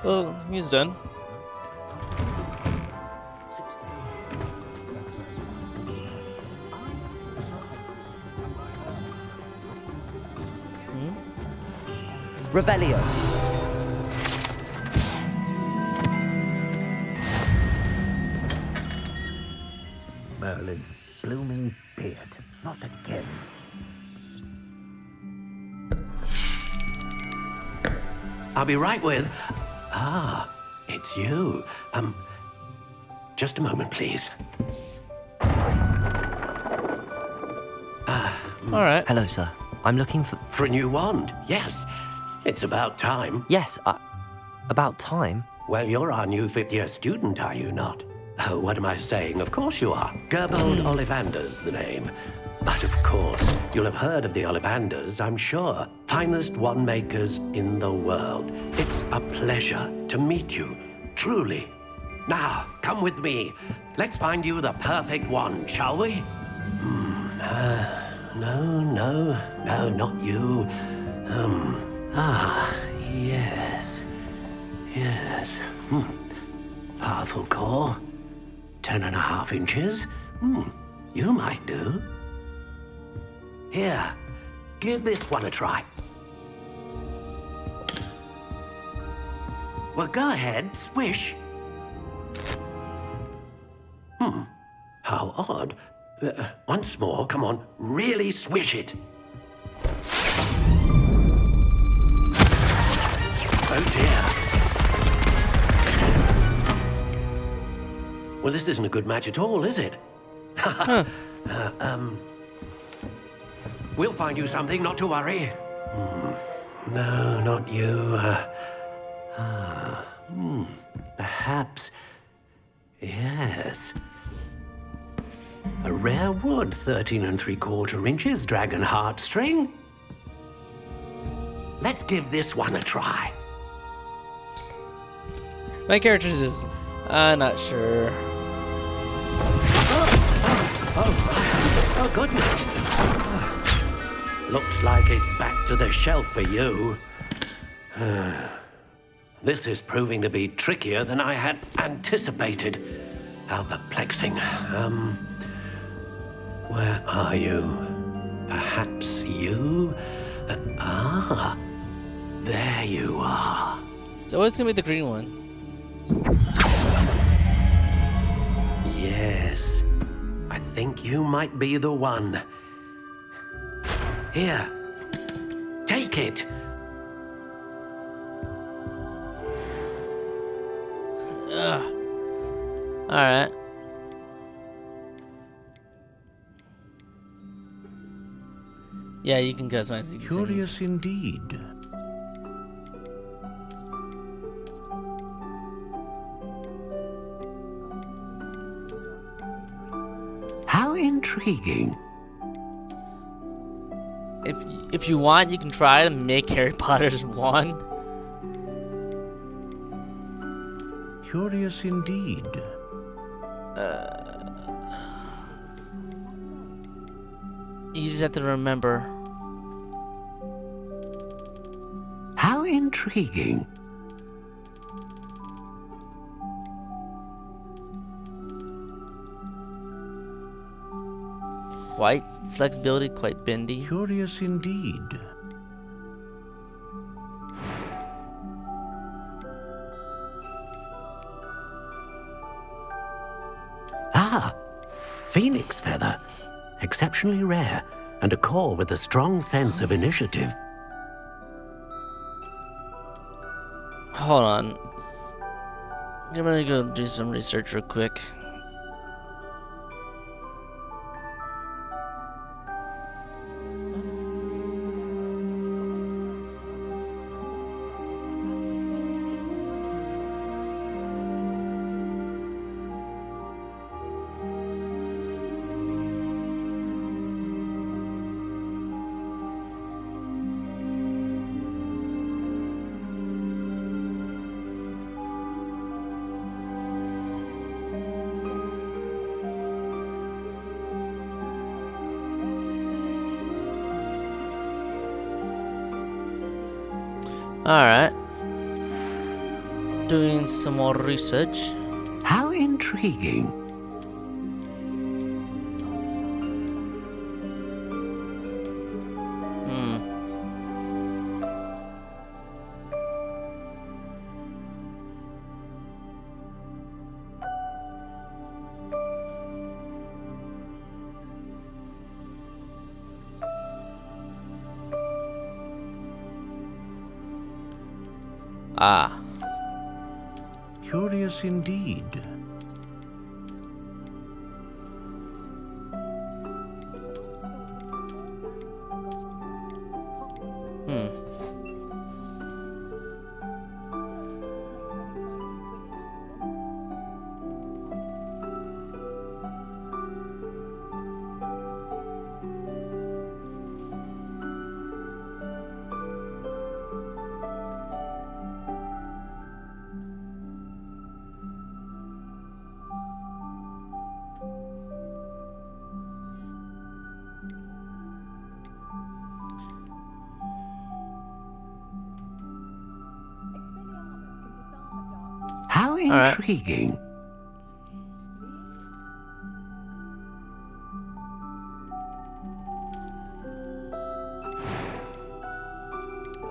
Well, he's done. Revelio. Merlin's blooming beard. Not again. I'll be right with... Ah, it's you. Just a moment, please. All right. Hello, sir. I'm looking for... For a new wand, yes. It's about time. Yes, about time? Well, you're our new fifth-year student, are you not? Oh, what am I saying? Of course you are. Gerbold Ollivander's the name. But of course, you'll have heard of the Ollivanders, I'm sure. Finest wand makers in the world. It's a pleasure to meet you, truly. Now, come with me. Let's find you the perfect wand, shall we? No, not you. Yes. Powerful core. 10.5 inches. You might do. Here, give this one a try. Well, go ahead, swish. How odd. Once more, come on, really swish it. Oh dear. Well, this isn't a good match at all, is it? We'll find you something, not to worry. No, not you. Perhaps. Yes. A rare wood, 13 3/4 inches, dragon heartstring. Let's give this one a try. My character's just, not sure. Oh, goodness. Looks like it's back to the shelf for you. This is proving to be trickier than I had anticipated. How perplexing. Where are you? Perhaps you? There you are. It's always gonna be the green one. Yes. I think you might be the one. Here. Take it. Alright. Yeah, you can customize these Curious things. indeed. How intriguing. If you want, you can try to make Harry Potter's wand. Curious indeed. You just have to remember. How intriguing. White flexibility, quite bendy. Curious indeed. Phoenix feather. Exceptionally rare, and a core with a strong sense of initiative. Hold on. I'm gonna go do some research real quick. Alright. Doing some more research. How intriguing. Curious indeed. How intriguing.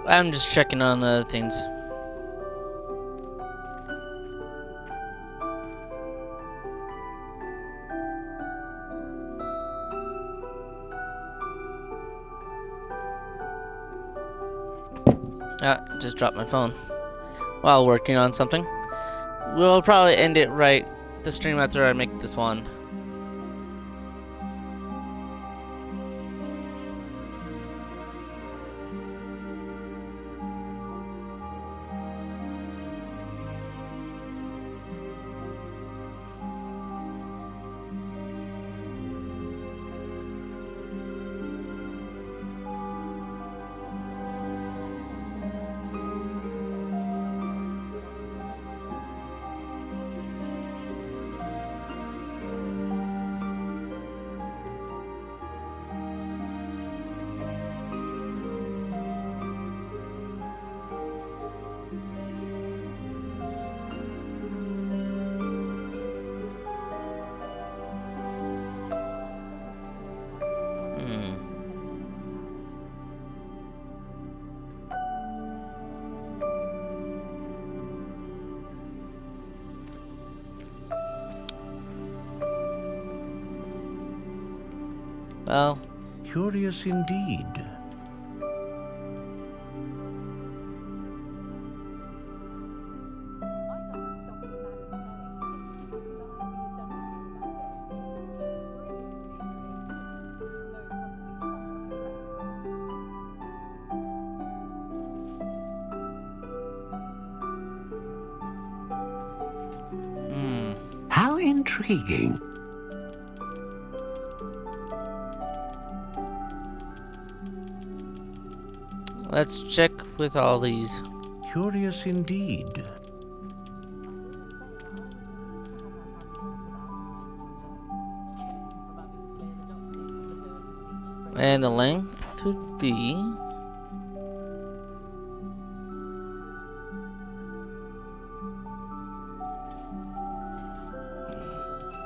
I'm just checking on other things. Just dropped my phone while working on something. We'll probably end it right the stream after I make this one. Well, curious indeed. How intriguing. let's check with all these. Curious indeed. And the length would be...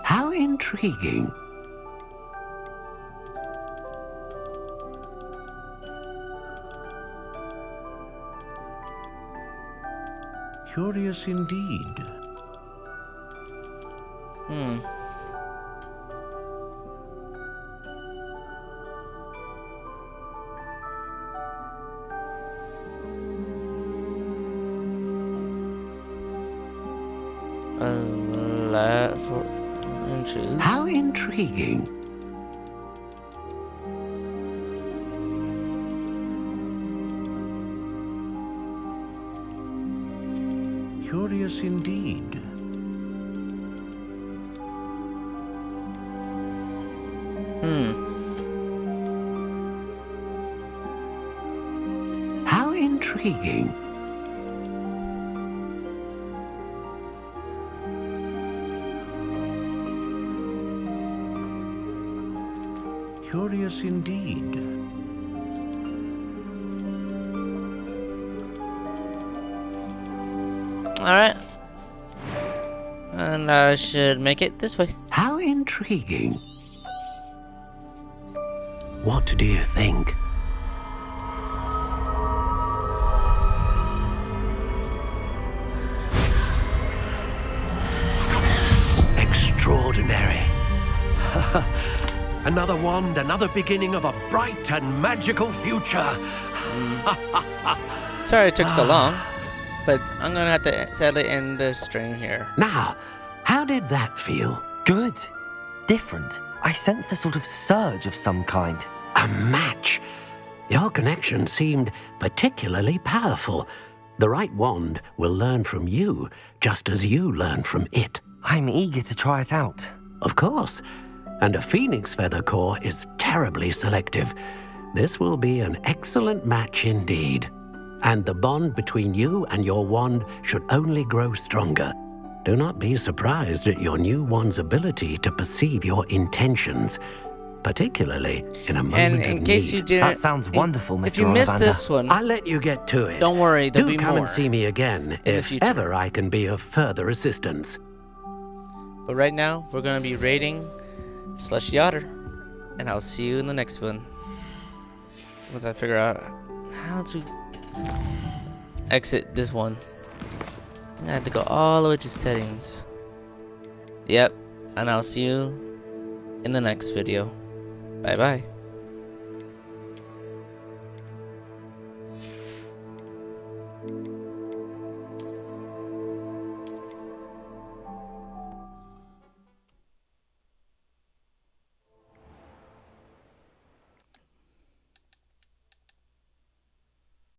How intriguing. Curious indeed. Inches. How intriguing. Curious indeed. How intriguing. Curious indeed. Alright. And I should make it this way. How intriguing. What do you think? Extraordinary. Another wand, another beginning of a bright and magical future. Sorry it took so long, but I'm gonna have to sadly end the stream here. Now, how did that feel? Good. Different. I sensed a sort of surge of some kind. A match. Your connection seemed particularly powerful. The right wand will learn from you, just as you learn from it. I'm eager to try it out. Of course. And a phoenix feather core is terribly selective. This will be an excellent match indeed. And the bond between you and your wand should only grow stronger. Do not be surprised at your new wand's ability to perceive your intentions, particularly in a moment of need. And in case you didn't... That sounds wonderful, Mr. If you missed Ollivander. this one... I'll let you get to it. Don't worry, there'll be Do come more and see me again if ever I can be of further assistance. But right now, we're gonna be raiding Slushy Otter, and I'll see you in the next one. Once I figure out how to exit this one. I have to go all the way to settings. Yep, and I'll see you in the next video. Bye bye.